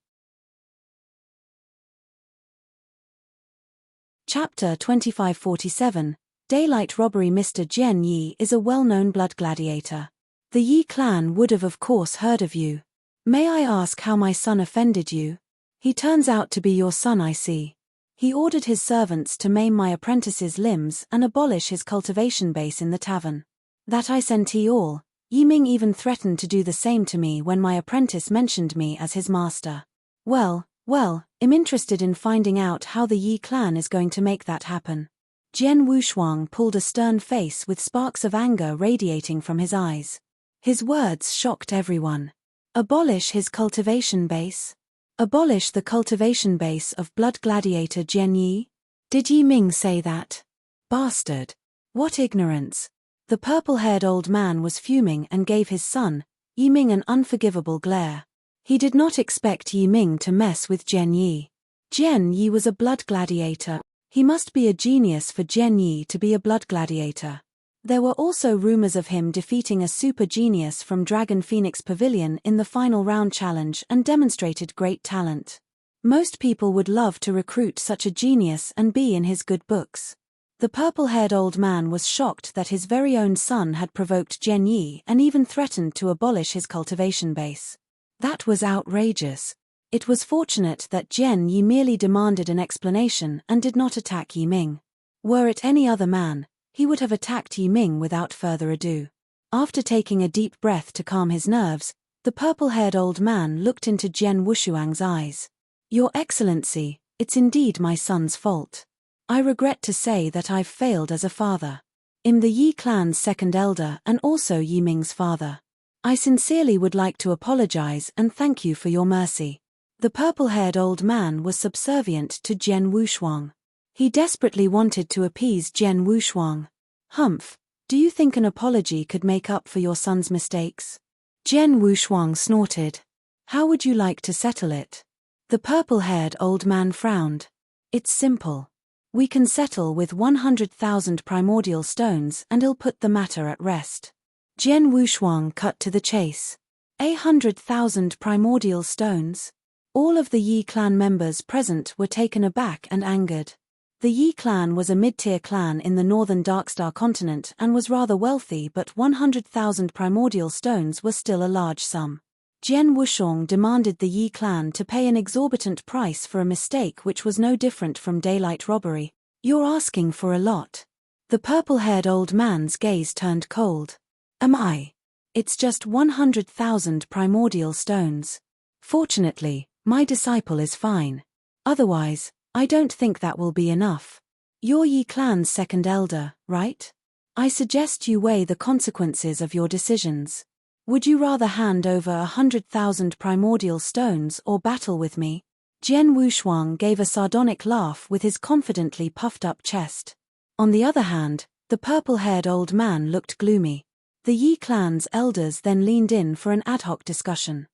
Chapter 2547, Daylight Robbery. Mr. Zhen Yi is a well-known blood gladiator. The Yi clan would have of course heard of you. May I ask how my son offended you? He turns out to be your son, I see. He ordered his servants to maim my apprentice's limbs and abolish his cultivation base in the tavern. That I sent all. Yiming even threatened to do the same to me when my apprentice mentioned me as his master. Well, I'm interested in finding out how the Yi clan is going to make that happen. Zhen Wushuang pulled a stern face with sparks of anger radiating from his eyes. His words shocked everyone. Abolish his cultivation base? Abolish the cultivation base of blood gladiator Zhen Yi? Did Yi Ming say that? Bastard. What ignorance. The purple-haired old man was fuming and gave his son, Yi Ming, an unforgivable glare. He did not expect Yi Ming to mess with Zhen Yi. Zhen Yi was a blood gladiator. He must be a genius for Zhen Yi to be a blood gladiator. There were also rumors of him defeating a super genius from Dragon Phoenix Pavilion in the final round challenge and demonstrated great talent. Most people would love to recruit such a genius and be in his good books. The purple-haired old man was shocked that his very own son had provoked Zhen Yi and even threatened to abolish his cultivation base. That was outrageous. It was fortunate that Zhen Yi merely demanded an explanation and did not attack Yi Ming. Were it any other man, he would have attacked Yi Ming without further ado. After taking a deep breath to calm his nerves, the purple-haired old man looked into Zhen Wushuang's eyes. Your Excellency, it's indeed my son's fault. I regret to say that I've failed as a father. I'm the Yi clan's second elder and also Yi Ming's father. I sincerely would like to apologize and thank you for your mercy. The purple-haired old man was subservient to Zhen Wushuang. He desperately wanted to appease Zhen Wushuang. Humph, do you think an apology could make up for your son's mistakes? Zhen Wushuang snorted. How would you like to settle it? The purple-haired old man frowned. It's simple. We can settle with 100,000 primordial stones and I'll put the matter at rest. Zhen Wushuang cut to the chase. 100,000 primordial stones? All of the Yi clan members present were taken aback and angered. The Yi clan was a mid-tier clan in the northern Darkstar continent and was rather wealthy, but 100,000 primordial stones were still a large sum. Zhen Wushuang demanded the Yi clan to pay an exorbitant price for a mistake which was no different from daylight robbery. You're asking for a lot. The purple-haired old man's gaze turned cold. Am I? It's just 100,000 primordial stones. Fortunately, my disciple is fine. Otherwise, I don't think that will be enough. You're Yi clan's second elder, right? I suggest you weigh the consequences of your decisions. Would you rather hand over 100,000 primordial stones or battle with me? Zhen Wushuang gave a sardonic laugh with his confidently puffed-up chest. On the other hand, the purple-haired old man looked gloomy. The Yi clan's elders then leaned in for an ad hoc discussion.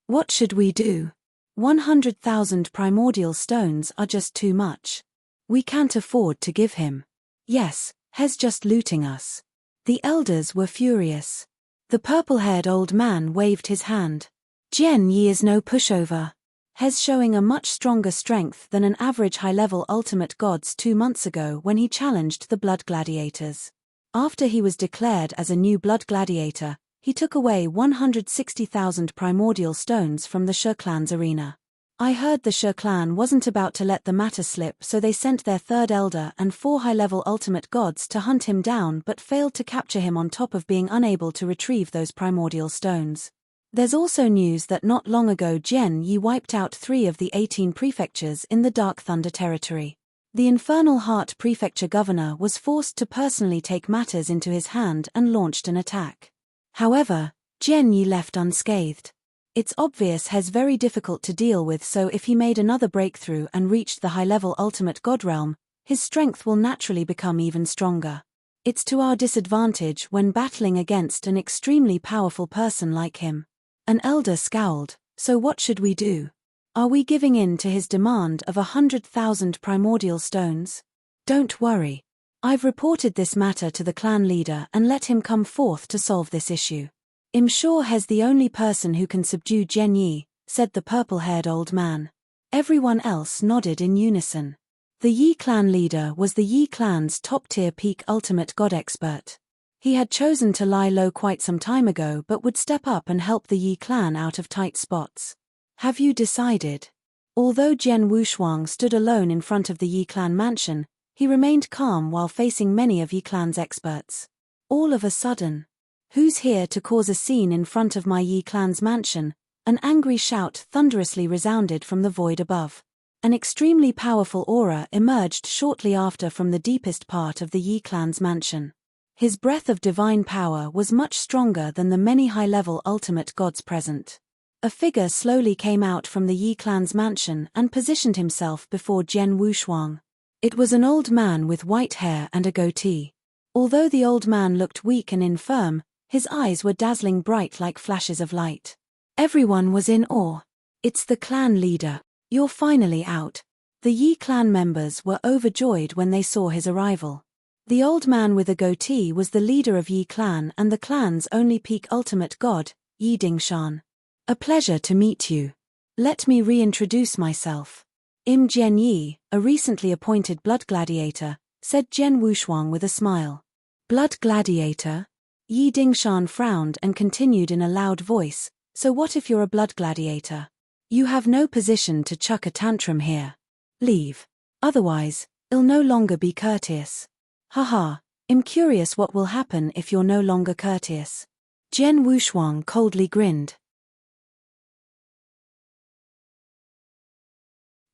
What should we do? 100,000 primordial stones are just too much. We can't afford to give him. Yes, Hes just looting us. The elders were furious. The purple-haired old man waved his hand. Zhen Yi is no pushover. Hes showing a much stronger strength than an average high-level ultimate gods 2 months ago when he challenged the blood gladiators. After he was declared as a new blood gladiator, he took away 160,000 primordial stones from the She clan's arena. I heard the She clan wasn't about to let the matter slip, so they sent their third elder and 4 high-level ultimate gods to hunt him down but failed to capture him, on top of being unable to retrieve those primordial stones. There's also news that not long ago Jian Yi wiped out 3 of the 18 prefectures in the Dark Thunder territory. The Infernal Heart prefecture governor was forced to personally take matters into his hand and launched an attack. However, Jian Yi left unscathed. It's obvious he's very difficult to deal with, so if he made another breakthrough and reached the high-level ultimate god realm, his strength will naturally become even stronger. It's to our disadvantage when battling against an extremely powerful person like him. An elder scowled. So what should we do? Are we giving in to his demand of 100,000 primordial stones? Don't worry. I've reported this matter to the clan leader and let him come forth to solve this issue. I'm sure he's the only person who can subdue Jian Yi, said the purple-haired old man. Everyone else nodded in unison. The Yi clan leader was the Yi clan's top-tier peak ultimate god expert. He had chosen to lie low quite some time ago but would step up and help the Yi clan out of tight spots. Have you decided? Although Jian Wushuang stood alone in front of the Yi clan mansion, he remained calm while facing many of Yi clan's experts. All of a sudden, "Who's here to cause a scene in front of my Yi clan's mansion?" An angry shout thunderously resounded from the void above. An extremely powerful aura emerged shortly after from the deepest part of the Yi clan's mansion. His breath of divine power was much stronger than the many high-level ultimate gods present. A figure slowly came out from the Yi clan's mansion and positioned himself before Jian Wushuang. It was an old man with white hair and a goatee. Although the old man looked weak and infirm, his eyes were dazzling bright like flashes of light. Everyone was in awe. "It's the clan leader. You're finally out." The Yi clan members were overjoyed when they saw his arrival. The old man with a goatee was the leader of Yi clan and the clan's only peak ultimate god, Yi Dingshan. "A pleasure to meet you. Let me reintroduce myself. I'm Jian Yi, a recently appointed blood gladiator," said Jian Wushuang with a smile. "Blood gladiator?" Yi Dingshan frowned and continued in a loud voice, "So what if you're a blood gladiator? You have no position to chuck a tantrum here. Leave. Otherwise, I'll no longer be courteous." "Haha, I'm curious what will happen if you're no longer courteous." Jian Wushuang coldly grinned.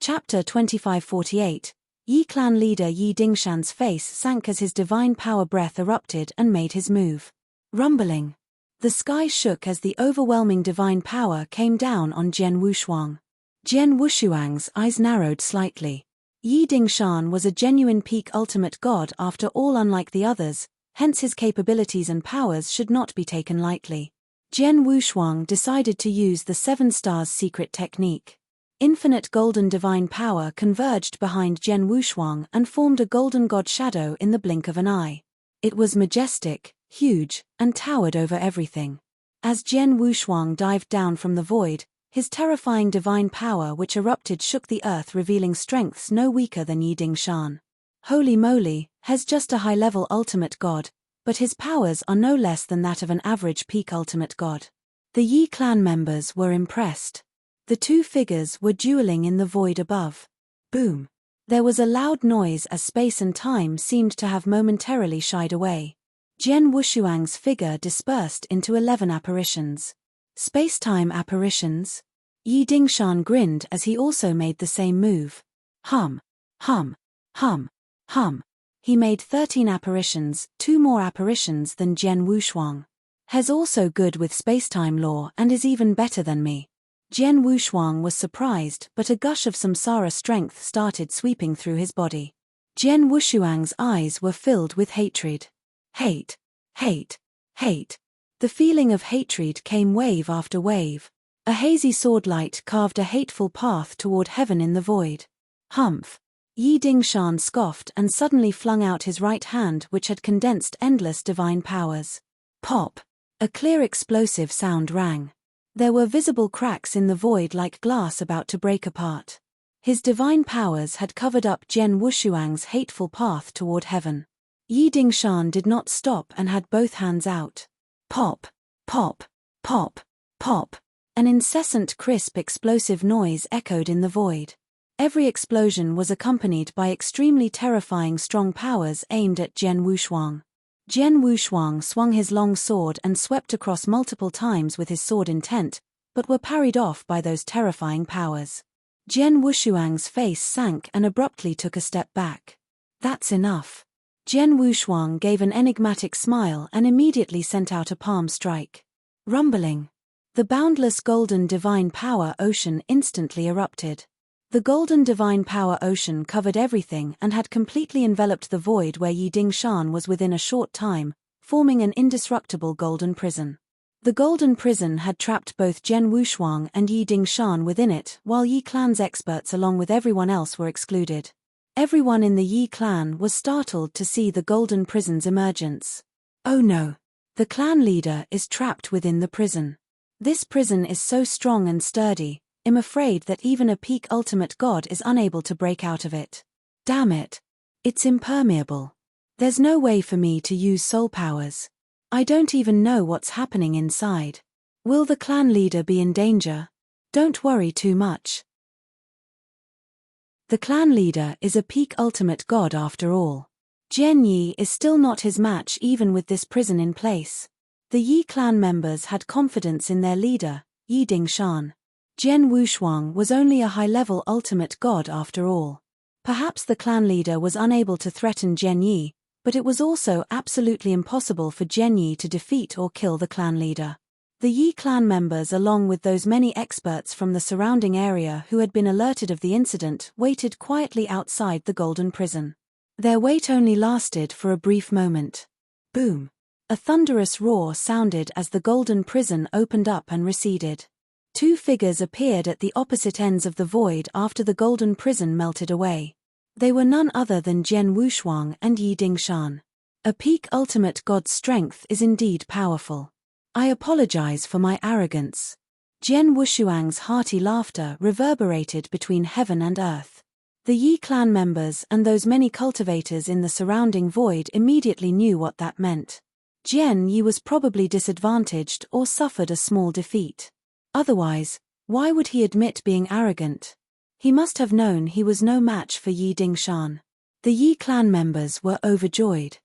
Chapter 2548. Yi clan leader Yi Dingshan's face sank as his divine power breath erupted and made his move. Rumbling. The sky shook as the overwhelming divine power came down on Jian Wushuang. Jian Wushuang's eyes narrowed slightly. Yi Dingshan was a genuine peak ultimate god after all, unlike the others, hence his capabilities and powers should not be taken lightly. Jian Wushuang decided to use the 7 stars secret technique. Infinite golden divine power converged behind Jian Wushuang and formed a golden god shadow in the blink of an eye. It was majestic, huge, and towered over everything. As Jian Wushuang dived down from the void, his terrifying divine power which erupted shook the earth, revealing strengths no weaker than Yi Dingshan. Holy moly, he's just a high-level ultimate god, but his powers are no less than that of an average peak ultimate god. The Yi clan members were impressed. The two figures were dueling in the void above. Boom. There was a loud noise as space and time seemed to have momentarily shied away. Jian Wushuang's figure dispersed into 11 apparitions. Space-time apparitions? Yi Dingshan grinned as he also made the same move. Hum. Hum. Hum. Hum. He made 13 apparitions, 2 more apparitions than Jian Wushuang. He's also good with space-time lore and is even better than me. Jian Wushuang was surprised, but a gush of samsara strength started sweeping through his body. Jian Wushuang's eyes were filled with hatred. Hate. Hate. Hate. The feeling of hatred came wave after wave. A hazy swordlight carved a hateful path toward heaven in the void. Humph. Yi Dingshan scoffed and suddenly flung out his right hand, which had condensed endless divine powers. Pop. A clear explosive sound rang. There were visible cracks in the void like glass about to break apart. His divine powers had covered up Jian Wushuang's hateful path toward heaven. Yi Dingshan did not stop and had both hands out. Pop. Pop. Pop. Pop. An incessant crisp explosive noise echoed in the void. Every explosion was accompanied by extremely terrifying strong powers aimed at Jian Wushuang. Jian Wushuang swung his long sword and swept across multiple times with his sword intent, but were parried off by those terrifying powers. Jian Wushuang's face sank and abruptly took a step back. That's enough. Jian Wushuang gave an enigmatic smile and immediately sent out a palm strike. Rumbling. The boundless golden divine power ocean instantly erupted. The golden divine power ocean covered everything and had completely enveloped the void where Yi Dingshan was within a short time, forming an indestructible golden prison. The golden prison had trapped both Jian Wushuang and Yi Dingshan within it, while Yi clan's experts along with everyone else were excluded. Everyone in the Yi clan was startled to see the golden prison's emergence. Oh no! The clan leader is trapped within the prison. This prison is so strong and sturdy, I'm afraid that even a peak ultimate god is unable to break out of it. Damn it. It's impermeable. There's no way for me to use soul powers. I don't even know what's happening inside. Will the clan leader be in danger? Don't worry too much. The clan leader is a peak ultimate god after all. Jian Yi is still not his match even with this prison in place. The Yi clan members had confidence in their leader, Yi Dingshan. Jian Wushuang was only a high-level ultimate god after all. Perhaps the clan leader was unable to threaten Jian Yi, but it was also absolutely impossible for Jian Yi to defeat or kill the clan leader. The Yi clan members along with those many experts from the surrounding area who had been alerted of the incident waited quietly outside the golden prison. Their wait only lasted for a brief moment. Boom! A thunderous roar sounded as the golden prison opened up and receded. Two figures appeared at the opposite ends of the void after the golden prison melted away. They were none other than Jian Wushuang and Yi Dingshan. A peak ultimate god's strength is indeed powerful. I apologize for my arrogance. Jian Wushuang's hearty laughter reverberated between heaven and earth. The Yi clan members and those many cultivators in the surrounding void immediately knew what that meant. Jian Yi was probably disadvantaged or suffered a small defeat. Otherwise, why would he admit being arrogant? He must have known he was no match for Yi Dingshan. The Yi clan members were overjoyed.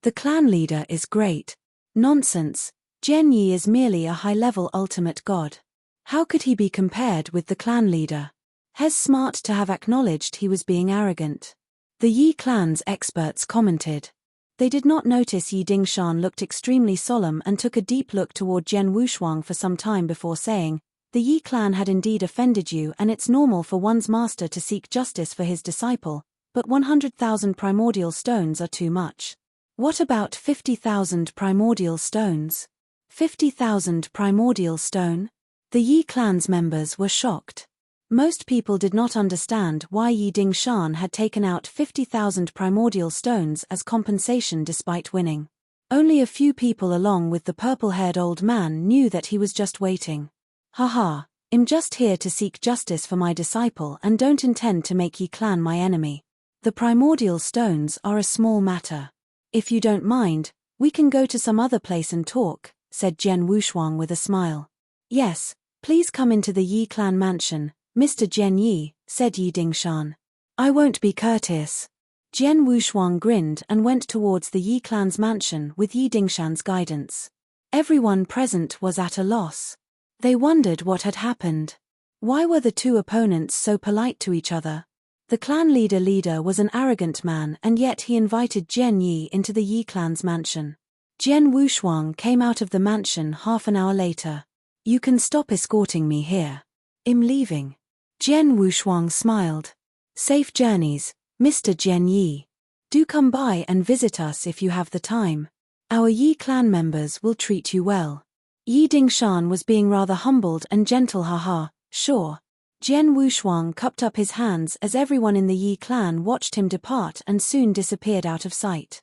The clan leader is great. Nonsense, Jian Yi is merely a high-level ultimate god. How could he be compared with the clan leader? He's smart to have acknowledged he was being arrogant. The Yi clan's experts commented. They did not notice Yi Dingshan looked extremely solemn and took a deep look toward Jian Wushuang for some time before saying, "The Yi clan had indeed offended you and it's normal for one's master to seek justice for his disciple, but 100,000 primordial stones are too much. What about 50,000 primordial stones? 50,000 primordial stone?" The Yi clan's members were shocked. Most people did not understand why Yi Dingshan had taken out 50,000 primordial stones as compensation despite winning. Only a few people along with the purple-haired old man knew that he was just waiting. Haha, I'm just here to seek justice for my disciple and don't intend to make Yi clan my enemy. The primordial stones are a small matter. If you don't mind, we can go to some other place and talk, said Jian Wushuang with a smile. Yes, please come into the Yi clan mansion, Mr. Jian Yi, said Yi Dingshan. I won't be courteous. Jian Wushuang grinned and went towards the Yi clan's mansion with Yi Dingshan's guidance. Everyone present was at a loss. They wondered what had happened. Why were the two opponents so polite to each other? The clan leader was an arrogant man and yet he invited Jian Yi into the Yi clan's mansion. Jian Wushuang came out of the mansion half an hour later. You can stop escorting me here. I'm leaving. Jian Wushuang smiled. Safe journeys, Mr. Jian Yi. Do come by and visit us if you have the time. Our Yi clan members will treat you well. Yi Dingshan was being rather humbled and gentle. Haha, sure. Jian Wushuang cupped up his hands as everyone in the Yi clan watched him depart and soon disappeared out of sight.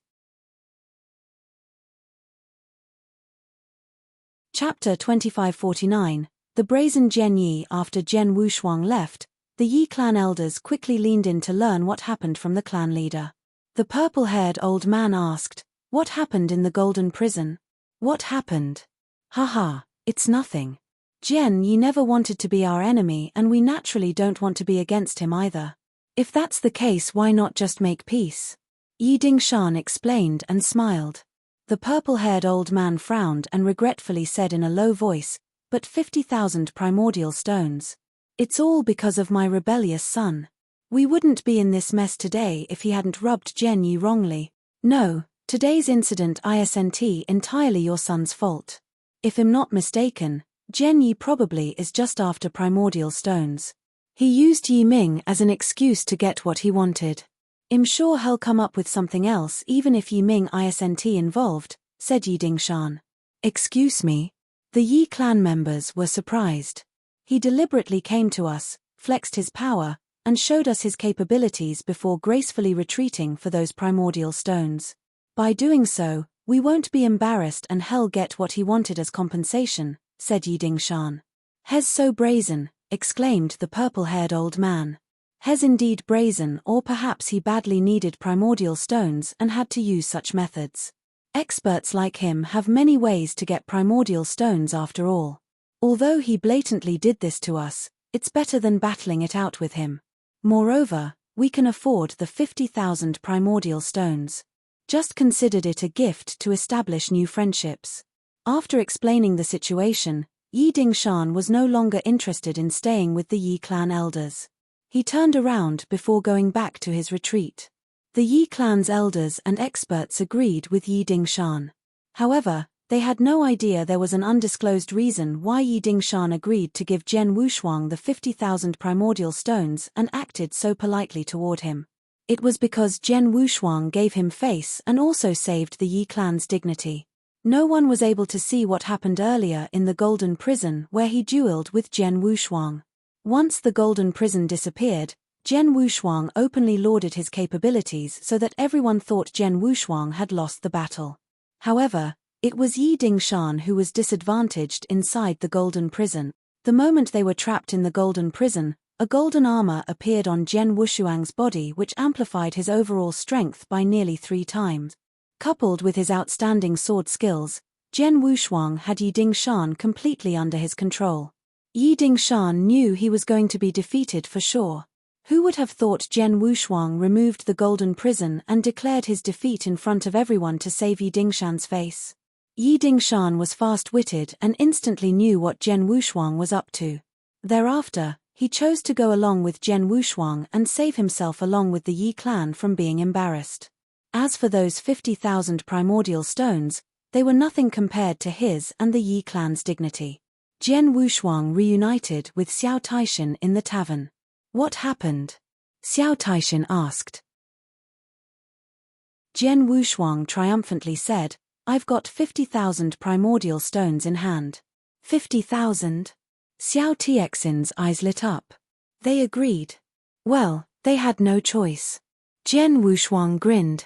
Chapter 2549. The Brazen Jian Yi. After Jian Wushuang left, the Yi clan elders quickly leaned in to learn what happened from the clan leader. The purple-haired old man asked, "What happened in the golden prison?" "What happened? Haha, it's nothing. Jian Yi never wanted to be our enemy and we naturally don't want to be against him either. If that's the case, why not just make peace?" Yi Dingshan explained and smiled. The purple-haired old man frowned and regretfully said in a low voice, "But 50,000 primordial stones. It's all because of my rebellious son. We wouldn't be in this mess today if he hadn't rubbed Gen Yi wrongly. No, today's incident isn't entirely your son's fault. If I'm not mistaken, Gen Yi probably is just after primordial stones. He used Yi Ming as an excuse to get what he wanted. I'm sure he'll come up with something else even if Yi Ming isn't involved," said Yi Dingshan. "Excuse me?" The Yi clan members were surprised. He deliberately came to us, flexed his power, and showed us his capabilities before gracefully retreating for those primordial stones. By doing so, we won't be embarrassed and he'll get what he wanted as compensation, said Yi Dingshan. "He's so brazen," exclaimed the purple-haired old man. "He's indeed brazen, or perhaps he badly needed primordial stones and had to use such methods. Experts like him have many ways to get primordial stones after all. Although he blatantly did this to us, it's better than battling it out with him. Moreover, we can afford the 50,000 primordial stones. Just considered it a gift to establish new friendships." After explaining the situation, Yi Dingshan was no longer interested in staying with the Yi clan elders. He turned around before going back to his retreat. The Yi clan's elders and experts agreed with Yi Dingshan. However, they had no idea there was an undisclosed reason why Yi Dingshan agreed to give Zhen Wushuang the 50,000 primordial stones and acted so politely toward him. It was because Zhen Wushuang gave him face and also saved the Yi clan's dignity. No one was able to see what happened earlier in the Golden Prison where he dueled with Zhen Wushuang. Once the Golden Prison disappeared, Zhen Wushuang openly lauded his capabilities so that everyone thought Zhen Wushuang had lost the battle. However, it was Yi Dingshan who was disadvantaged inside the Golden Prison. The moment they were trapped in the Golden Prison, a golden armor appeared on Zhen Wushuang's body which amplified his overall strength by nearly 3 times. Coupled with his outstanding sword skills, Zhen Wushuang had Yi Dingshan completely under his control. Yi Dingshan knew he was going to be defeated for sure. Who would have thought Zhen Wushuang removed the Golden Prison and declared his defeat in front of everyone to save Yi Dingshan's face? Yi Dingshan was fast-witted and instantly knew what Zhen Wushuang was up to. Thereafter, he chose to go along with Zhen Wushuang and save himself along with the Yi clan from being embarrassed. As for those 50,000 primordial stones, they were nothing compared to his and the Yi clan's dignity. Zhen Wushuang reunited with Xiao Taishan in the tavern. "What happened?" Xiao Taishan asked. Zhen Wushuang triumphantly said, "I've got 50,000 primordial stones in hand." 50,000? Xiao Tixin's eyes lit up. They agreed. Well, they had no choice. Zhen Wushuang grinned.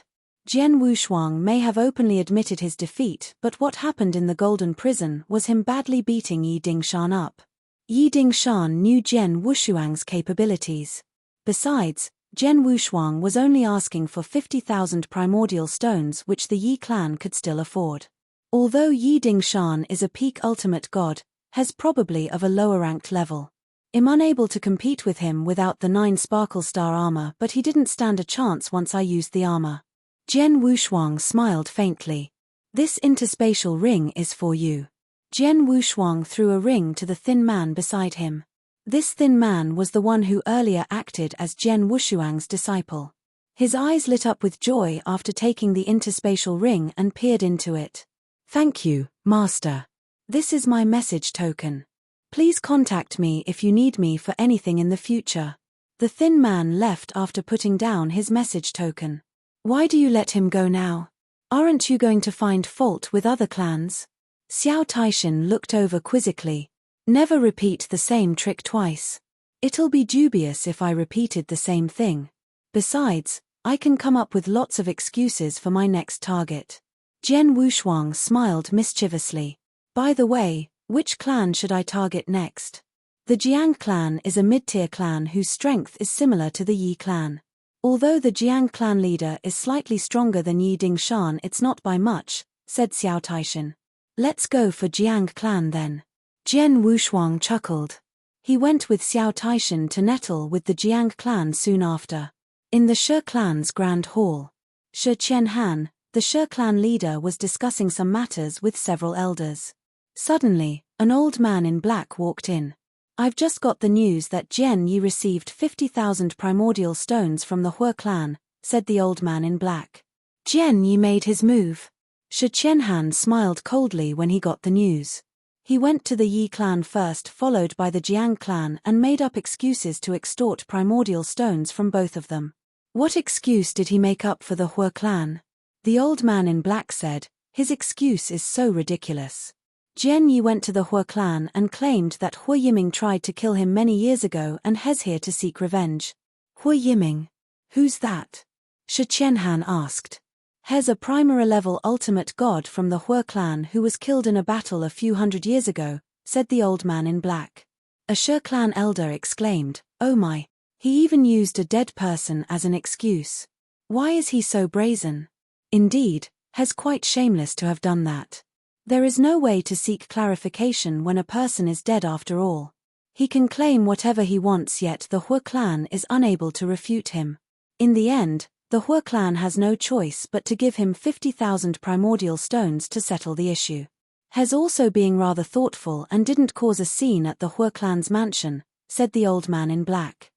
Zhen Wushuang may have openly admitted his defeat, but what happened in the Golden Prison was him badly beating Yi Dingshan up. Yi Dingshan knew Zhen Wushuang's capabilities. Besides, Zhen Wushuang was only asking for 50,000 primordial stones which the Yi clan could still afford. Although Yi Dingshan is a peak ultimate god, he's probably of a lower-ranked level. I'm unable to compete with him without the 9 Sparkle Star armor, but he didn't stand a chance once I used the armor. Zhen Wushuang smiled faintly. "This interspatial ring is for you." Zhen Wushuang threw a ring to the thin man beside him. This thin man was the one who earlier acted as Zhen Wushuang's disciple. His eyes lit up with joy after taking the interspatial ring and peered into it. "Thank you, Master. This is my message token. Please contact me if you need me for anything in the future." The thin man left after putting down his message token. "Why do you let him go now? Aren't you going to find fault with other clans?" Xiao Taishan looked over quizzically. "Never repeat the same trick twice. It'll be dubious if I repeated the same thing. Besides, I can come up with lots of excuses for my next target." Zhen Wushuang smiled mischievously. "By the way, which clan should I target next?" The Jiang clan is a mid-tier clan whose strength is similar to the Yi clan. Although the Jiang clan leader is slightly stronger than Yi Dingshan, it's not by much, said Xiao Taishan. "Let's go for Jiang clan then." Zhen Wushuang chuckled. He went with Xiao Taishan to nettle with the Jiang clan soon after. In the Shi clan's grand hall, Shi Qianhan, The She clan leader was discussing some matters with several elders. Suddenly, an old man in black walked in. "I've just got the news that Jian Yi received 50,000 primordial stones from the He clan," said the old man in black. Jian Yi made his move. Shi Qianhan smiled coldly when he got the news. He went to the Yi clan first, followed by the Jiang clan, and made up excuses to extort primordial stones from both of them. What excuse did he make up for the He clan? The old man in black said, "His excuse is so ridiculous. Jian Yi went to the He clan and claimed that He Yiming tried to kill him many years ago and has here to seek revenge." He Yiming? Who's that? Shi Qianhan asked. "He's a primary-level ultimate god from the He clan who was killed in a battle a few hundred years ago," said the old man in black. A She clan elder exclaimed, "Oh my! He even used a dead person as an excuse. Why is he so brazen? Indeed, he's quite shameless to have done that. There is no way to seek clarification when a person is dead after all. He can claim whatever he wants, yet the He clan is unable to refute him. In the end, the He clan has no choice but to give him 50,000 primordial stones to settle the issue. He's also being rather thoughtful and didn't cause a scene at the He clan's mansion," said the old man in black.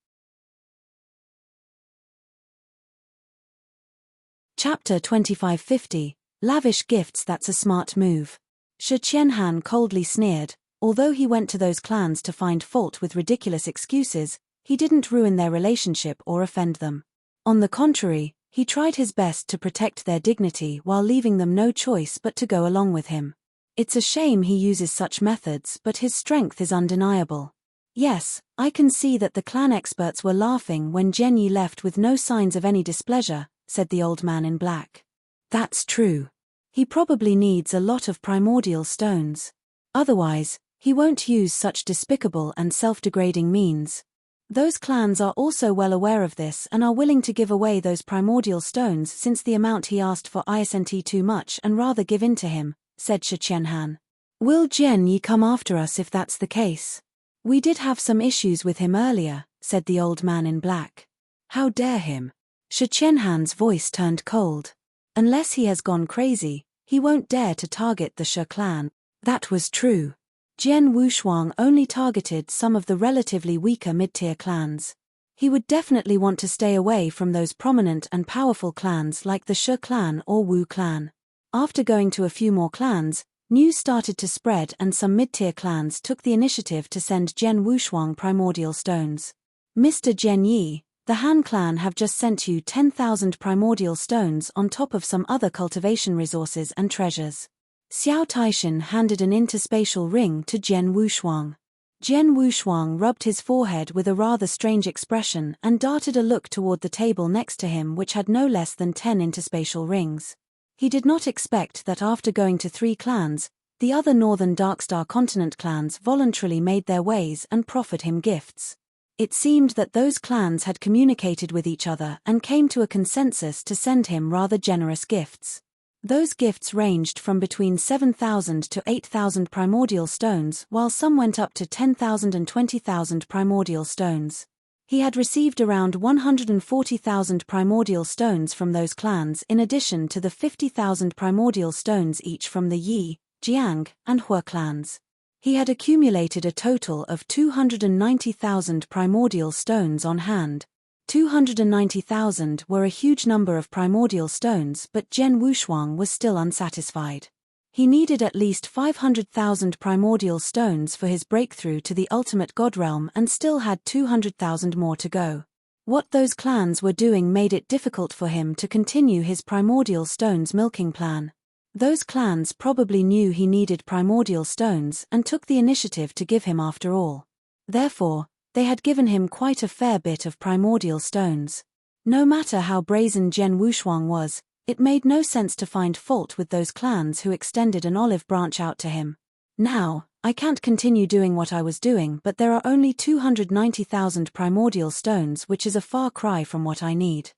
Chapter 2550, Lavish Gifts. That's a smart move. Shi Qianhan coldly sneered. Although he went to those clans to find fault with ridiculous excuses, he didn't ruin their relationship or offend them. On the contrary, he tried his best to protect their dignity while leaving them no choice but to go along with him. It's a shame he uses such methods, but his strength is undeniable. Yes, I can see that the clan experts were laughing when Jian Yi left with no signs of any displeasure, said the old man in black. That's true. He probably needs a lot of primordial stones. Otherwise, he won't use such despicable and self-degrading means. Those clans are also well aware of this and are willing to give away those primordial stones since the amount he asked for isn't too much and rather give in to him, said Shi Qianhan. Will Jian Yi come after us if that's the case? We did have some issues with him earlier, said the old man in black. How dare him? Shi Qianhan's voice turned cold. Unless he has gone crazy, he won't dare to target the She clan. That was true. Jian Wushuang only targeted some of the relatively weaker mid-tier clans. He would definitely want to stay away from those prominent and powerful clans like the She clan or Wu clan. After going to a few more clans, news started to spread and some mid-tier clans took the initiative to send Jian Wushuang primordial stones. Mr. Jian Yi, the Han clan have just sent you 10,000 primordial stones on top of some other cultivation resources and treasures. Xiao Taishan handed an interspatial ring to Jian Wushuang. Jian Wushuang rubbed his forehead with a rather strange expression and darted a look toward the table next to him which had no less than 10 interspatial rings. He did not expect that after going to 3 clans, the other northern Darkstar continent clans voluntarily made their ways and proffered him gifts. It seemed that those clans had communicated with each other and came to a consensus to send him rather generous gifts. Those gifts ranged from between 7,000 to 8,000 primordial stones, while some went up to 10,000 and 20,000 primordial stones. He had received around 140,000 primordial stones from those clans in addition to the 50,000 primordial stones each from the Yi, Jiang, and He clans. He had accumulated a total of 290,000 primordial stones on hand. 290,000 were a huge number of primordial stones, but Jian Wushuang was still unsatisfied. He needed at least 500,000 primordial stones for his breakthrough to the ultimate god realm and still had 200,000 more to go. What those clans were doing made it difficult for him to continue his primordial stones milking plan. Those clans probably knew he needed primordial stones and took the initiative to give him after all. Therefore, they had given him quite a fair bit of primordial stones. No matter how brazen Jian Wushuang was, it made no sense to find fault with those clans who extended an olive branch out to him. Now, I can't continue doing what I was doing, but there are only 290,000 primordial stones, which is a far cry from what I need.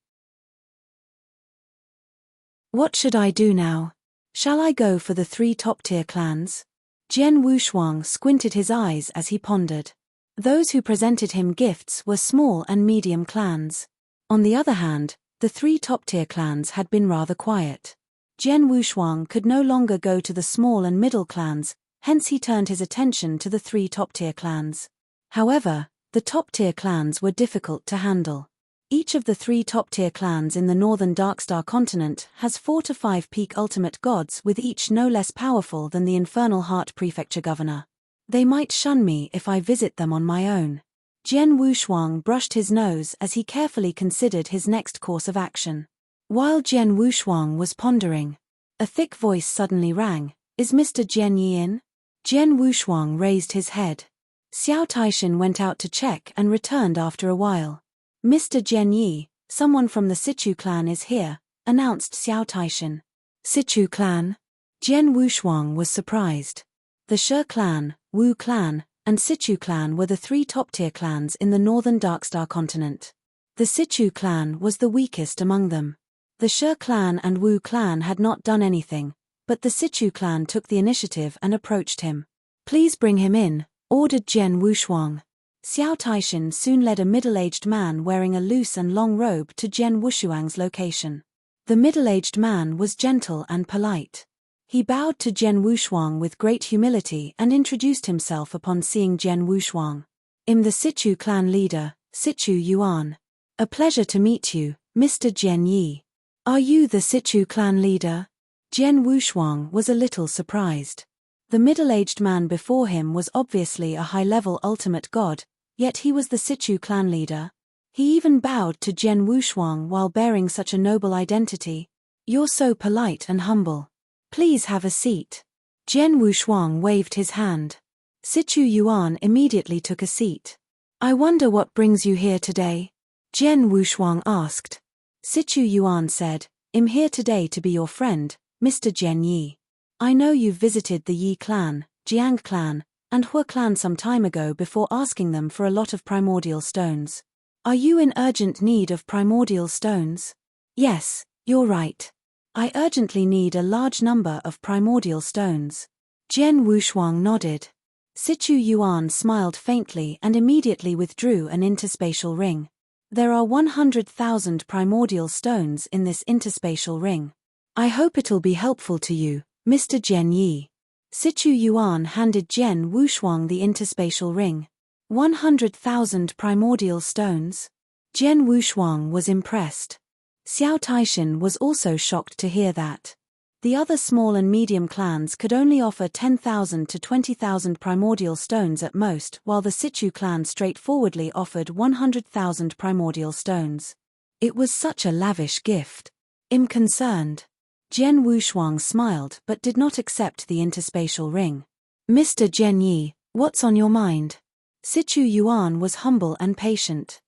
What should I do now? Shall I go for the 3 top-tier clans? Jian Wushuang squinted his eyes as he pondered. Those who presented him gifts were small and medium clans. On the other hand, the 3 top-tier clans had been rather quiet. Jian Wushuang could no longer go to the small and middle clans, hence he turned his attention to the 3 top-tier clans. However, the top-tier clans were difficult to handle. Each of the 3 top-tier clans in the northern Darkstar continent has 4 to 5 peak ultimate gods, with each no less powerful than the Infernal Heart Prefecture Governor. They might shun me if I visit them on my own. Jian Wushuang brushed his nose as he carefully considered his next course of action. While Jian Wushuang was pondering, a thick voice suddenly rang. "Is Mr. Jian Yi in?" Jian Wushuang raised his head. Xiao Taishan went out to check and returned after a while. "Mr. Jian Yi, someone from the Sichu clan is here," announced Xiao Taishan. Sichu clan? Jian Wushuang was surprised. The Shi clan, Wu clan, and Sichu clan were the 3 top-tier clans in the northern Darkstar continent. The Sichu clan was the weakest among them. The Shi clan and Wu clan had not done anything, but the Sichu clan took the initiative and approached him. "Please bring him in," ordered Jian Wushuang. Xiao Taishan soon led a middle-aged man wearing a loose and long robe to Jian Wushuang's location. The middle-aged man was gentle and polite. He bowed to Jian Wushuang with great humility and introduced himself upon seeing Jian Wushuang. "I'm the Sichu clan leader, Sichu Yuan. A pleasure to meet you, Mr. Jian Yi." "Are you the Sichu clan leader?" Jian Wushuang was a little surprised. The middle-aged man before him was obviously a high-level ultimate god, yet he was the Sichu clan leader. He even bowed to Jian Wushuang while bearing such a noble identity. "You're so polite and humble. Please have a seat." Jian Wushuang waved his hand. Sichu Yuan immediately took a seat. "I wonder what brings you here today?" Jian Wushuang asked. Sichu Yuan said, "I'm here today to be your friend, Mr. Jian Yi. I know you've visited the Yi clan, Jiang clan, and Hua clan some time ago before asking them for a lot of primordial stones. Are you in urgent need of primordial stones?" "Yes, you're right. I urgently need a large number of primordial stones." Jian Wushuang nodded. Sichu Yuan smiled faintly and immediately withdrew an interspatial ring. "There are 100,000 primordial stones in this interspatial ring. I hope it'll be helpful to you, Mr. Jian Yi." Sichu Yuan handed Jian Wushuang the interspatial ring. 100,000 primordial stones? Jian Wushuang was impressed. Xiao Taishan was also shocked to hear that. The other small and medium clans could only offer 10,000 to 20,000 primordial stones at most, while the Sichu clan straightforwardly offered 100,000 primordial stones. It was such a lavish gift. "I'm concerned." Jian Wushuang smiled but did not accept the interspatial ring. "Mr. Jian Yi, what's on your mind?" Sichu Yuan was humble and patient.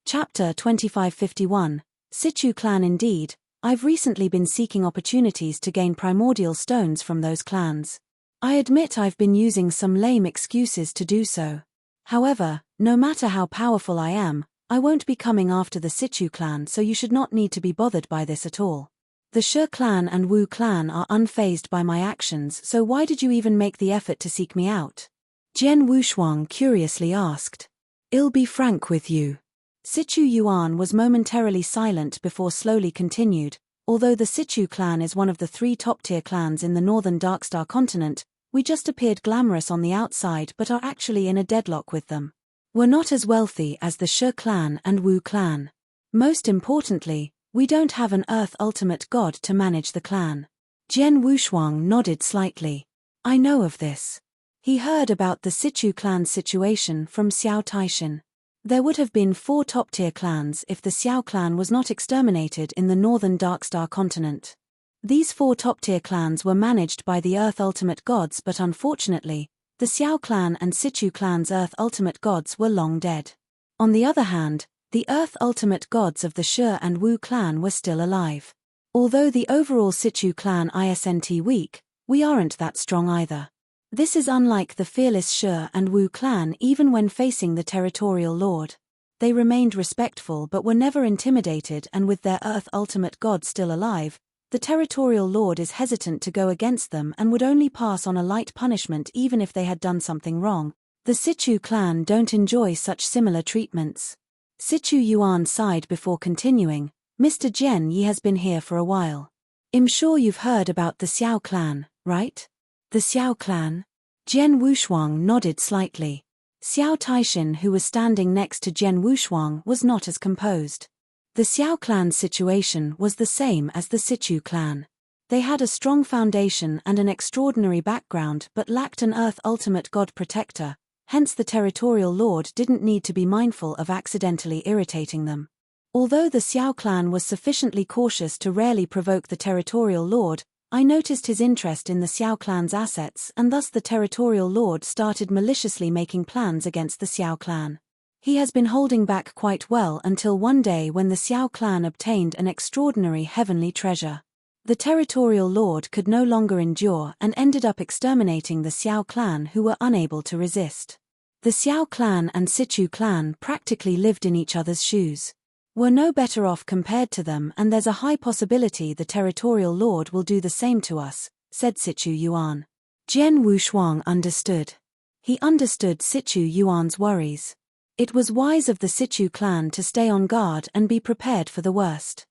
Chapter 2551, Sichu clan. Indeed, I've recently been seeking opportunities to gain primordial stones from those clans. I admit I've been using some lame excuses to do so. However, no matter how powerful I am, I won't be coming after the Sichu clan, so you should not need to be bothered by this at all. The Shi clan and Wu clan are unfazed by my actions, so why did you even make the effort to seek me out? Jian Wushuang curiously asked. "I'll be frank with you." Sichu Yuan was momentarily silent before slowly continued. "Although the Sichu clan is one of the 3 top-tier clans in the northern Darkstar continent, we just appeared glamorous on the outside but are actually in a deadlock with them. We're not as wealthy as the Shi clan and Wu clan. Most importantly, we don't have an Earth Ultimate God to manage the clan." Jian Wushuang nodded slightly. "I know of this." He heard about the Sichu clan's situation from Xiao Taishan. There would have been 4 top-tier clans if the Xiao clan was not exterminated in the northern Darkstar continent. These 4 top-tier clans were managed by the Earth Ultimate Gods, but unfortunately, the Xiao clan and Sichu clan's Earth Ultimate Gods were long dead. On the other hand, the Earth Ultimate Gods of the Shi and Wu clan were still alive. Although the overall Sichu clan isn't weak, we aren't that strong either. This is unlike the fearless Shi and Wu clan. Even when facing the territorial lord, they remained respectful but were never intimidated, and with their Earth Ultimate God still alive, the territorial lord is hesitant to go against them and would only pass on a light punishment even if they had done something wrong. The Sichu clan don't enjoy such similar treatments. Situ Yuan sighed before continuing, Mr. Jian Yi has been here for a while. I'm sure you've heard about the Xiao clan, right? The Xiao clan? Jian Wushuang nodded slightly. Xiao Taishin, who was standing next to Jian Wushuang, was not as composed. The Xiao clan's situation was the same as the Situ clan. They had a strong foundation and an extraordinary background but lacked an Earth ultimate god protector, hence the territorial lord didn't need to be mindful of accidentally irritating them. Although the Xiao clan was sufficiently cautious to rarely provoke the territorial lord, I noticed his interest in the Xiao clan's assets, and thus the territorial lord started maliciously making plans against the Xiao clan. He has been holding back quite well until one day when the Xiao clan obtained an extraordinary heavenly treasure. The territorial lord could no longer endure and ended up exterminating the Xiao clan, who were unable to resist. The Xiao clan and Situ clan practically lived in each other's shoes. We're no better off compared to them, and there's a high possibility the territorial lord will do the same to us, said Situ Yuan. Jian Wushuang understood. He understood Situ Yuan's worries. It was wise of the Situ clan to stay on guard and be prepared for the worst.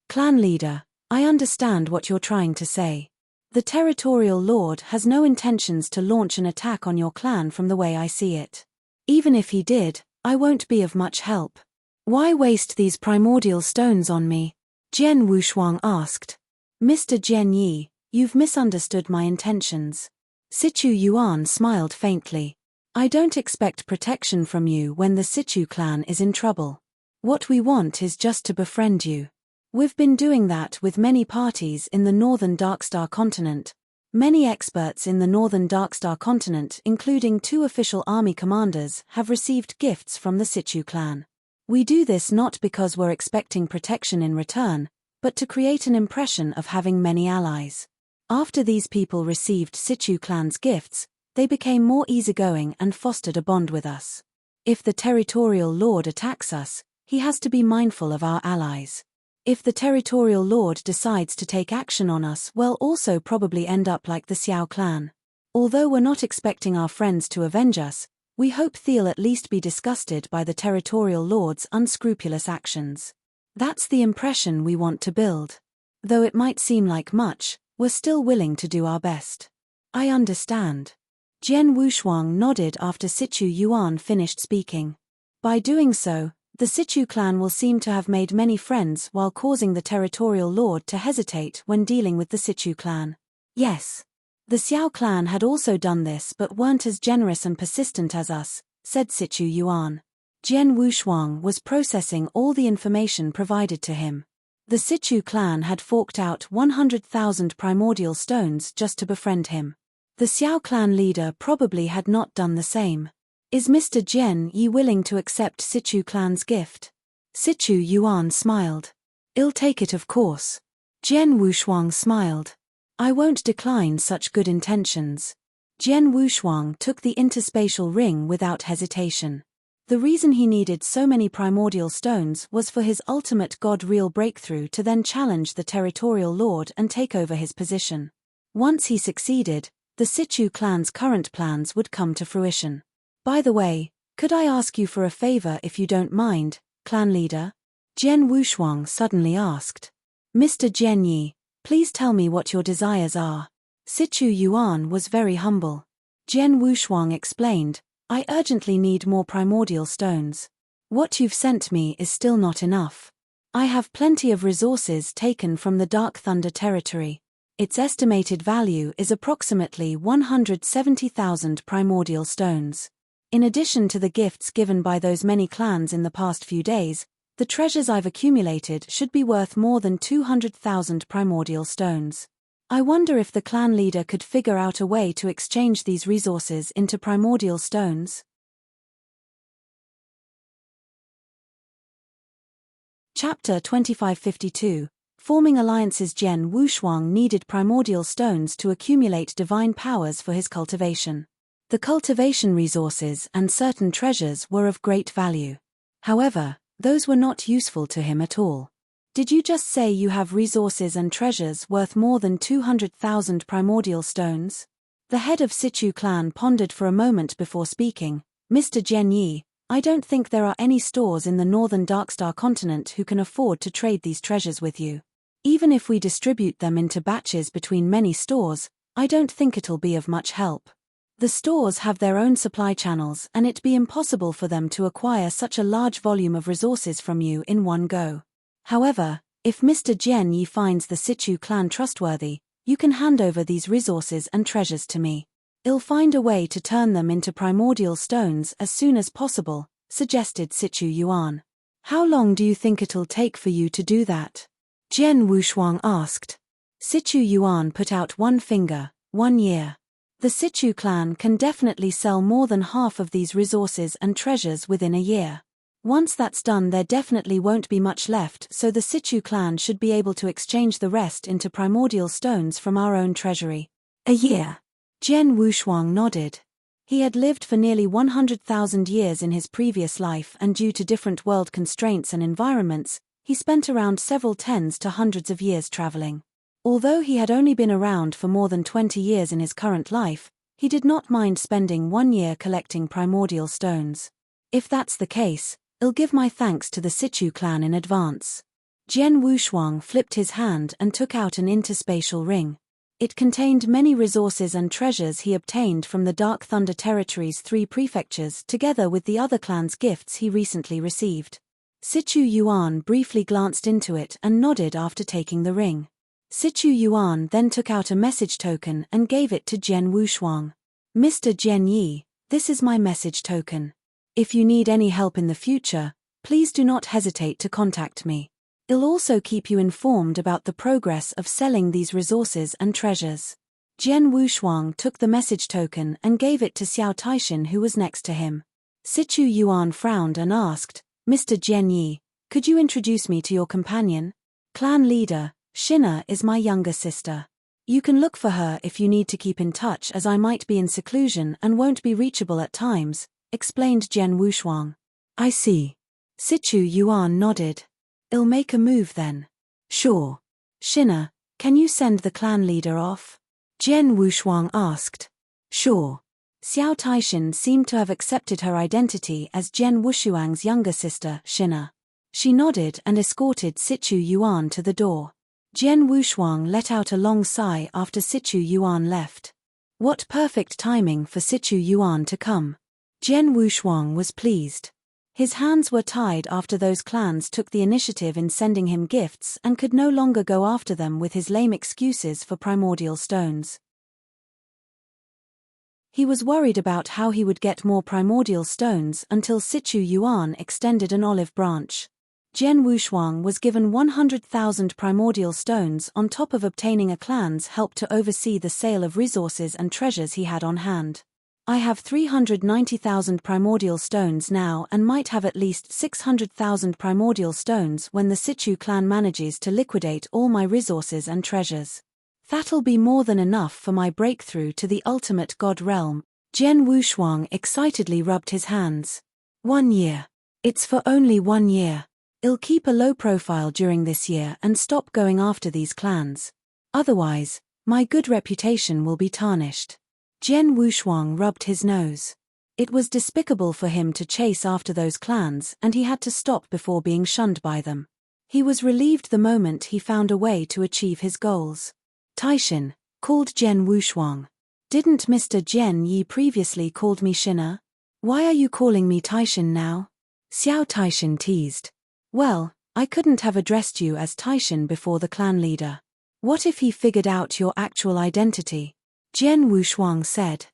Clan leader, I understand what you're trying to say. The territorial lord has no intentions to launch an attack on your clan from the way I see it. Even if he did, I won't be of much help. Why waste these primordial stones on me? Jian Wushuang asked. Mr. Jian Yi, you've misunderstood my intentions. Situ Yuan smiled faintly. I don't expect protection from you when the Situ clan is in trouble. What we want is just to befriend you. We've been doing that with many parties in the northern Darkstar continent. Many experts in the northern Darkstar continent, including 2 official army commanders, have received gifts from the Situ clan. We do this not because we're expecting protection in return, but to create an impression of having many allies. After these people received Situ clan's gifts, they became more easygoing and fostered a bond with us. If the territorial lord attacks us, he has to be mindful of our allies. If the territorial lord decides to take action on us, we'll also probably end up like the Xiao clan. Although we're not expecting our friends to avenge us, we hope they'll at least be disgusted by the territorial lord's unscrupulous actions. That's the impression we want to build. Though it might seem like much, we're still willing to do our best. I understand. Jian Wushuang nodded after Situ Yuan finished speaking. By doing so, the Situ clan will seem to have made many friends while causing the territorial lord to hesitate when dealing with the Situ clan. Yes. The Xiao clan had also done this but weren't as generous and persistent as us, said Situ Yuan. Jian Wushuang was processing all the information provided to him. The Situ clan had forked out 100,000 primordial stones just to befriend him. The Xiao clan leader probably had not done the same. Is Mr. Jian Yi willing to accept Situ clan's gift? Situ Yuan smiled. I'll take it, of course. Jian Wushuang smiled. I won't decline such good intentions. Jian Wushuang took the interspatial ring without hesitation. The reason he needed so many primordial stones was for his ultimate god real breakthrough to then challenge the territorial lord and take over his position. Once he succeeded, the Situ clan's current plans would come to fruition. By the way, could I ask you for a favor if you don't mind, clan leader? Jian Wushuang suddenly asked. Mr. Jian Yi, please tell me what your desires are. Situ Yuan was very humble. Jian Wushuang explained, I urgently need more primordial stones. What you've sent me is still not enough. I have plenty of resources taken from the Dark Thunder territory. Its estimated value is approximately 170,000 primordial stones. In addition to the gifts given by those many clans in the past few days, the treasures I've accumulated should be worth more than 200,000 primordial stones. I wonder if the clan leader could figure out a way to exchange these resources into primordial stones. Chapter 2552. Forming alliances. Jian Wushuang needed primordial stones to accumulate divine powers for his cultivation. The cultivation resources and certain treasures were of great value. However, those were not useful to him at all. Did you just say you have resources and treasures worth more than 200,000 primordial stones? The head of Situ clan pondered for a moment before speaking. Mr. Jian Yi, I don't think there are any stores in the northern Darkstar continent who can afford to trade these treasures with you. Even if we distribute them into batches between many stores, I don't think it'll be of much help. The stores have their own supply channels and it'd be impossible for them to acquire such a large volume of resources from you in one go. However, if Mr. Jian Yi finds the Sichu clan trustworthy, you can hand over these resources and treasures to me. I'll find a way to turn them into primordial stones as soon as possible, suggested Sichu Yuan. How long do you think it'll take for you to do that? Jian Wushuang asked. Sichu Yuan put out one finger. 1 year. The Sichu clan can definitely sell more than half of these resources and treasures within a year. Once that's done, there definitely won't be much left, so the Sichu clan should be able to exchange the rest into primordial stones from our own treasury. A year. Jian Wushuang nodded. He had lived for nearly 100,000 years in his previous life, and due to different world constraints and environments, he spent around several tens to hundreds of years traveling. Although he had only been around for more than 20 years in his current life, he did not mind spending 1 year collecting primordial stones. If that's the case, I'll give my thanks to the Sichu clan in advance. Jian Wushuang flipped his hand and took out an interspatial ring. It contained many resources and treasures he obtained from the Dark Thunder Territory's 3 prefectures, together with the other clans' gifts he recently received. Sichu Yuan briefly glanced into it and nodded after taking the ring. Sichu Yuan then took out a message token and gave it to Jian Wushuang. Mr. Jian Yi, this is my message token. If you need any help in the future, please do not hesitate to contact me. I'll also keep you informed about the progress of selling these resources and treasures. Jian Wushuang took the message token and gave it to Xiao Taishin, who was next to him. Sichu Yuan frowned and asked, Mr. Jian Yi, could you introduce me to your companion? Clan leader, Shina is my younger sister. You can look for her if you need to keep in touch, as I might be in seclusion and won't be reachable at times, explained Jian Wushuang. I see. Sichu Yuan nodded. I'll make a move then. Sure. Shina, can you send the clan leader off? Jian Wushuang asked. Sure. Xiao Taishin seemed to have accepted her identity as Jian Wushuang's younger sister, Shina. She nodded and escorted Sichu Yuan to the door. Jian Wushuang let out a long sigh after Sichu Yuan left. What perfect timing for Sichu Yuan to come. Jian Wushuang was pleased. His hands were tied after those clans took the initiative in sending him gifts and could no longer go after them with his lame excuses for primordial stones. He was worried about how he would get more primordial stones until Sichu Yuan extended an olive branch. Jian Wushuang was given 100,000 primordial stones on top of obtaining a clan's help to oversee the sale of resources and treasures he had on hand. I have 390,000 primordial stones now and might have at least 600,000 primordial stones when the Sichu clan manages to liquidate all my resources and treasures. That'll be more than enough for my breakthrough to the ultimate god realm. Jian Wushuang excitedly rubbed his hands. 1 year. It's for only 1 year. I'll keep a low profile during this year and stop going after these clans. Otherwise, my good reputation will be tarnished. Jian Wushuang rubbed his nose. It was despicable for him to chase after those clans, and he had to stop before being shunned by them. He was relieved the moment he found a way to achieve his goals. Taishin, called Jian Wushuang. Didn't Mr. Jian Yi previously called me Shina? Why are you calling me Taishin now? Xiao Taishin teased. Well, I couldn't have addressed you as Taishin before the clan leader. What if he figured out your actual identity? Jian Wushuang said.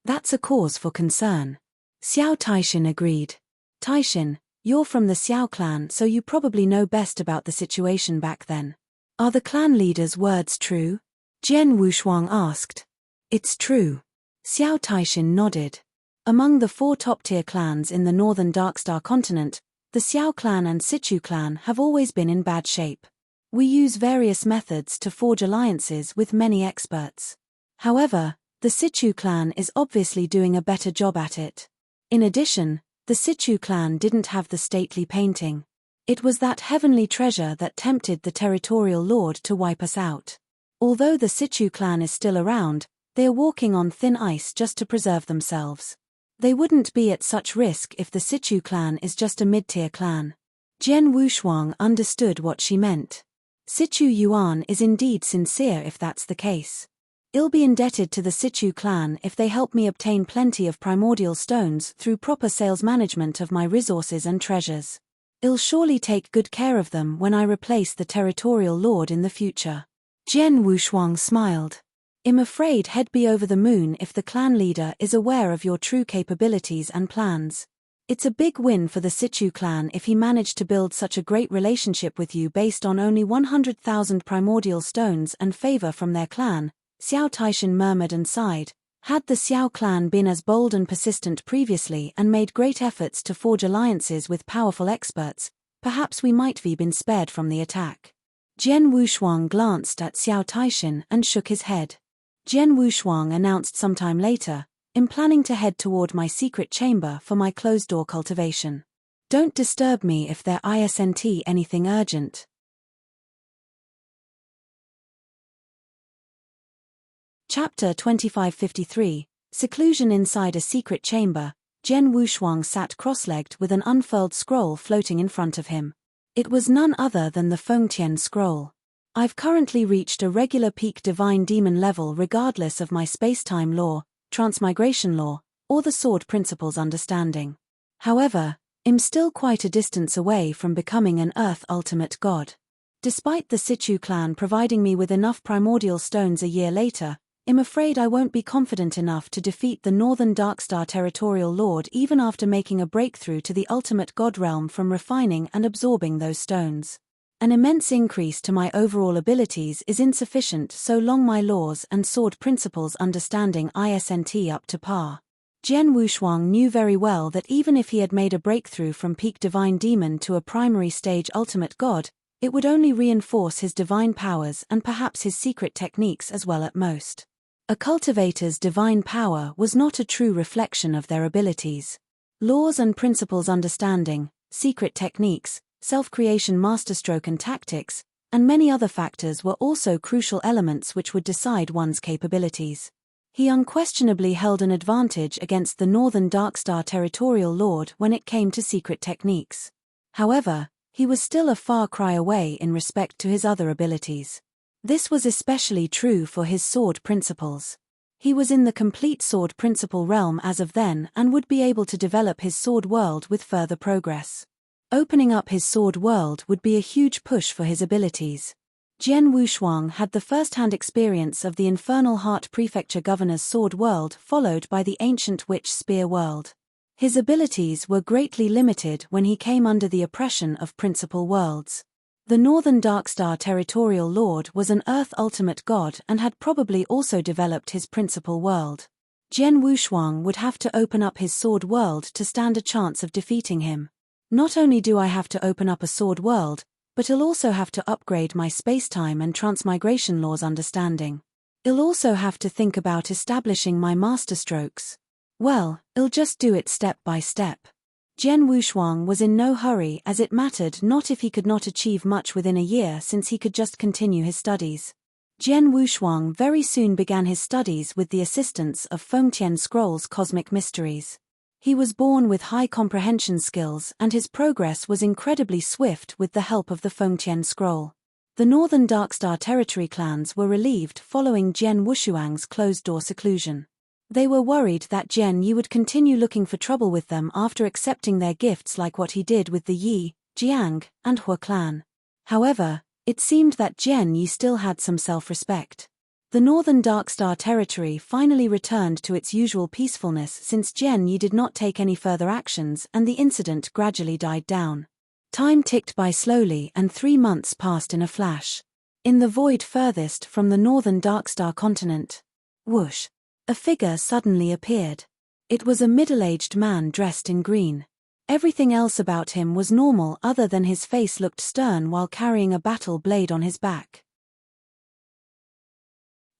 That's a cause for concern. Xiao Taishin agreed. Taishin, you're from the Xiao clan, so you probably know best about the situation back then. Are the clan leader's words true? Jian Wushuang asked. It's true. Xiao Taishin nodded. Among the 4 top-tier clans in the northern Darkstar continent, the Xiao clan and Sichu clan have always been in bad shape. We use various methods to forge alliances with many experts. However, the Sichu clan is obviously doing a better job at it. In addition, the Sichu clan didn't have the stately painting. It was that heavenly treasure that tempted the territorial lord to wipe us out. Although the Sichu clan is still around, they are walking on thin ice just to preserve themselves. They wouldn't be at such risk if the Sichu clan is just a mid-tier clan. Jian Wushuang understood what she meant. Sichu Yuan is indeed sincere if that's the case. I'll be indebted to the Sichu clan if they help me obtain plenty of primordial stones through proper sales management of my resources and treasures. I'll surely take good care of them when I replace the territorial lord in the future. Jian Wushuang smiled. I'm afraid he'd be over the moon if the clan leader is aware of your true capabilities and plans. It's a big win for the Sichu clan if he managed to build such a great relationship with you based on only 100,000 primordial stones and favor from their clan, Xiao Taishan murmured and sighed. Had the Xiao clan been as bold and persistent previously and made great efforts to forge alliances with powerful experts, perhaps we might have been spared from the attack. Jian Wushuang glanced at Xiao Taishan and shook his head. Jian Wushuang announced sometime later, I'm planning to head toward my secret chamber for my closed-door cultivation. Don't disturb me if there isn't anything urgent. Chapter 2553, Seclusion Inside a Secret Chamber. Jian Wushuang sat cross-legged with an unfurled scroll floating in front of him. It was none other than the Fengtian scroll. I've currently reached a regular peak divine demon level regardless of my space-time law, transmigration law, or the sword principles understanding. However, I'm still quite a distance away from becoming an Earth ultimate god. Despite the Sichu clan providing me with enough primordial stones a year later, I'm afraid I won't be confident enough to defeat the Northern Darkstar territorial lord even after making a breakthrough to the ultimate god realm from refining and absorbing those stones. An immense increase to my overall abilities is insufficient so long my laws and sword principles understanding isn't up to par. Jian Wushuang knew very well that even if he had made a breakthrough from peak divine demon to a primary stage ultimate god, it would only reinforce his divine powers and perhaps his secret techniques as well at most. A cultivator's divine power was not a true reflection of their abilities. Laws and principles understanding, secret techniques, self-creation masterstroke and tactics, and many other factors were also crucial elements which would decide one's capabilities. He unquestionably held an advantage against the Northern Darkstar territorial lord when it came to secret techniques. However, he was still a far cry away in respect to his other abilities. This was especially true for his sword principles. He was in the complete sword principle realm as of then and would be able to develop his sword world with further progress. Opening up his sword world would be a huge push for his abilities. Jian Wushuang had the first-hand experience of the Infernal Heart Prefecture Governor's sword world followed by the Ancient Witch Spear world. His abilities were greatly limited when he came under the oppression of principal worlds. The Northern Darkstar territorial lord was an Earth ultimate god and had probably also developed his principal world. Jian Wushuang would have to open up his sword world to stand a chance of defeating him. Not only do I have to open up a sword world, but I'll also have to upgrade my spacetime and transmigration laws understanding. I'll also have to think about establishing my masterstrokes. Well, I'll just do it step by step. Jian Wushuang was in no hurry as it mattered not if he could not achieve much within a year since he could just continue his studies. Jian Wushuang very soon began his studies with the assistance of Fengtian Scroll's cosmic mysteries. He was born with high comprehension skills and his progress was incredibly swift with the help of the Fengtian Scroll. The Northern Darkstar territory clans were relieved following Jian Wushuang's closed-door seclusion. They were worried that Jian Yi would continue looking for trouble with them after accepting their gifts like what he did with the Yi, Jiang, and Hua clan. However, it seemed that Jian Yi still had some self-respect. The Northern Darkstar territory finally returned to its usual peacefulness since Jian Yi did not take any further actions and the incident gradually died down. Time ticked by slowly and 3 months passed in a flash. In the void furthest from the Northern Darkstar continent, whoosh, a figure suddenly appeared. It was a middle-aged man dressed in green. Everything else about him was normal other than his face looked stern while carrying a battle blade on his back.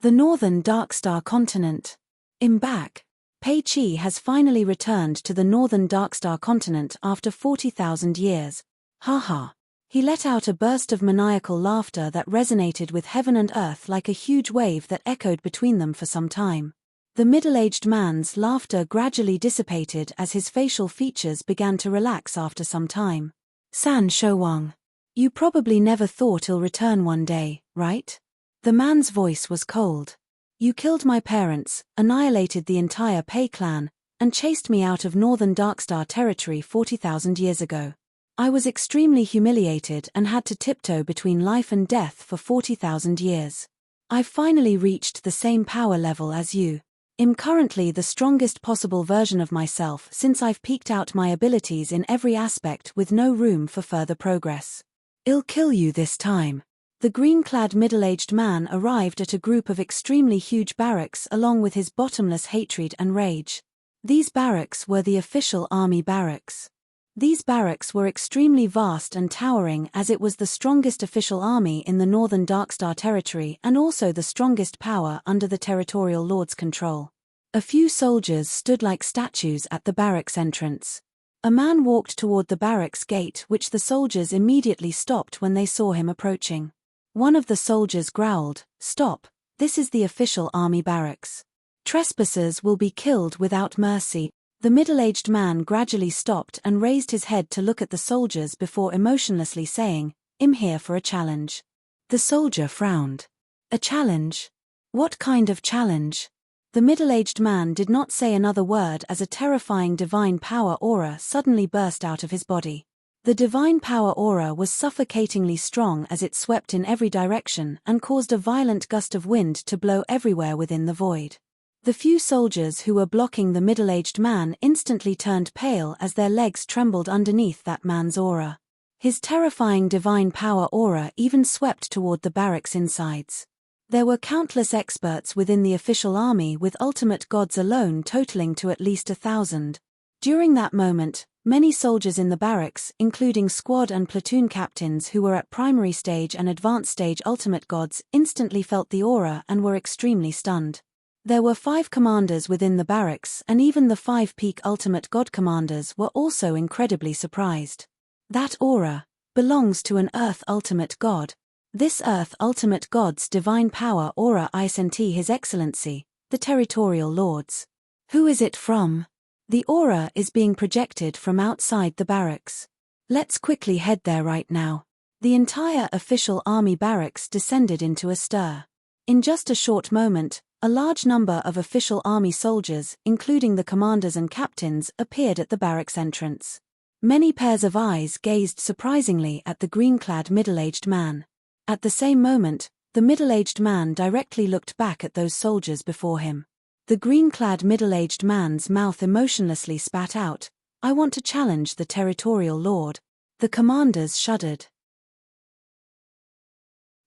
The Northern Darkstar continent. Embark. Pei Qi has finally returned to the Northern Darkstar continent after 40,000 years. Ha ha. He let out a burst of maniacal laughter that resonated with heaven and earth like a huge wave that echoed between them for some time. The middle-aged man's laughter gradually dissipated as his facial features began to relax after some time. San Shouwang. You probably never thought I'll return one day, right? The man's voice was cold. You killed my parents, annihilated the entire Pei clan, and chased me out of northern Darkstar territory 40,000 years ago. I was extremely humiliated and had to tiptoe between life and death for 40,000 years. I've finally reached the same power level as you. I'm currently the strongest possible version of myself since I've peaked out my abilities in every aspect with no room for further progress. I'll kill you this time. The green-clad middle-aged man arrived at a group of extremely huge barracks along with his bottomless hatred and rage. These barracks were the official army barracks. These barracks were extremely vast and towering as it was the strongest official army in the northern Darkstar territory and also the strongest power under the territorial lord's control. A few soldiers stood like statues at the barracks entrance. A man walked toward the barracks gate, which the soldiers immediately stopped when they saw him approaching. One of the soldiers growled, "Stop, this is the official army barracks. Trespassers will be killed without mercy." The middle-aged man gradually stopped and raised his head to look at the soldiers before emotionlessly saying, "I'm here for a challenge." The soldier frowned. A challenge? What kind of challenge? The middle-aged man did not say another word as a terrifying divine power aura suddenly burst out of his body. The divine power aura was suffocatingly strong as it swept in every direction and caused a violent gust of wind to blow everywhere within the void. The few soldiers who were blocking the middle-aged man instantly turned pale as their legs trembled underneath that man's aura. His terrifying divine power aura even swept toward the barracks insides. There were countless experts within the official army with ultimate gods alone totaling to at least 1,000. During that moment, many soldiers in the barracks, including squad and platoon captains who were at primary stage and advanced stage ultimate gods, instantly felt the aura and were extremely stunned. There were 5 commanders within the barracks and even the 5 peak ultimate god commanders were also incredibly surprised. That aura belongs to an Earth ultimate god. This Earth ultimate god's divine power aura I sent His Excellency, the territorial lords. Who is it from? The aura is being projected from outside the barracks. Let's quickly head there right now. The entire official army barracks descended into a stir. In just a short moment, a large number of official army soldiers, including the commanders and captains, appeared at the barracks entrance. Many pairs of eyes gazed surprisingly at the green-clad middle-aged man. At the same moment, the middle-aged man directly looked back at those soldiers before him. The green-clad middle-aged man's mouth emotionlessly spat out, "I want to challenge the territorial lord." The commanders shuddered.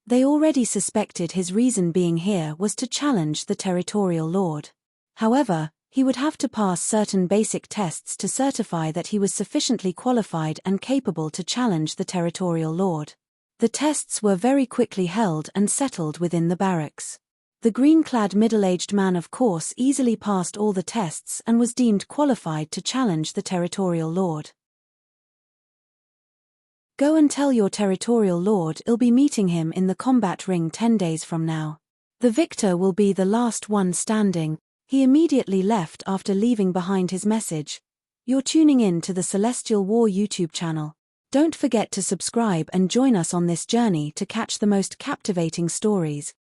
They already suspected his reason being here was to challenge the territorial lord. However, he would have to pass certain basic tests to certify that he was sufficiently qualified and capable to challenge the territorial lord. The tests were very quickly held and settled within the barracks. The green-clad middle-aged man of course easily passed all the tests and was deemed qualified to challenge the territorial lord. Go and tell your territorial lord I'll be meeting him in the combat ring 10 days from now. The victor will be the last one standing. He immediately left after leaving behind his message. You're tuning in to the Celestial War YouTube channel. Don't forget to subscribe and join us on this journey to catch the most captivating stories.